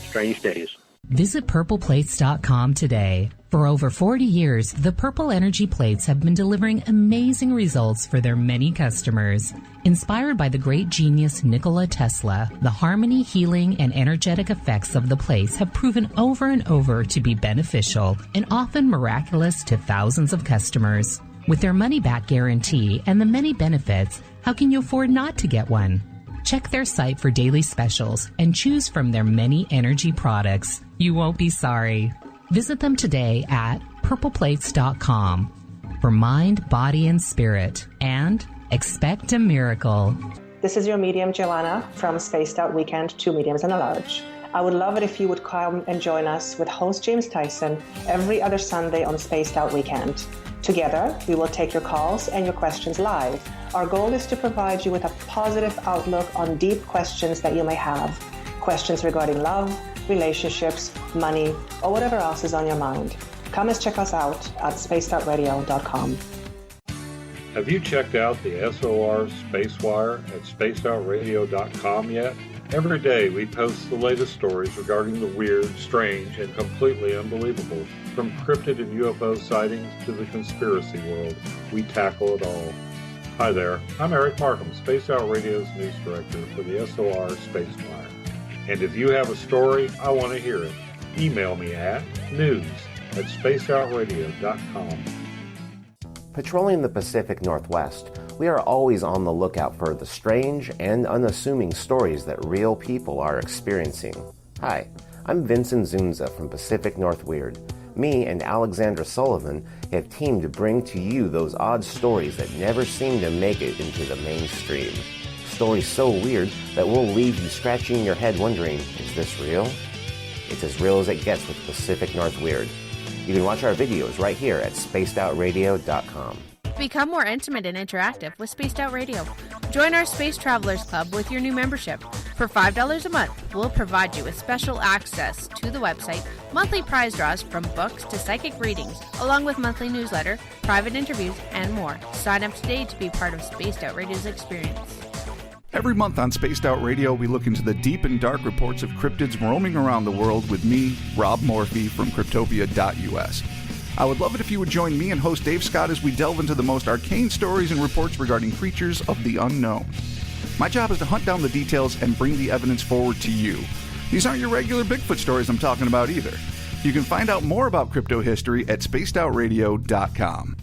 Strange Days. Visit purpleplates.com today. For over 40 years, the Purple Energy Plates have been delivering amazing results for their many customers. Inspired by the great genius Nikola Tesla, the harmony, healing, and energetic effects of the plates have proven over and over to be beneficial and often miraculous to thousands of customers. With their money-back guarantee and the many benefits, how can you afford not to get one? Check their site for daily specials and choose from their many energy products. You won't be sorry. Visit them today at purpleplates.com for mind, body, and spirit, and expect a miracle. This is your medium, Joanna, from Spaced Out Weekend, 2 mediums and a large. I would love it if you would come and join us with host James Tyson every other Sunday on Spaced Out Weekend. Together, we will take your calls and your questions live. Our goal is to provide you with a positive outlook on deep questions that you may have. Questions regarding love, relationships, money, or whatever else is on your mind. Come and check us out at spacedoutradio.com. Have you checked out the SOR Spacewire at spacedoutradio.com yet? Every day we post the latest stories regarding the weird, strange, and completely unbelievable. From cryptid and UFO sightings to the conspiracy world, we tackle it all. Hi there, I'm Eric Markham, Spaced Out Radio's news director for the SOR Spacewire. And if you have a story, I want to hear it. Email me at news@spacedoutradio.com. Patrolling the Pacific Northwest, we are always on the lookout for the strange and unassuming stories that real people are experiencing. Hi, I'm Vincent Zunza from Pacific North Weird. Me and Alexandra Sullivan have teamed to bring to you those odd stories that never seem to make it into the mainstream. Stories so weird that will leave you scratching your head wondering, is this real? It's as real as it gets with Pacific North Weird. You can watch our videos right here at spacedoutradio.com. Become more intimate and interactive with Spaced Out Radio. Join our Space Travelers Club with your new membership. For $5 a month, we'll provide you with special access to the website, monthly prize draws from books to psychic readings, along with monthly newsletter, private interviews, and more. Sign up today to be part of Spaced Out Radio's experience. Every month on Spaced Out Radio, we look into the deep and dark reports of cryptids roaming around the world with me, Rob Morphy, from Cryptopia.us. I would love it if you would join me and host Dave Scott as we delve into the most arcane stories and reports regarding creatures of the unknown. My job is to hunt down the details and bring the evidence forward to you. These aren't your regular Bigfoot stories I'm talking about either. You can find out more about crypto history at spacedoutradio.com.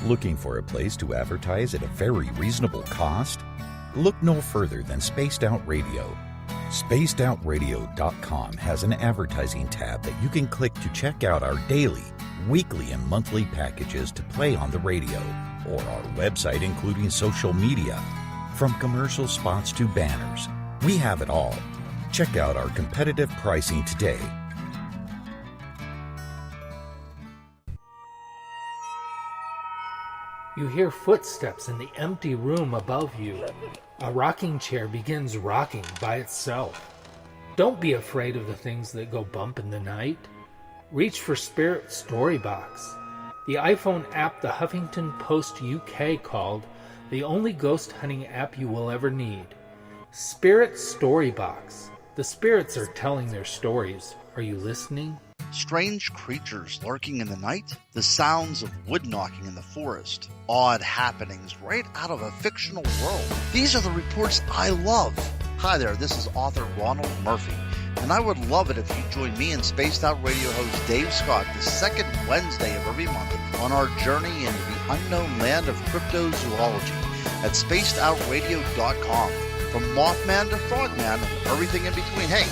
Looking for a place to advertise at a very reasonable cost? Look no further than Spaced Out Radio. SpacedOutRadio.com has an advertising tab that you can click to check out our daily, weekly, and monthly packages to play on the radio, or our website including social media. From commercial spots to banners, we have it all. Check out our competitive pricing today. You hear footsteps in the empty room above you. A rocking chair begins rocking by itself. Don't be afraid of the things that go bump in the night. Reach for Spirit Storybox, the iPhone app the Huffington Post UK called the only ghost hunting app you will ever need. Spirit Storybox. The spirits are telling their stories. Are you listening? Strange creatures lurking in the night, the sounds of wood knocking in the forest, odd happenings right out of a fictional world. These are the reports I love. Hi there, this is author Ronald Murphy, and I would love it if you join me and Spaced Out Radio host Dave Scott the second Wednesday of every month on our journey into the unknown land of cryptozoology at spacedoutradio.com. From Mothman to Frogman and everything in between. Hey,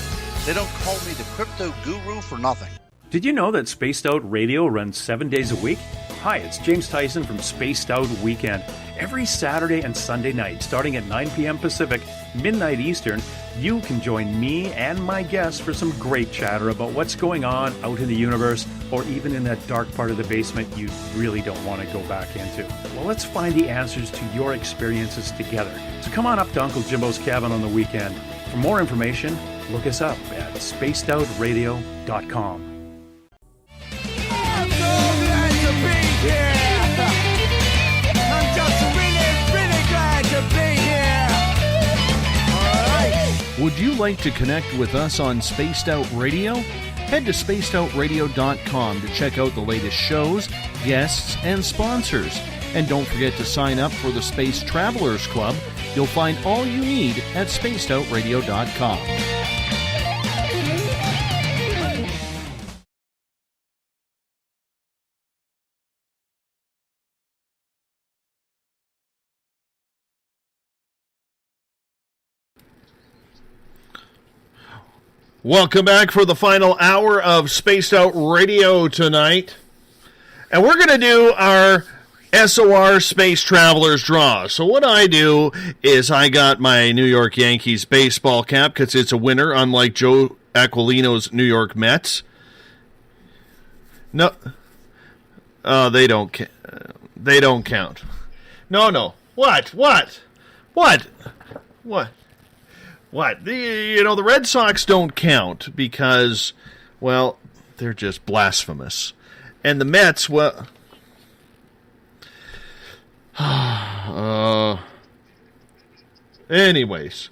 they don't call me the crypto guru for nothing. Did you know that Spaced Out Radio runs 7 days a week? Hi, it's James Tyson from Spaced Out Weekend. Every Saturday and Sunday night, starting at 9 p.m. Pacific, midnight Eastern, you can join me and my guests for some great chatter about what's going on out in the universe, or even in that dark part of the basement you really don't want to go back into. Well, let's find the answers to your experiences together. So come on up to Uncle Jimbo's cabin on the weekend. For more information, look us up at spacedoutradio.com. would you like to connect with us on Spaced Out Radio? Head to spacedoutradio.com to check out the latest shows, guests, and sponsors. And don't forget to sign up for the Space Travelers Club. You'll find all you need at spacedoutradio.com. Welcome back for the final hour of Spaced Out Radio tonight. And we're going to do our SOR Space Travelers draw. So what I do is I got my New York Yankees baseball cap because it's a winner, unlike Joe Aquilino's New York Mets. No, they don't count. No. What? The Red Sox don't count because, well, they're just blasphemous. And the Mets, well... Anyways,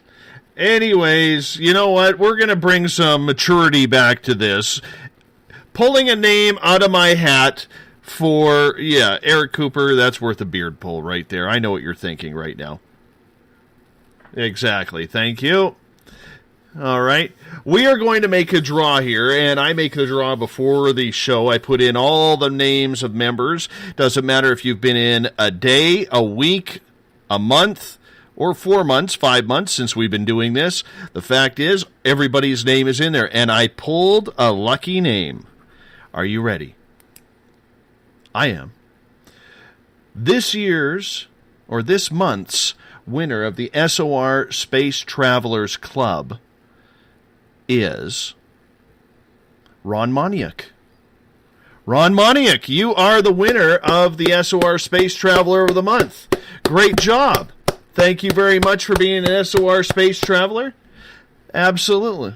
you know what? We're going to bring some maturity back to this. Pulling a name out of my hat for, Eric Cooper, that's worth a beard pull right there. I know what you're thinking right now. Exactly. Thank you. All right. We are going to make a draw here, and I make the draw before the show. I put in all the names of members. Doesn't matter if you've been in a day, a week, a month, or 4 months, 5 months since we've been doing this. The fact is, everybody's name is in there, and I pulled a lucky name. Are you ready? I am. This month's winner of the SOR Space Travelers Club is Ron Moniak. Ron Moniak, you are the winner of the SOR Space Traveler of the Month. Great job. Thank you very much for being an SOR Space Traveler. Absolutely.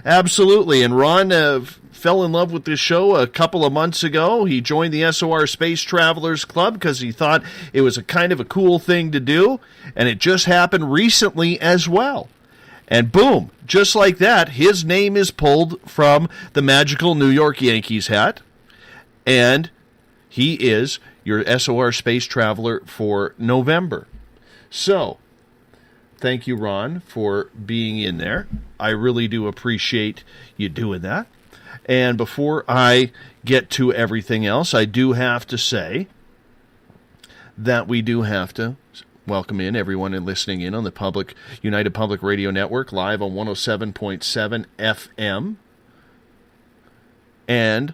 And Ron fell in love with this show a couple of months ago. He joined the SOR Space Travelers Club because he thought it was a kind of a cool thing to do, and it just happened recently as well. And boom, just like that, his name is pulled from the magical New York Yankees hat, and he is your SOR Space Traveler for November. So, thank you, Ron, for being in there. I really do appreciate you doing that. And before I get to everything else, I do have to say that we do have to welcome in everyone and listening in on the United Public Radio Network, live on 107.7 FM and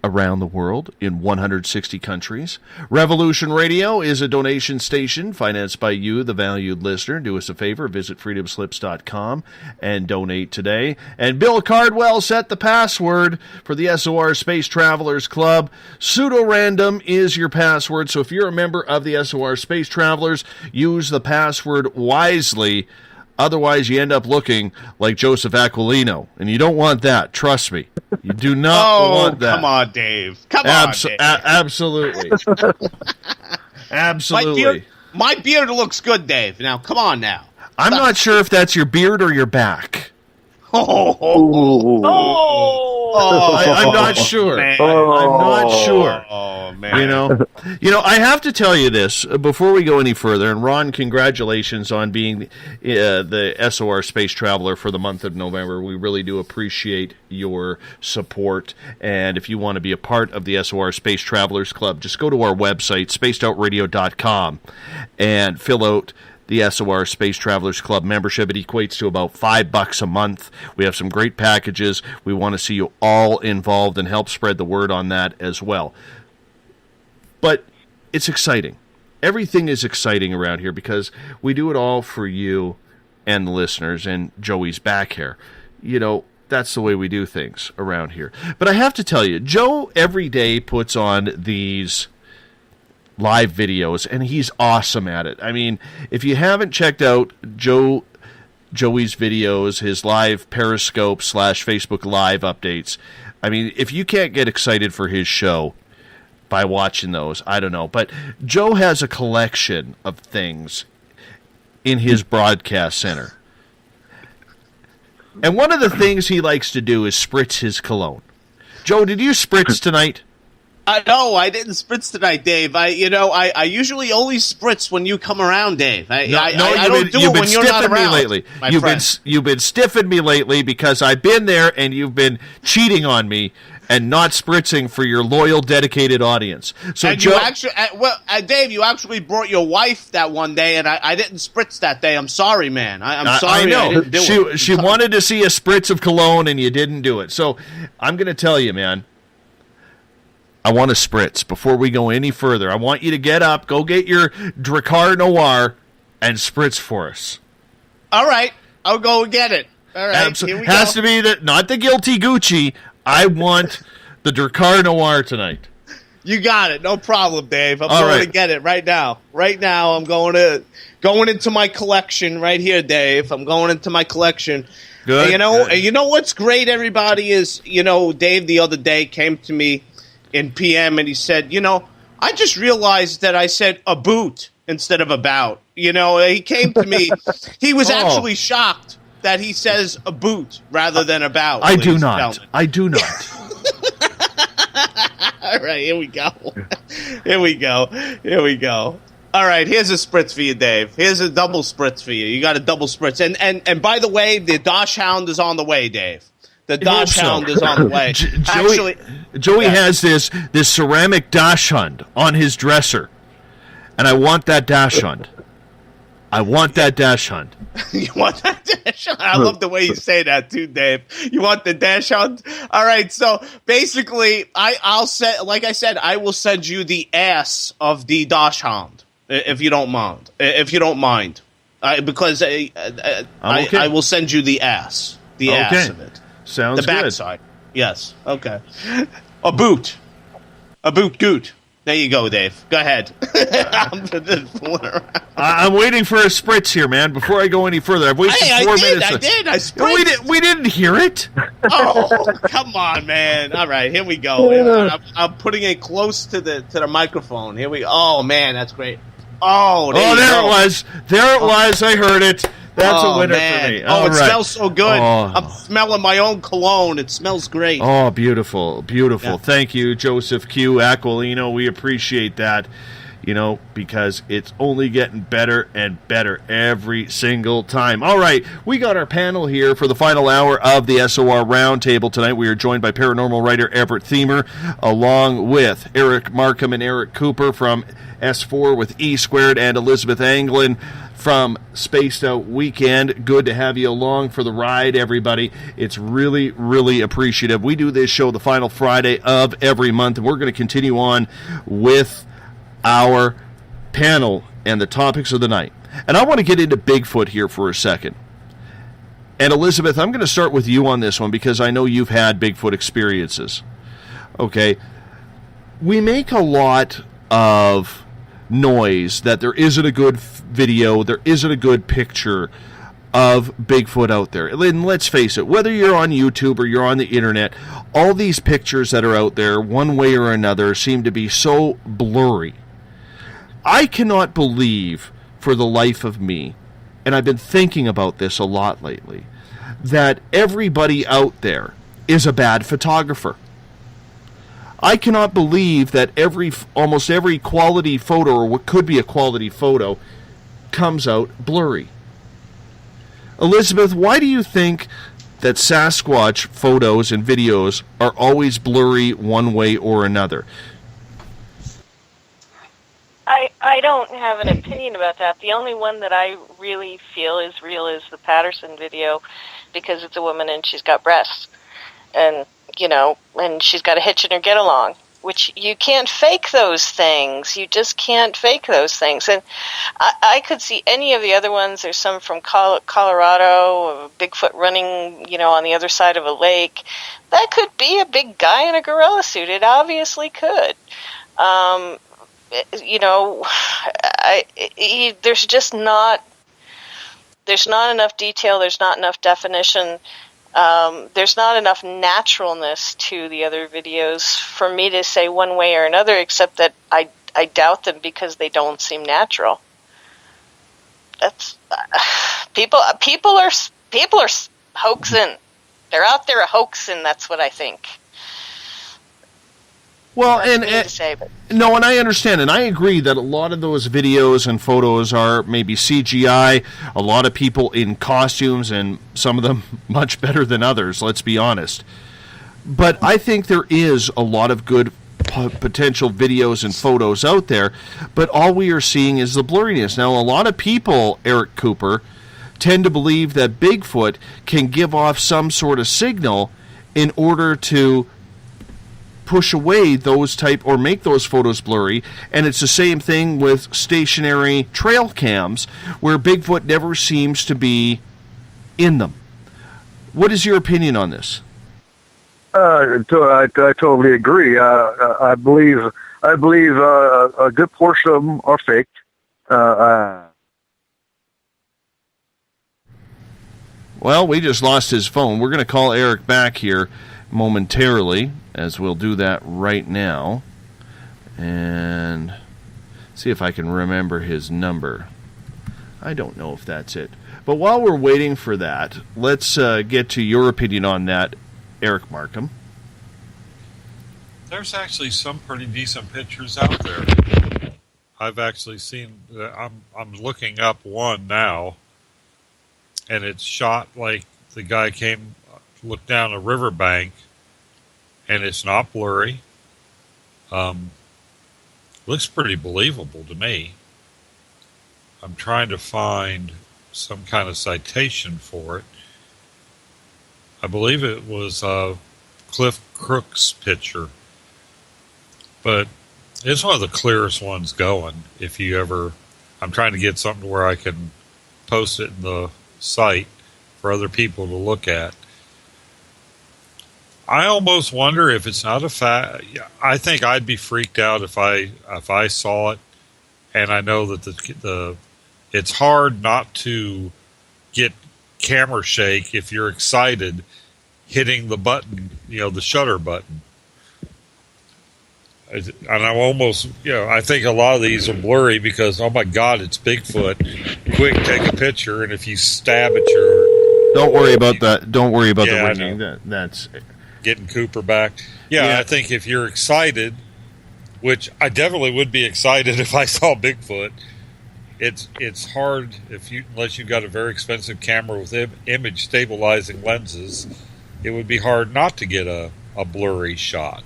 around the world in 160 countries. Revolution Radio is a donation station financed by you, the valued listener. Do us a favor, visit freedomslips.com and donate today. And Bill Cardwell set the password for the SOR Space Travelers Club. Pseudo-random is your password, so if you're a member of the SOR Space Travelers, use the password wisely. Otherwise, you end up looking like Joseph Aquilino, and you don't want that. Trust me. You do not want that. Come on, Dave. Come on, Dave. Absolutely. Absolutely. My beard looks good, Dave. Now, come on now. I'm not sure if that's your beard or your back. Oh. I'm not sure. Man. I'm not sure. Oh, man. You know, I have to tell you this before we go any further. And Ron, congratulations on being the SOR Space Traveler for the month of November. We really do appreciate your support. And if you want to be a part of the SOR Space Travelers Club, just go to our website, spacedoutradio.com, and fill out the SOR Space Travelers Club membership. It equates to about $5 a month. We have some great packages. We want to see you all involved and help spread the word on that as well. But it's exciting. Everything is exciting around here because we do it all for you and the listeners and Joey's back hair. You know, that's the way we do things around here. But I have to tell you, Joe every day puts on these live videos, and he's awesome at it. I mean, if you haven't checked out Joey's videos, his live Periscope / Facebook Live updates, I mean, if you can't get excited for his show by watching those, I don't know. But Joe has a collection of things in his broadcast center. And one of the things he likes to do is spritz his cologne. Joe, did you spritz tonight? No, I didn't spritz tonight, Dave. I usually only spritz when you come around, Dave. I don't do it when you're not around. Lately. You've been stiffing me lately because I've been there and you've been cheating on me and not spritzing for your loyal, dedicated audience. So, and Joe, you actually, Dave, you actually brought your wife that one day, and I didn't spritz that day. I'm sorry, man. I'm sorry. I know. I didn't do it. She wanted to see a spritz of cologne, and you didn't do it. So I'm going to tell you, man. I want a spritz before we go any further. I want you to get up, go get your Drakkar Noir, and spritz for us. All right, I'll go get it. All right, here we has go. to be not the Guilty Gucci. I want the Drakkar Noir tonight. You got it, no problem, Dave. I'm All going right. to get it right now. Right now, I'm going into my collection right here, Dave. I'm going into my collection. Good. And you know what's great, everybody, is Dave the other day came to me in PM and he said, I just realized that I said a boot instead of about. He came to me. He was actually shocked that he says a boot rather than about. I do not. All right, here we go. Here we go. All right, here's a spritz for you, Dave. Here's a double spritz for you. You got a double spritz. And by the way, the Dosh Hound is on the way, Dave. The Dosh Hound is on the way. Joey has this ceramic Dachshund on his dresser, and I want that Dachshund. You want that Dachshund? I love the way you say that too, Dave. You want the Dachshund? All right. So basically, I will send you the ass of the Dachshund if you don't mind. Because I will send you the ass. The ass of it. Sounds the backside. Yes. Okay. A boot goot. There you go, Dave. Go ahead. I'm waiting for a spritz here, man. Before I go any further, I've wasted 4 minutes. I spritzed. We didn't hear it. Oh, come on, man! All right, here we go. I'm putting it close to the microphone. Here we go. Oh man, that's great. Oh, there it was. There it was. I heard it. That's a winner man. for me. It smells so good. I'm smelling my own cologne. It smells great. Oh, beautiful. Yeah. Thank you, Joseph Q. Aquilino. We appreciate that, because it's only getting better and better every single time. All right, we got our panel here for the final hour of the SOR Roundtable tonight. We are joined by paranormal writer Everett Thiemer, along with Eric Markham and Eric Cooper from S4 with E Squared and Elizabeth Anglin from Spaced Out Weekend. Good to have you along for the ride, everybody. It's really, really appreciative. We do this show the final Friday of every month, and we're going to continue on with our panel and the topics of the night. And I want to get into Bigfoot here for a second. And Elizabeth, I'm going to start with you on this one because I know you've had Bigfoot experiences. Okay. We make a lot of noise that there isn't a good video, there isn't a good picture of Bigfoot out there. And let's face it, whether you're on YouTube or you're on the internet, all these pictures that are out there, one way or another, seem to be so blurry. I cannot believe for the life of me, and I've been thinking about this a lot lately, that everybody out there is a bad photographer. I cannot believe that almost every quality photo, or what could be a quality photo, comes out blurry. Elizabeth, why do you think that Sasquatch photos and videos are always blurry one way or another? I don't have an opinion about that. The only one that I really feel is real is the Patterson video, because it's a woman and she's got breasts. And and she's got a hitch in her get-along, which you can't fake those things. You just can't fake those things. And I could see any of the other ones. There's some from Colorado, Bigfoot running, on the other side of a lake. That could be a big guy in a gorilla suit. It obviously could. There's just not... There's not enough detail. There's not enough definition. There's not enough naturalness to the other videos for me to say one way or another, except that I doubt them because they don't seem natural. That's people are hoaxing. They're out there hoaxing. That's what I think. Well, mean to say, but no, and I understand, and I agree that a lot of those videos and photos are maybe CGI, a lot of people in costumes, and some of them much better than others, let's be honest. But I think there is a lot of good potential videos and photos out there, but all we are seeing is the blurriness. Now, a lot of people, Eric Cooper, tend to believe that Bigfoot can give off some sort of signal in order to push away those type or make those photos blurry, and it's the same thing with stationary trail cams where Bigfoot never seems to be in them. What is your opinion on this? I totally agree. I believe a good portion of them are faked. Well, we just lost his phone. We're going to call Eric back here momentarily, as we'll do that right now, and see if I can remember his number. I don't know if that's it. But while we're waiting for that, let's get to your opinion on that, Eric Markham. There's actually some pretty decent pictures out there. I've actually seen, I'm looking up one now, and it's shot like the guy looked down a riverbank, and it's not blurry. Looks pretty believable to me. I'm trying to find some kind of citation for it. I believe it was Cliff Crook's picture, but it's one of the clearest ones going. I'm trying to get something where I can post it in the site for other people to look at. I almost wonder if it's not a fact. I think I'd be freaked out if I saw it, and I know that it's hard not to get camera shake if you're excited hitting the button, the shutter button. And I'm almost, I think a lot of these are blurry because, oh my God, it's Bigfoot. Quick, take a picture, and if you stab at your... Don't worry about that. Don't worry about the ringing. That's... Getting Cooper back. Yeah, I think if you're excited, which I definitely would be excited if I saw Bigfoot, it's hard unless you've got a very expensive camera with image stabilizing lenses, it would be hard not to get a blurry shot.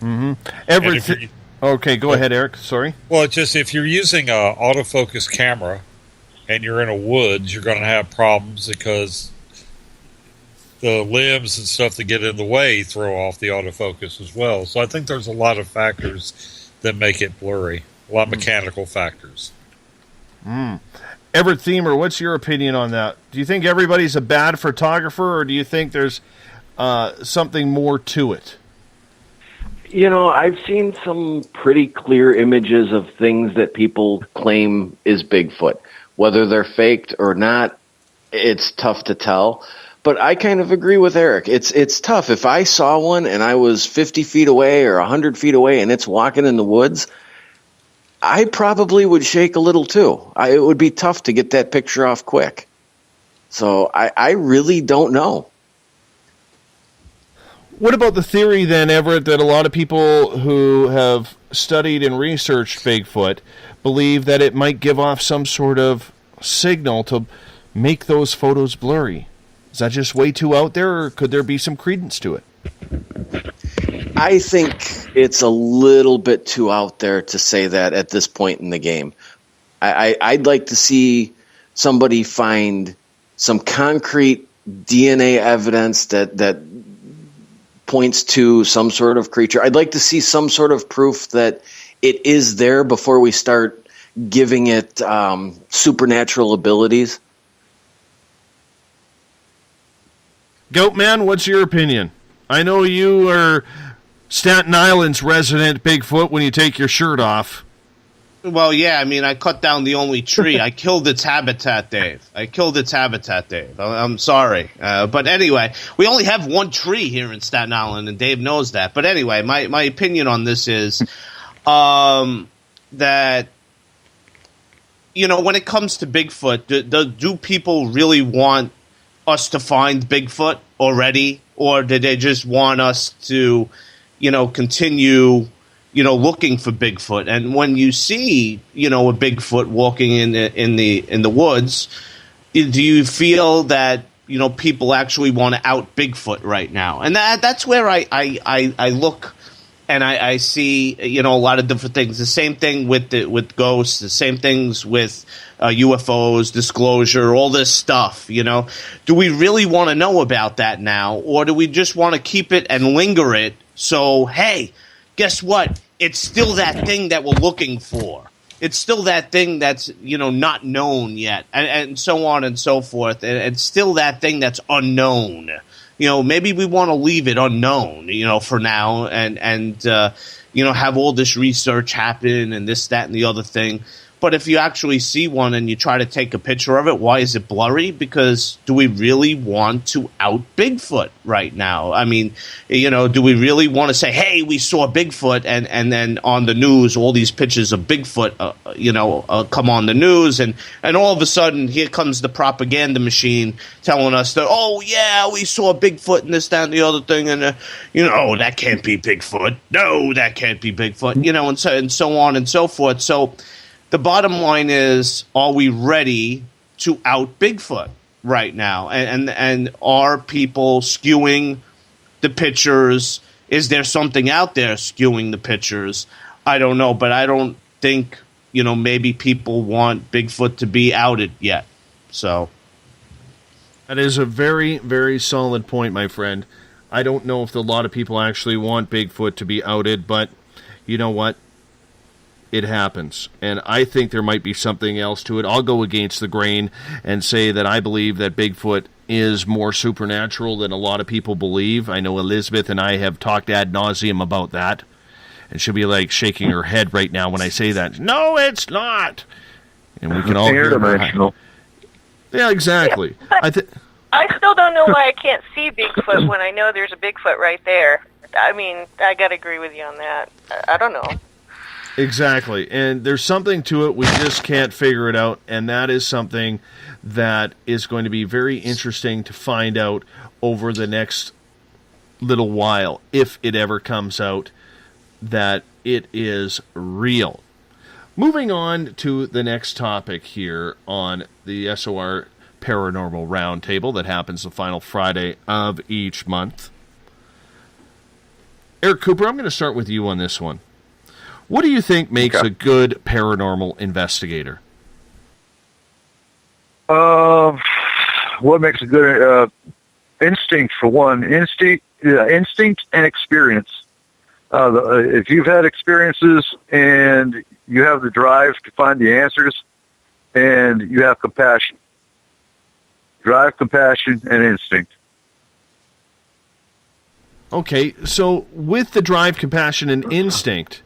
Mm-hmm. Okay, go ahead, Eric. Sorry. Well, it's just if you're using an autofocus camera and you're in a woods, you're going to have problems because the limbs and stuff that get in the way throw off the autofocus as well. So I think there's a lot of factors that make it blurry. A lot of mechanical factors. Everett Thiemer, what's your opinion on that? Do you think everybody's a bad photographer, or do you think there's something more to it? I've seen some pretty clear images of things that people claim is Bigfoot. Whether they're faked or not, it's tough to tell. But I kind of agree with Eric. It's tough. If I saw one and I was 50 feet away or 100 feet away and it's walking in the woods, I probably would shake a little too. It would be tough to get that picture off quick. So I really don't know. What about the theory then, Everett, that a lot of people who have studied and researched Bigfoot believe that it might give off some sort of signal to make those photos blurry? Is that just way too out there, or could there be some credence to it? I think it's a little bit too out there to say that at this point in the game. I'd like to see somebody find some concrete DNA evidence that points to some sort of creature. I'd like to see some sort of proof that it is there before we start giving it supernatural abilities. Goatman, what's your opinion? I know you are Staten Island's resident Bigfoot when you take your shirt off. Well, yeah, I cut down the only tree. I killed its habitat, Dave. I'm sorry. But anyway, we only have one tree here in Staten Island, and Dave knows that. But anyway, my opinion on this is that, when it comes to Bigfoot, do people really want us to find Bigfoot already, or did they just want us to, continue, looking for Bigfoot? And when you see, a Bigfoot walking in the woods, do you feel that people actually want to out Bigfoot right now? And that's where I look and I see a lot of different things. The same thing with ghosts, the same things with UFOs, disclosure, all this stuff. Do we really want to know about that now, or do we just want to keep it and linger it? So hey, guess what? It's still that thing that we're looking for. It's still that thing that's, not known yet, and so on and so forth. And it's still that thing that's unknown. Maybe we want to leave it unknown, for now, and have all this research happen and this, that, and the other thing. But if you actually see one and you try to take a picture of it, why is it blurry? Because do we really want to out Bigfoot right now? I mean, do we really want to say, hey, we saw Bigfoot, and then on the news, all these pictures of Bigfoot, come on the news, and all of a sudden, here comes the propaganda machine telling us that, oh, yeah, we saw Bigfoot and this, that, and the other thing, and, that can't be Bigfoot. No, that can't be Bigfoot, and so on and so forth. So the bottom line is, are we ready to out Bigfoot right now? And are people skewing the pictures? Is there something out there skewing the pictures? I don't know, but I don't think, maybe people want Bigfoot to be outed yet. So that is a very, very solid point, my friend. I don't know if a lot of people actually want Bigfoot to be outed, but you know what? It happens, and I think there might be something else to it. I'll go against the grain and say that I believe that Bigfoot is more supernatural than a lot of people believe. I know Elizabeth and I have talked ad nauseum about that, and she'll be like shaking her head right now when I say that. No, it's not. And we can all hear her. Yeah, exactly. I still don't know why I can't see Bigfoot when I know there's a Bigfoot right there. I mean, I got to agree with you on that. I don't know. Exactly, and there's something to it. We just can't figure it out, and that is something that is going to be very interesting to find out over the next little while, if it ever comes out that it is real. Moving on to the next topic here on the SOR Paranormal Roundtable that happens the final Friday of each month. Eric Cooper, I'm going to start with you on this one. What do you think makes a good paranormal investigator? What makes a good instinct, for one. Instinct and experience. If you've had experiences and you have the drive to find the answers, and you have compassion. Drive, compassion, and instinct. Okay, so with the drive, compassion, and instinct,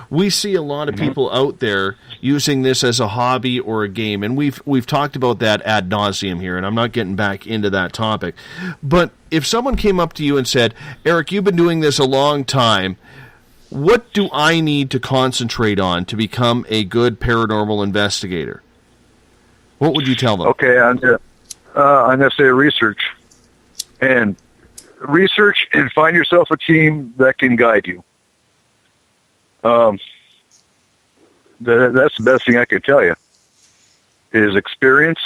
we see a lot of people out there using this as a hobby or a game, and we've talked about that ad nauseum here, and I'm not getting back into that topic. But if someone came up to you and said, Eric, you've been doing this a long time, what do I need to concentrate on to become a good paranormal investigator? What would you tell them? Okay, I'm going to say research. And research and find yourself a team that can guide you. That's the best thing I can tell you, is experience,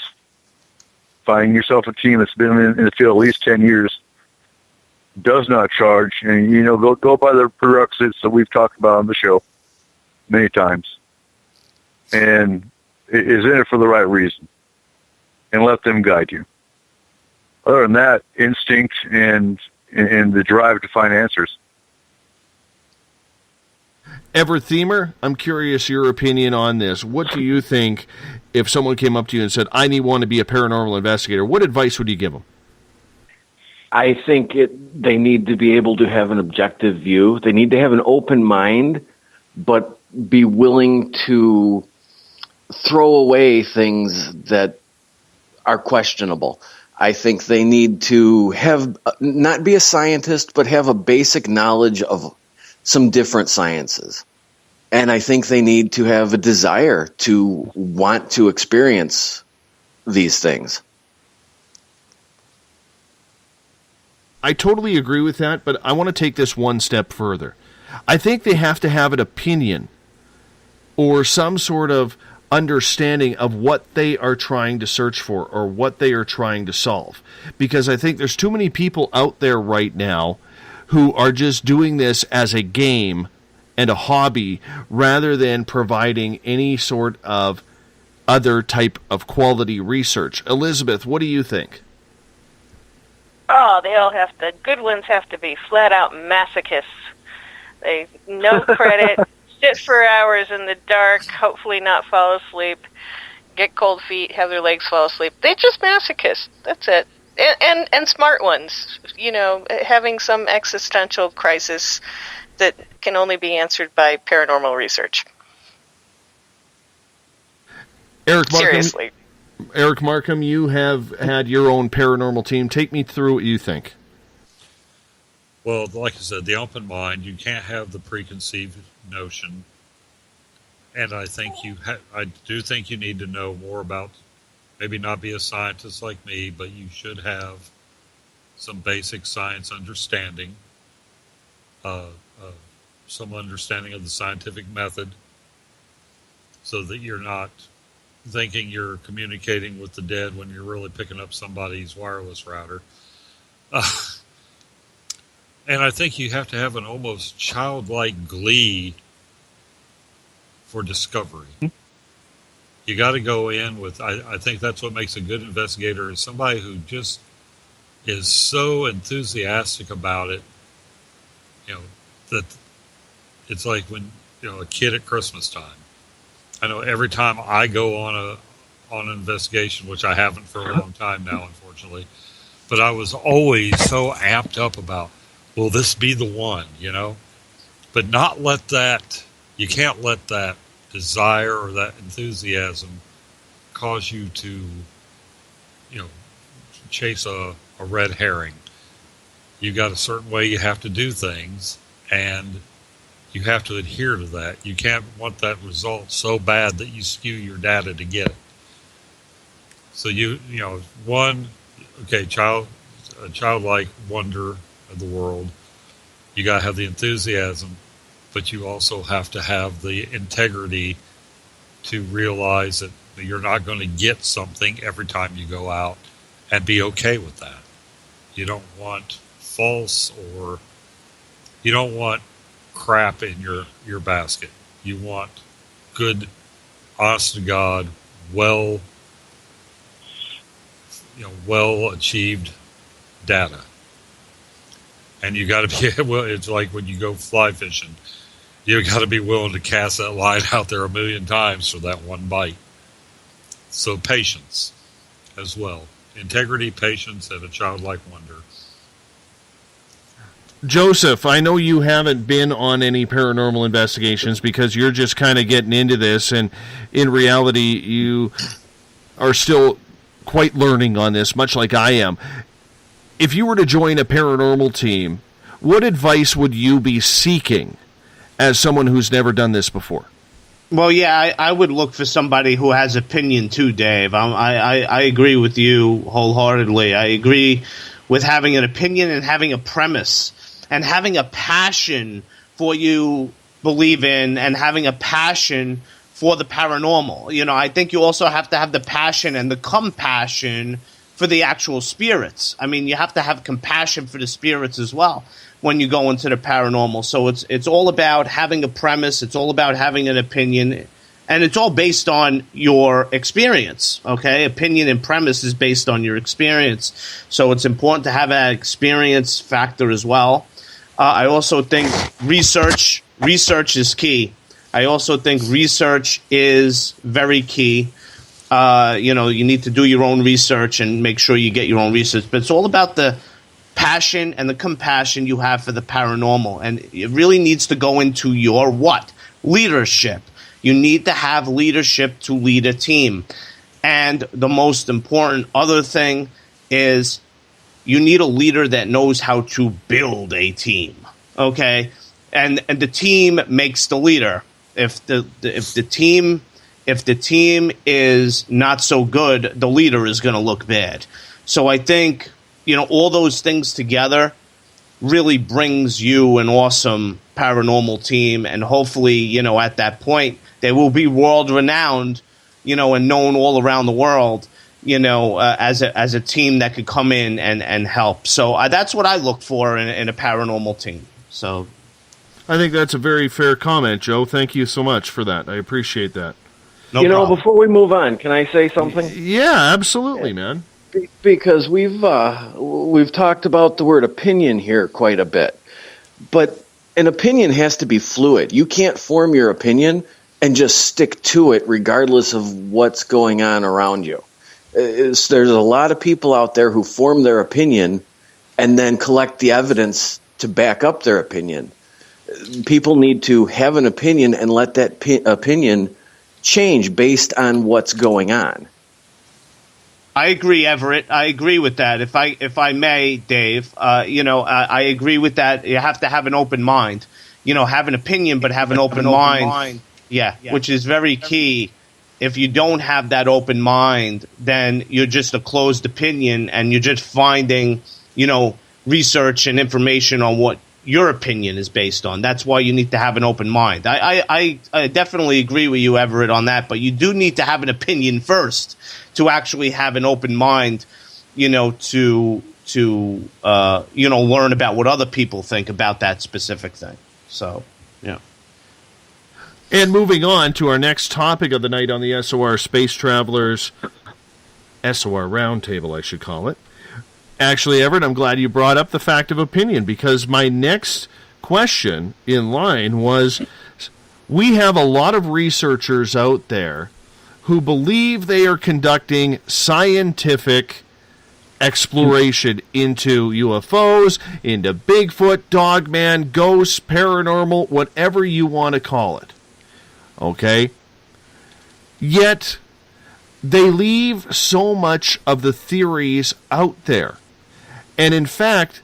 finding yourself a team that's been in the field at least 10 years, does not charge, and, go by the prerequisites that we've talked about on the show many times, and is in it for the right reason, and let them guide you. Other than that, instinct and the drive to find answers. Everthemer, I'm curious your opinion on this. What do you think if someone came up to you and said, I want to be a paranormal investigator? What advice would you give them? I think they need to be able to have an objective view. They need to have an open mind, but be willing to throw away things that are questionable. I think they need to have, not be a scientist, but have a basic knowledge of some different sciences. And I think they need to have a desire to want to experience these things. I totally agree with that, but I want to take this one step further. I think they have to have an opinion or some sort of understanding of what they are trying to search for or what they are trying to solve. Because I think there's too many people out there right now who are just doing this as a game and a hobby rather than providing any sort of other type of quality research. Elizabeth, what do you think? Oh, they all have to, good ones have to be flat out masochists. They, no credit, sit for hours in the dark, hopefully not fall asleep, get cold feet, have their legs fall asleep. They're just masochists. That's it. And smart ones, you know, having some existential crisis that can only be answered by paranormal research. Seriously. Eric Markham, you have had your own paranormal team. Take me through what you think. Well, like I said, the open mind, you can't have the preconceived notion. And I think I do think you need to know more about, maybe not be a scientist like me, but you should have some basic science understanding, some understanding of the scientific method, so that you're not thinking you're communicating with the dead when you're really picking up somebody's wireless router. And I think you have to have an almost childlike glee for discovery. You got to go in with, I think that's what makes a good investigator, is somebody who just is so enthusiastic about it, you know, that it's like when, you know, a kid at Christmas time. I know every time I go on an investigation, which I haven't for a long time now, unfortunately, but I was always so amped up about, will this be the one, you know? But not let that, you can't let that desire or that enthusiasm cause you to, you know, chase a red herring. You got a certain way you have to do things, and you have to adhere to that. You can't want that result so bad that you skew your data to get it. So you know, one, okay, a childlike wonder of the world. You got to have the enthusiasm, but you also have to have the integrity to realize that you're not going to get something every time you go out, and be okay with that. You don't want false, or you don't want crap in your basket. You want good, honest to God, well achieved data. And you got to be, well, it's like when you go fly fishing, you got to be willing to cast that line out there 1,000,000 times for that one bite. So patience as well. Integrity, patience, and a childlike wonder. Joseph, I know you haven't been on any paranormal investigations because you're just kind of getting into this, and in reality, you are still quite learning on this, much like I am. If you were to join a paranormal team, what advice would you be seeking as someone who's never done this before? Well, yeah, I would look for somebody who has opinion too, Dave. I agree with you wholeheartedly. I agree with having an opinion and having a premise and having a passion for what you believe in and having a passion for the paranormal. You know, I think you also have to have the passion and the compassion for the actual spirits. I mean, you have to have compassion for the spirits as well when you go into the paranormal. So it's all about having a premise. It's all about having an opinion. And it's all based on your experience, okay? Opinion and premise is based on your experience. So it's important to have an experience factor as well. I also think research is key. I also think research is very key. You know, you need to do your own research and make sure you get your own research. But it's all about the passion and the compassion you have for the paranormal. And it really needs to go into your what? Leadership. You need to have leadership to lead a team. And the most important other thing is you need a leader that knows how to build a team. Okay? And the team makes the leader. If the team is not so good, the leader is going to look bad. So I think, all those things together really brings you an awesome paranormal team, and hopefully, at that point, they will be world renowned, and known all around the world, as a team that could come in and help. So that's what I look for in a paranormal team. So I think that's a very fair comment, Joe. Thank you so much for that. I appreciate that. No problem. Before we move on, can I say something? Yeah, absolutely, man. Because we've talked about the word opinion here quite a bit, but an opinion has to be fluid. You can't form your opinion and just stick to it regardless of what's going on around you. There's a lot of people out there who form their opinion and then collect the evidence to back up their opinion. People need to have an opinion and let that opinion change based on what's going on. I agree, Everett. I agree with that. If I may, Dave, I agree with that. You have to have an open mind. Have an opinion, but have an open mind. Yeah, which is very key. If you don't have that open mind, then you're just a closed opinion, and you're just finding, research and information on what your opinion is based on. That's why you need to have an open mind. I definitely agree with you, Everett, on that, but you do need to have an opinion first to actually have an open mind, to learn about what other people think about that specific thing. So, yeah. And moving on to our next topic of the night on the SOR Space Travelers SOR Roundtable, I should call it. Actually, Everett, I'm glad you brought up the fact of opinion, because my next question in line was, we have a lot of researchers out there who believe they are conducting scientific exploration into UFOs, into Bigfoot, Dogman, ghosts, paranormal, whatever you want to call it. Okay? Yet, they leave so much of the theories out there. And in fact,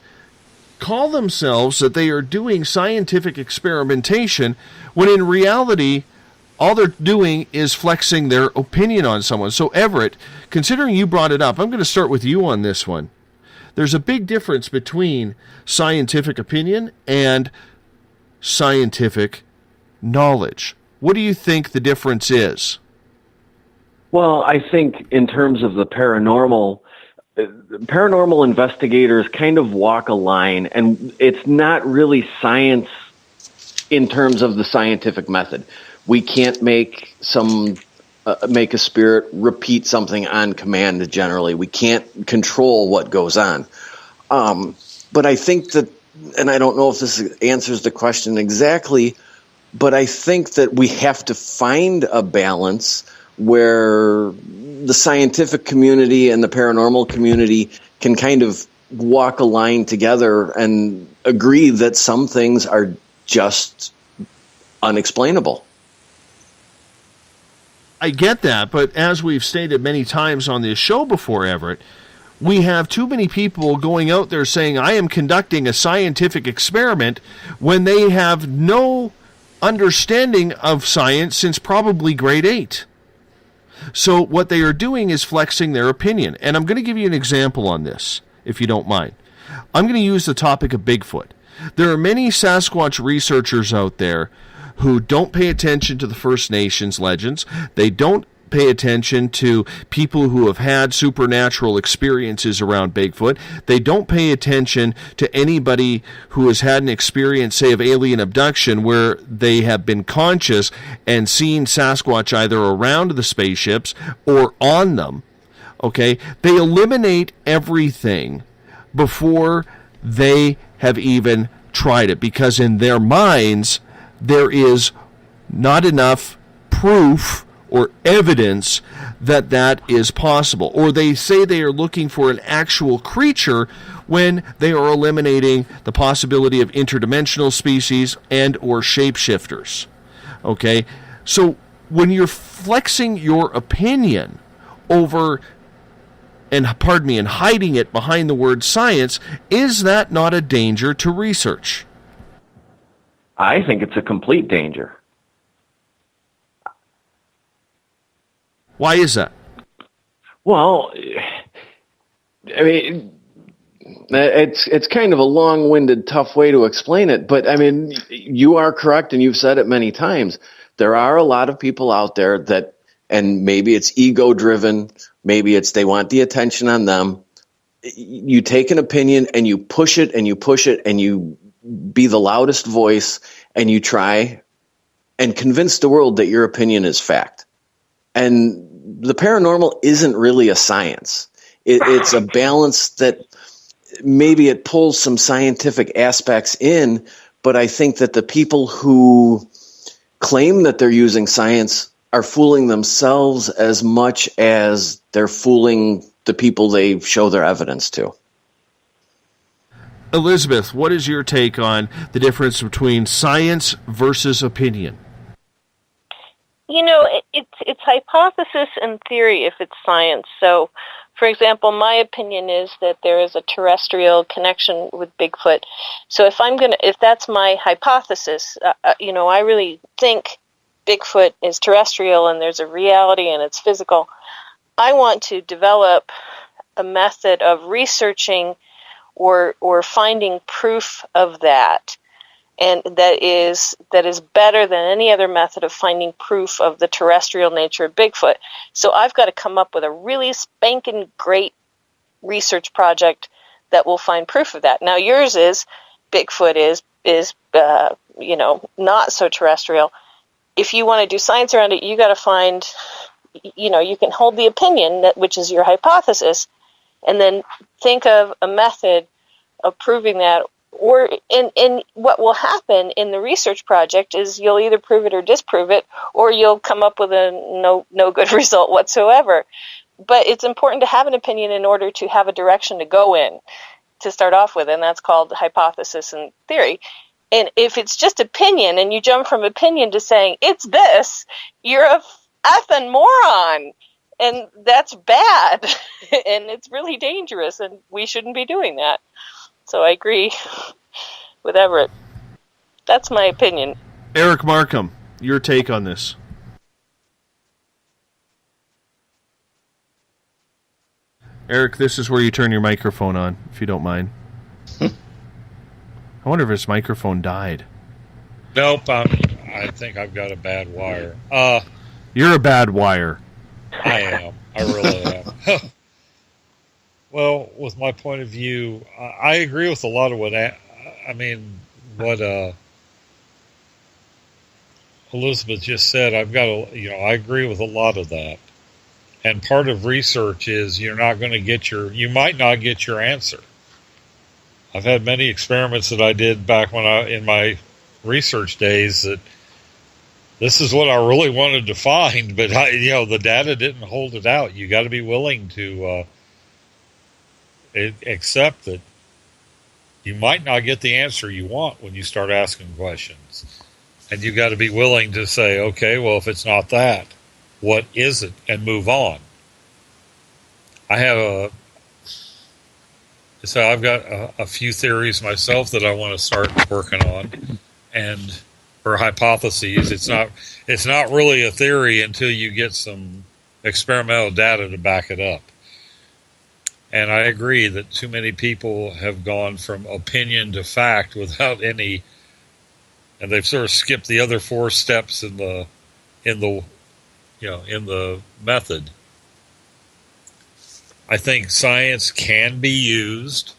call themselves that they are doing scientific experimentation, when in reality, all they're doing is flexing their opinion on someone. So Everett, considering you brought it up, I'm going to start with you on this one. There's a big difference between scientific opinion and scientific knowledge. What do you think the difference is? Well, I think in terms of the paranormal investigators kind of walk a line, and it's not really science in terms of the scientific method. We can't make a spirit repeat something on command generally. We can't control what goes on. But I think that, and I don't know if this answers the question exactly, but I think that we have to find a balance where the scientific community and the paranormal community can kind of walk a line together and agree that some things are just unexplainable. I get that, but as we've stated many times on this show before, Everett, we have too many people going out there saying, I am conducting a scientific experiment, when they have no understanding of science since probably grade 8. So what they are doing is flexing their opinion. And I'm going to give you an example on this, if you don't mind. I'm going to use the topic of Bigfoot. There are many Sasquatch researchers out there who don't pay attention to the First Nations legends. They don't pay attention to people who have had supernatural experiences around Bigfoot. They don't pay attention to anybody who has had an experience, say, of alien abduction, where they have been conscious and seen Sasquatch either around the spaceships or on them. Okay? They eliminate everything before they have even tried it, because in their minds there is not enough proof or evidence that that is possible. Or they say they are looking for an actual creature when they are eliminating the possibility of interdimensional species and or shapeshifters. Okay? So when you're flexing your opinion over, and hiding it behind the word science, is that not a danger to research? I think it's a complete danger. Why is that? Well, I mean, It's kind of a long-winded, tough way to explain it, but I mean, you are correct, and you've said it many times. There are a lot of people out there that, and maybe it's ego-driven, maybe it's they want the attention on them. You take an opinion and you push it and you push it and you be the loudest voice and you try and convince the world that your opinion is fact. And the paranormal isn't really a science. It's a balance that maybe it pulls some scientific aspects in, but I think that the people who claim that they're using science are fooling themselves as much as they're fooling the people they show their evidence to. Elizabeth, what is your take on the difference between science versus opinion? You know, it's hypothesis and theory if it's science. So, for example, my opinion is that there is a terrestrial connection with Bigfoot. So if that's my hypothesis, I really think Bigfoot is terrestrial and there's a reality and it's physical. I want to develop a method of researching or finding proof of that. And that is better than any other method of finding proof of the terrestrial nature of Bigfoot. So I've got to come up with a really spanking great research project that will find proof of that. Now yours is Bigfoot is not so terrestrial. If you want to do science around it, you got to find, you can hold the opinion which is your hypothesis, and then think of a method of proving that. Or in what will happen in the research project is you'll either prove it or disprove it, or you'll come up with a no good result whatsoever. But it's important to have an opinion in order to have a direction to go in to start off with, and that's called hypothesis and theory. And if it's just opinion and you jump from opinion to saying it's this, you're a effing moron. And that's bad. And it's really dangerous, and we shouldn't be doing that. So I agree with Everett. That's my opinion. Eric Markham, your take on this. Eric, this is where you turn your microphone on, if you don't mind. I wonder if his microphone died. Nope, I think I've got a bad wire. You're a bad wire. I am. I really am. Well, with my point of view, I agree with a lot of what Elizabeth just said. I agree with a lot of that. And part of research is you might not get your answer. I've had many experiments that I did back in my research days that this is what I really wanted to find, but the data didn't hold it out. You got to be willing to accept that you might not get the answer you want when you start asking questions. And you got to be willing to say, okay, well, if it's not that, what is it? And move on. I've got a few theories myself that I want to start working on, and for hypotheses, it's not really a theory until you get some experimental data to back it up. And I agree that too many people have gone from opinion to fact without any, and they've sort of skipped the other 4 steps in the method. I think science can be used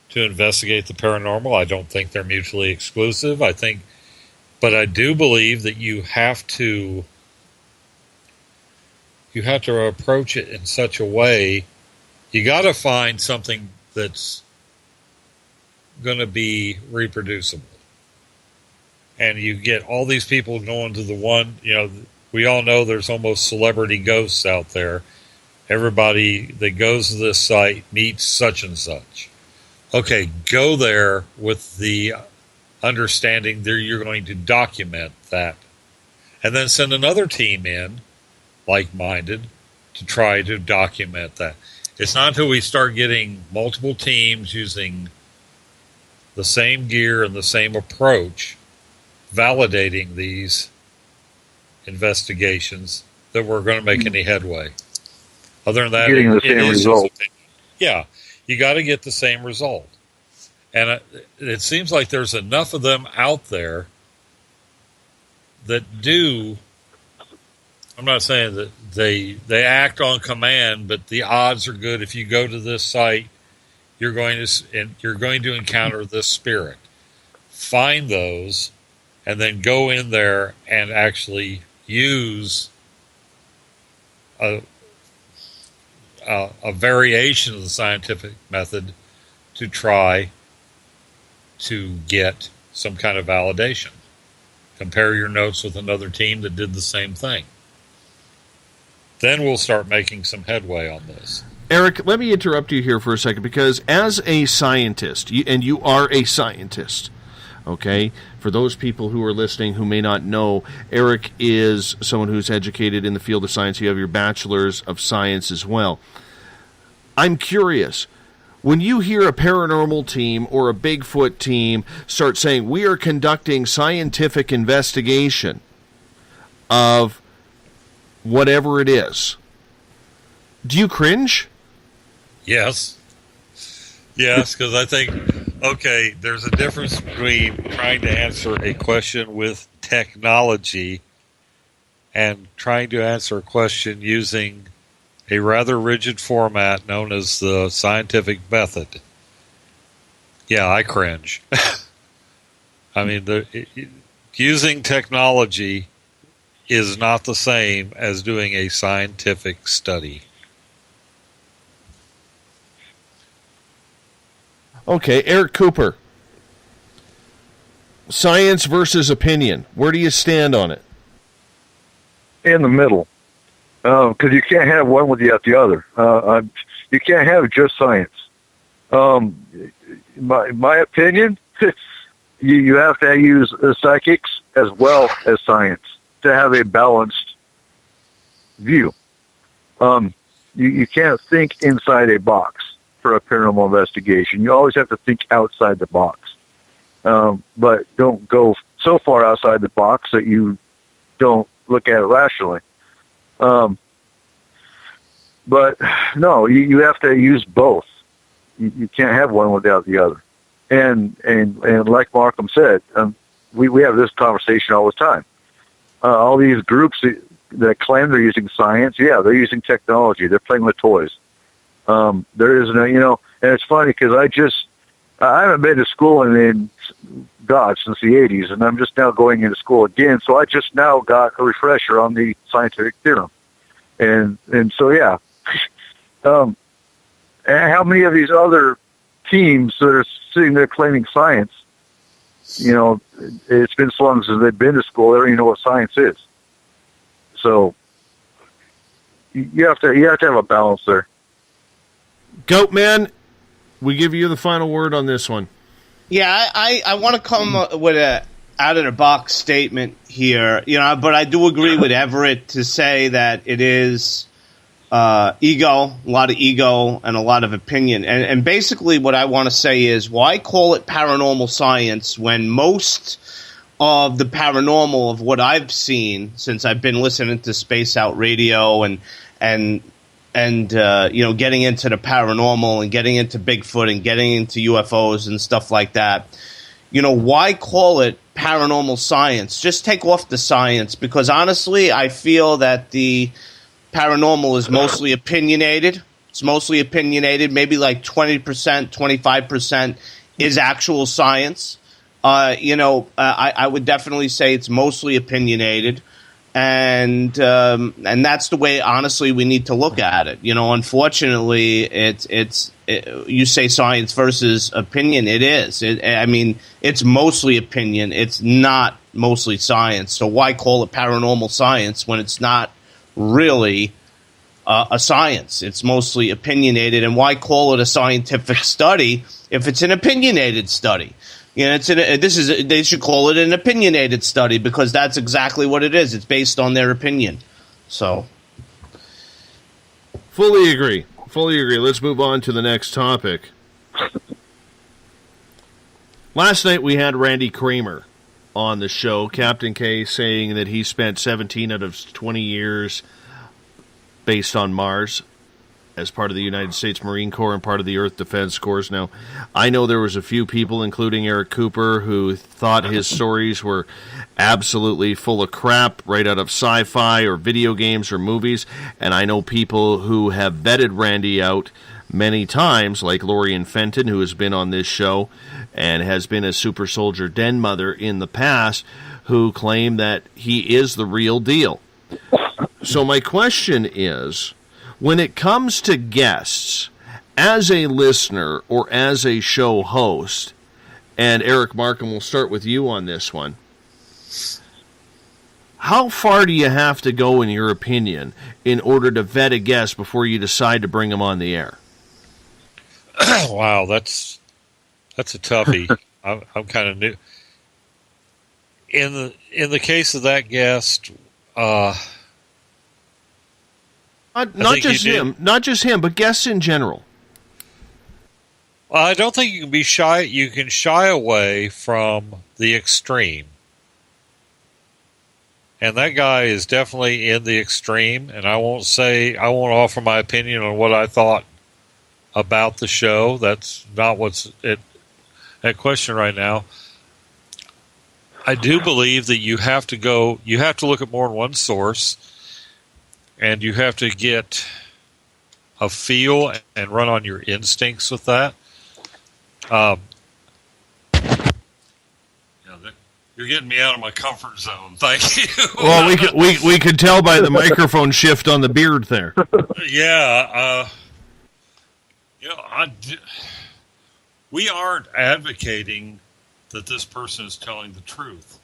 to investigate the paranormal. I don't think they're mutually exclusive. But I do believe that you have to approach it in such a way. You got to find something that's going to be reproducible. And you get all these people going to the one, we all know there's almost celebrity ghosts out there. Everybody that goes to this site meets such and such. Okay, go there with the understanding that you're going to document that. And then send another team in, like-minded, to try to document that. It's not until we start getting multiple teams using the same gear and the same approach, validating these investigations, that we're going to make any headway. Other than that, getting the same result. Yeah, you got to get the same result. And it seems like there's enough of them out there that do. I'm not saying that they act on command, but the odds are good. If you go to this site, you're going to encounter this spirit. Find those, and then go in there and actually use a variation of the scientific method to try to get some kind of validation. Compare your notes with another team that did the same thing. Then we'll start making some headway on this. Eric, let me interrupt you here for a second, because as a scientist, and you are a scientist, okay? For those people who are listening who may not know, Eric is someone who's educated in the field of science. You have your bachelor's of science as well. I'm curious, when you hear a paranormal team or a Bigfoot team start saying, we are conducting scientific investigation of whatever it is, do you cringe? Yes. Yes, because I think, okay, there's a difference between trying to answer a question with technology and trying to answer a question using a rather rigid format known as the scientific method. Yeah, I cringe. I mean, using technology is not the same as doing a scientific study. Okay, Eric Cooper. Science versus opinion. Where do you stand on it? In the middle. Because you can't have one without the other. You can't have just science. My opinion, you have to use psychics as well as science to have a balanced view. You can't think inside a box for a paranormal investigation. You always have to think outside the box. But don't go so far outside the box that you don't look at it rationally. But no, you have to use both. You can't have one without the other. And like Markham said, we have this conversation all the time. All these groups that claim they're using science, yeah, they're using technology. They're playing with toys. There is no, and it's funny because I haven't been to school since the 80s, and I'm just now going into school again. So I just now got a refresher on the scientific theorem, and so yeah. And how many of these other teams that are sitting there claiming science? It's been so long since they've been to school, they don't even know what science is. So you have to have a balance there. Goatman, we give you the final word on this one. Yeah, I want to come with a out-of-the-box statement here, but I do agree with Everett to say that it is ego, a lot of ego, and a lot of opinion. And basically what I want to say is, why call it paranormal science when most of the paranormal of what I've seen since I've been listening to Space Out Radio and getting into the paranormal and getting into Bigfoot and getting into UFOs and stuff like that, why call it paranormal science? Just take off the science, because honestly, I feel that the paranormal is mostly opinionated. It's mostly opinionated. Maybe like 20%, 25% is actual science. I would definitely say it's mostly opinionated. And that's the way, honestly, we need to look at it. Unfortunately, you say science versus opinion. It is. It's mostly opinion. It's not mostly science. So why call it paranormal science when it's not really a science? It's mostly opinionated. And why call it a scientific study if it's an opinionated study? They should call it an opinionated study, because that's exactly what it is. It's based on their opinion. So, fully agree. Let's move on to the next topic. Last night we had Randy Kramer on the show, Captain K, saying that he spent 17 out of 20 years based on Mars. as part of the United States Marine Corps and part of the Earth Defense Corps. Now, I know there was a few people, including Eric Cooper, who thought his stories were absolutely full of crap right out of sci-fi or video games or movies, and I know people who have vetted Randy out many times, like Lorian Fenton, who has been on this show and has been a super soldier den mother in the past, who claim that he is the real deal. So my question is, when it comes to guests, as a listener or as a show host, and Eric Markham, we'll start with you on this one, how far do you have to go, in your opinion, in order to vet a guest before you decide to bring them on the air? Wow, that's a toughie. I'm kind of new. In the case of that guest, not just him, but guests in general. I don't think you can be shy. You can shy away from the extreme, and that guy is definitely in the extreme. And I won't offer my opinion on what I thought about the show. That's not what's at question right now. I do believe that you have to look at more than one source, and you have to get a feel and run on your instincts with that. You're getting me out of my comfort zone. Thank you. Well, we could tell by the microphone shift on the beard there. Yeah. We aren't advocating that this person is telling the truth.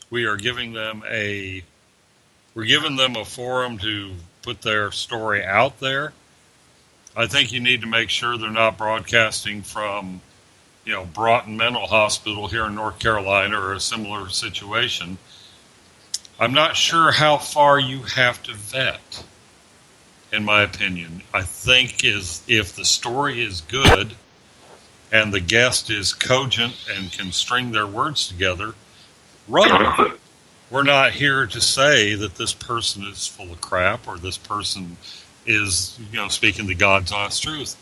We are giving them a forum to put their story out there. I think you need to make sure they're not broadcasting from, Broughton Mental Hospital here in North Carolina or a similar situation. I'm not sure how far you have to vet, in my opinion. I think if the story is good and the guest is cogent and can string their words together, run with it. We're not here to say that this person is full of crap or this person is, speaking the God's honest truth.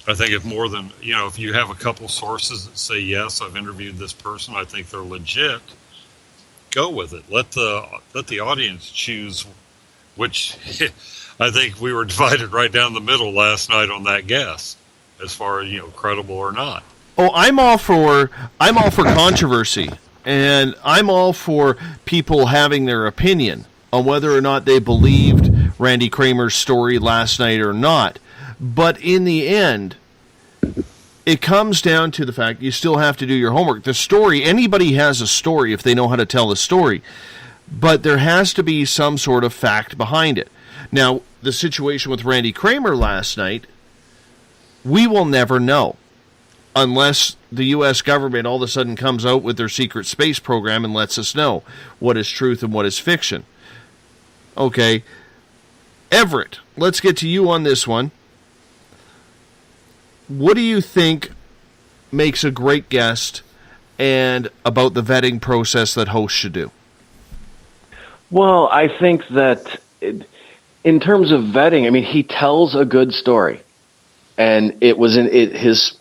I think if you have a couple sources that say, yes, I've interviewed this person, I think they're legit, go with it. Let the audience choose which. I think we were divided right down the middle last night on that guest, as far as, credible or not. Oh, I'm all for controversy, and I'm all for people having their opinion on whether or not they believed Randy Kramer's story last night or not. But in the end, it comes down to the fact you still have to do your homework. The story, anybody has a story if they know how to tell a story, but there has to be some sort of fact behind it. Now, the situation with Randy Kramer last night, we will never know unless the U.S. government all of a sudden comes out with their secret space program and lets us know what is truth and what is fiction. Okay, Everett, let's get to you on this one. What do you think makes a great guest and about the vetting process that hosts should do? Well, I think that in terms of vetting, he tells a good story, and his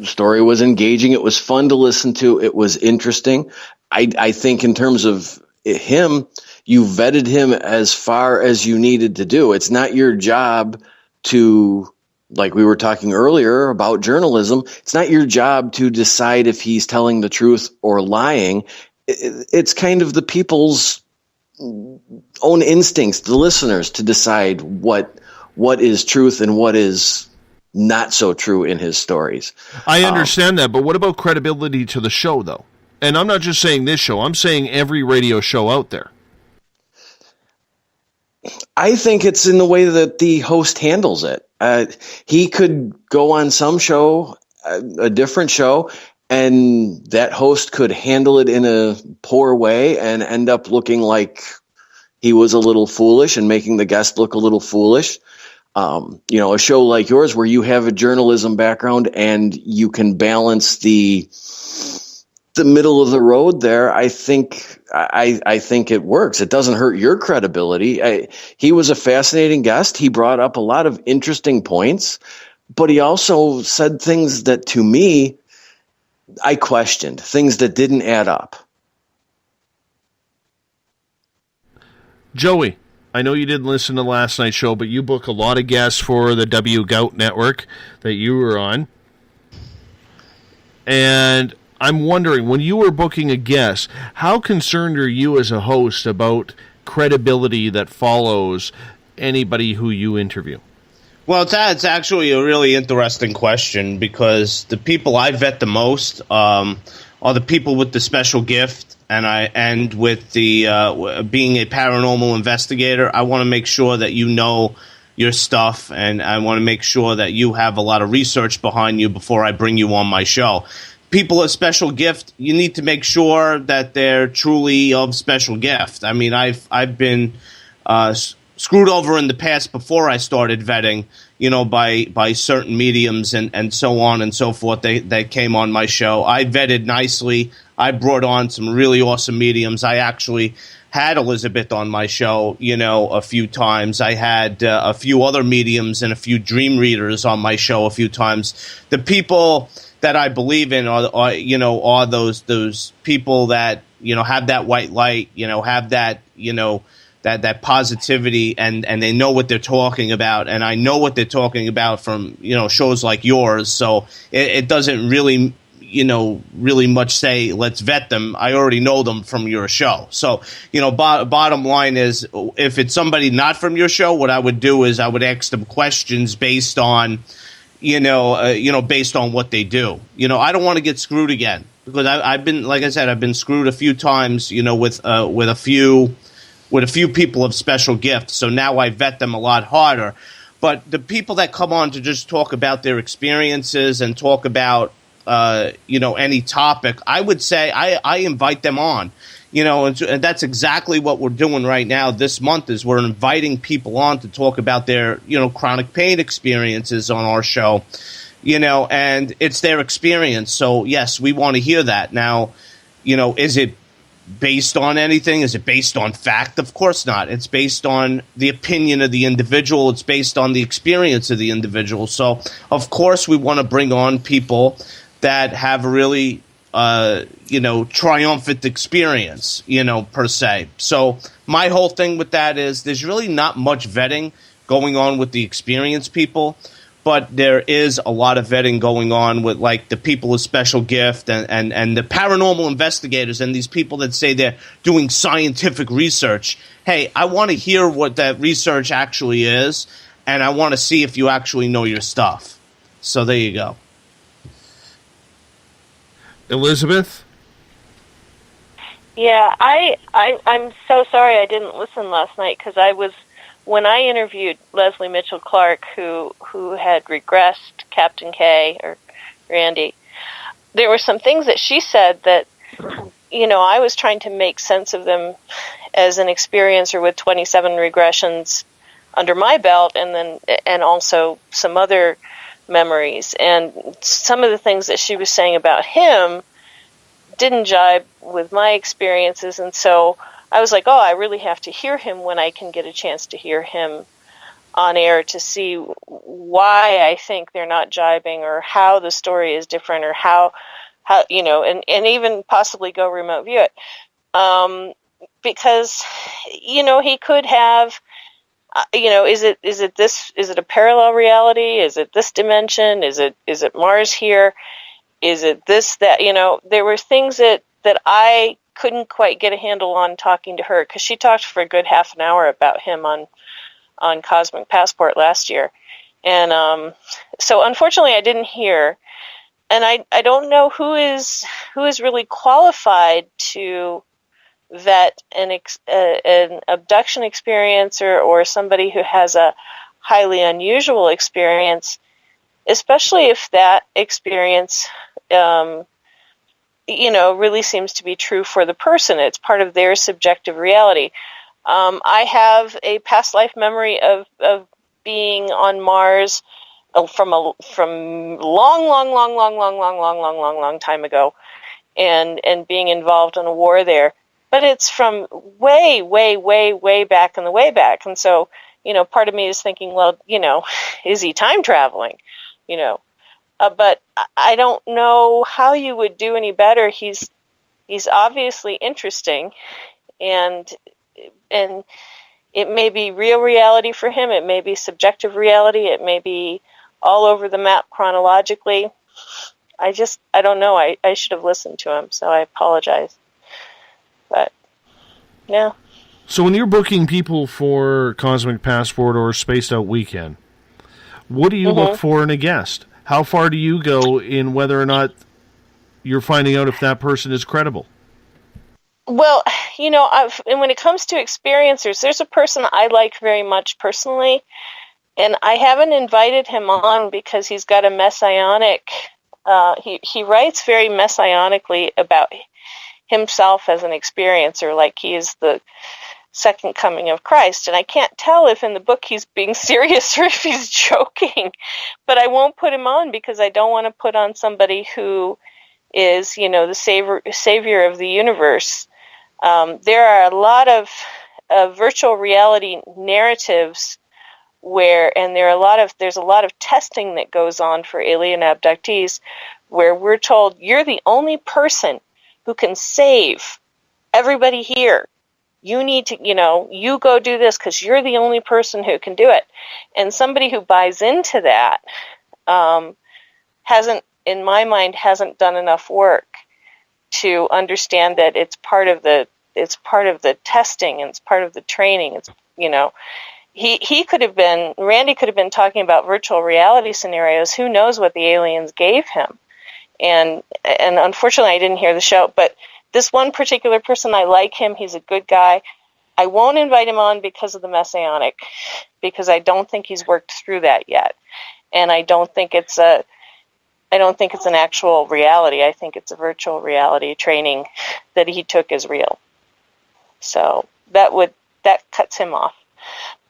story was engaging. It was fun to listen to. It was interesting. I think in terms of him, you vetted him as far as you needed to do. It's not your job to, like we were talking earlier about journalism, it's not your job to decide if he's telling the truth or lying. It's kind of the people's own instincts, the listeners, to decide what is truth and what is not so true in his stories. I understand that, but what about credibility to the show, though? And I'm not just saying this show, I'm saying every radio show out there. I think it's in the way that the host handles it. He could go on some show, a different show, and that host could handle it in a poor way and end up looking like he was a little foolish and making the guest look a little foolish. A show like yours where you have a journalism background and you can balance the middle of the road there. I think I think it works. It doesn't hurt your credibility. He was a fascinating guest. He brought up a lot of interesting points, but he also said things that, to me, I questioned, things that didn't add up. Joey, I know you didn't listen to last night's show, but you book a lot of guests for the W Gout Network that you were on. And I'm wondering, when you were booking a guest, how concerned are you as a host about credibility that follows anybody who you interview? Well, it's actually a really interesting question, because the people I vet the most are the people with the special gift, and with the being a paranormal investigator, I want to make sure that you know your stuff, and I want to make sure that you have a lot of research behind you before I bring you on my show. People of special gift, you need to make sure that they're truly of special gift. I mean, I've been screwed over in the past before I started vetting, by certain mediums and so on and so forth. They came on my show. I vetted nicely. I brought on some really awesome mediums. I actually had Elizabeth on my show, a few times. I had a few other mediums and a few dream readers on my show a few times. The people that I believe in are those people that, have that white light, have that, that positivity, and they know what they're talking about. And I know what they're talking about from, shows like yours. So it doesn't really, really much say, let's vet them. I already know them from your show. So, bottom line is, if it's somebody not from your show, what I would do is I would ask them questions based on, based on what they do. I don't want to get screwed again, because I've been, like I said, I've been screwed a few times, with a few people of special gifts. So now I vet them a lot harder. But the people that come on to just talk about their experiences and talk about, any topic, I would say I invite them on. And that's exactly what we're doing right now this month, is we're inviting people on to talk about their, chronic pain experiences on our show, and it's their experience. So, yes, we want to hear that. Now, is it based on anything? Is it based on fact? Of course not. It's based on the opinion of the individual. It's based on the experience of the individual. So, of course, we want to bring on people that have a really triumphant experience, per se. So my whole thing with that is there's really not much vetting going on with the experienced people, but there is a lot of vetting going on with, like, the people with special gift and the paranormal investigators and these people that say they're doing scientific research. Hey, I want to hear what that research actually is, and I want to see if you actually know your stuff. So there you go. Elizabeth? Yeah, I'm so sorry I didn't listen last night, because when I interviewed Leslie Mitchell Clark, who had regressed Captain K, or Randy, there were some things that she said that, I was trying to make sense of them as an experiencer with 27 regressions under my belt, and also some other memories. And some of the things that she was saying about him didn't jibe with my experiences, and so I was like, I really have to hear him when I can get a chance to hear him on air, to see why I think they're not jibing, or how the story is different, or how and even possibly go remote view it, because he could have, is it a parallel reality? Is it this dimension? Is it Mars here? Is it this, that? There were things that I couldn't quite get a handle on talking to her, because she talked for a good half an hour about him on Cosmic Passport last year. And so unfortunately I didn't hear, and I don't know who is really qualified to vet an abduction experience, or somebody who has a highly unusual experience, especially if that experience really seems to be true for the person. It's part of their subjective reality. I have a past life memory of being on Mars from long time ago, and being involved in a war there. but it's from way, way, way, way back in the way back. And so, part of me is thinking, well, is he time traveling? But I don't know how you would do any better. He's obviously interesting, and it may be real reality for him. It may be subjective reality. It may be all over the map chronologically. I don't know. I should have listened to him, so I apologize. But, yeah. So when you're booking people for Cosmic Passport or Spaced Out Weekend, what do you look for in a guest? How far do you go in whether or not you're finding out if that person is credible? Well, and when it comes to experiencers, there's a person I like very much personally, and I haven't invited him on because he's got a messianic, he writes very messianically about himself as an experiencer, like he is the second coming of Christ. And I can't tell if in the book he's being serious or if he's joking, but I won't put him on because I don't want to put on somebody who is, the savior of the universe. There are a lot of virtual reality narratives there's a lot of testing that goes on for alien abductees where we're told you're the only person who can save everybody here. You need to, you go do this because you're the only person who can do it. And somebody who buys into that hasn't done enough work to understand that it's part of the testing and it's part of the training. It's, Randy could have been talking about virtual reality scenarios. Who knows what the aliens gave him? And unfortunately I didn't hear the show, but this one particular person, I like him. He's a good guy. I won't invite him on because of the messianic, because I don't think he's worked through that yet. And I don't think it's an actual reality. I think it's a virtual reality training that he took as real. So that cuts him off.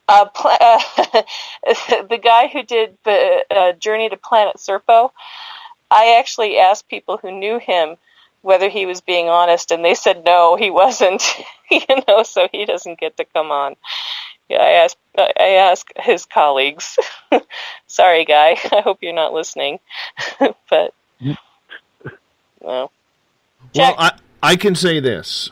The guy who did the Journey to Planet Serpo, I actually asked people who knew him whether he was being honest, and they said no, he wasn't. So he doesn't get to come on. Yeah, I asked his colleagues. Sorry, guy. I hope you're not listening. But no. Well, I can say this.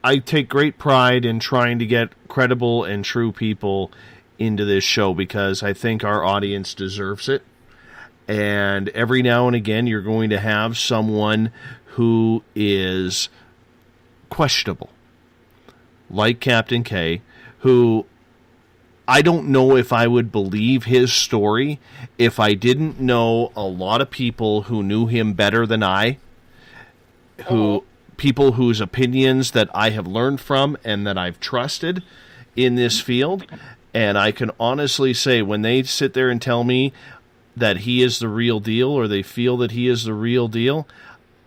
I take great pride in trying to get credible and true people into this show because I think our audience deserves it. And every now and again, you're going to have someone who is questionable, like Captain K, who I don't know if I would believe his story if I didn't know a lot of people who knew him better than I, people whose opinions that I have learned from and that I've trusted in this field. And I can honestly say when they sit there and tell me that he is the real deal or they feel that he is the real deal,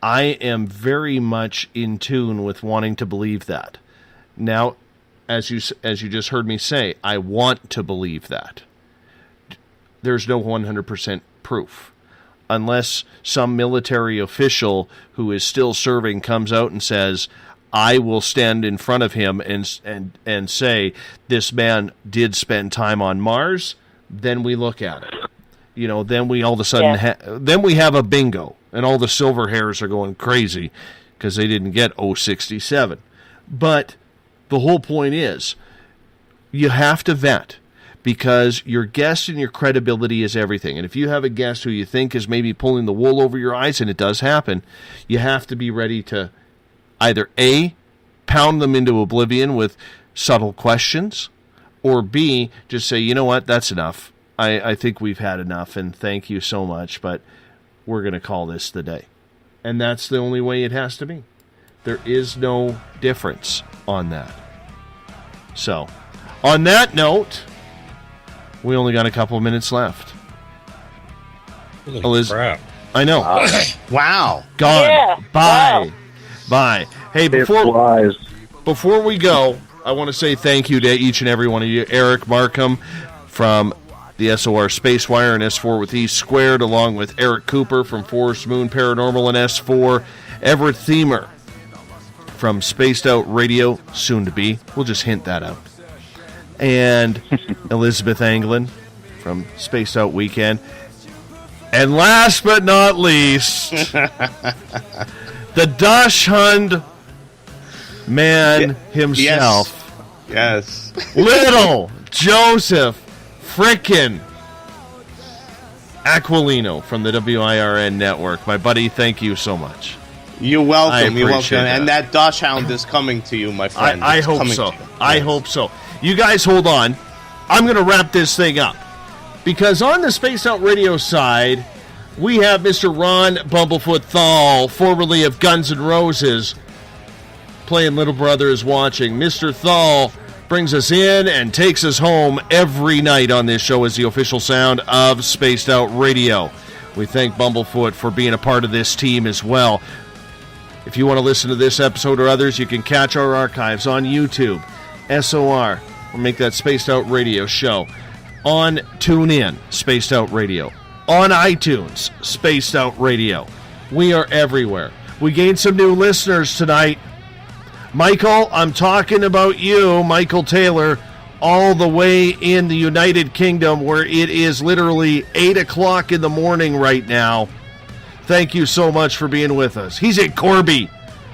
I am very much in tune with wanting to believe that. Now, as you just heard me say, I want to believe that. There's no 100% proof. Unless some military official who is still serving comes out and says, I will stand in front of him and say, this man did spend time on Mars, then we look at it. Then we all of a sudden then we have a bingo, and all the silver hairs are going crazy because they didn't get 067. But the whole point is, you have to vet, because your guest and your credibility is everything. And if you have a guest who you think is maybe pulling the wool over your eyes, and it does happen, you have to be ready to either A, pound them into oblivion with subtle questions, or B, just say, you know what, that's enough. I think we've had enough, and thank you so much, but we're going to call this the day. And that's the only way it has to be. There is no difference on that. So, on that note, we only got a couple of minutes left. Holy crap. I know. Wow. Gone. Yeah. Bye. Wow. Bye. Hey, before we go, I want to say thank you to each and every one of you. Eric Markham from the SOR Spacewire and S4 with E Squared, along with Eric Cooper from Forest Moon Paranormal and S4, Everett Thiemer from Spaced Out Radio, soon to be. We'll just hint that out. And Elizabeth Anglin from Spaced Out Weekend. And last but not least, the Dash Hund man himself. Yes. Little Joseph frickin' Aquilino from the WIRN network. My buddy, thank you so much. You're welcome. You're welcome. That. And that Dash Hound is coming to you, my friend. I hope so. I hope so. You guys hold on. I'm going to wrap this thing up. Because on the Spaced Out Radio side, we have Mr. Ron Bumblefoot Thal, formerly of Guns N' Roses, playing Little Brother is Watching. Mr. Thal brings us in and takes us home every night on this show as the official sound of Spaced Out Radio. We thank Bumblefoot for being a part of this team as well. If you want to listen to this episode or others, you can catch our archives on YouTube, SOR, or make that Spaced Out Radio show. On TuneIn, Spaced Out Radio. On iTunes, Spaced Out Radio. We are everywhere. We gained some new listeners tonight. Michael, I'm talking about you, Michael Taylor, all the way in the United Kingdom, where it is literally 8 o'clock in the morning right now. Thank you so much for being with us. He's in Corby.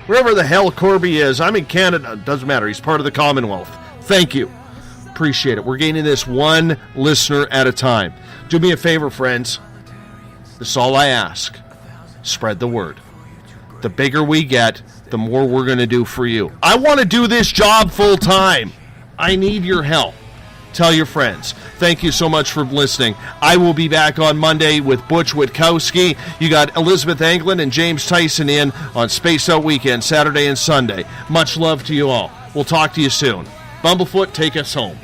Wherever the hell Corby is. I'm in Canada. Doesn't matter. He's part of the Commonwealth. Thank you. Appreciate it. We're gaining this one listener at a time. Do me a favor, friends. This is all I ask. Spread the word. The bigger we get, the more we're going to do for you. I want to do this job full time. I need your help. Tell your friends. Thank you so much for listening. I will be back on Monday with Butch Witkowski. You got Elizabeth Anglin and James Tyson in on Spaced Out Weekend, Saturday and Sunday. Much love to you all. We'll talk to you soon. Bumblefoot, take us home.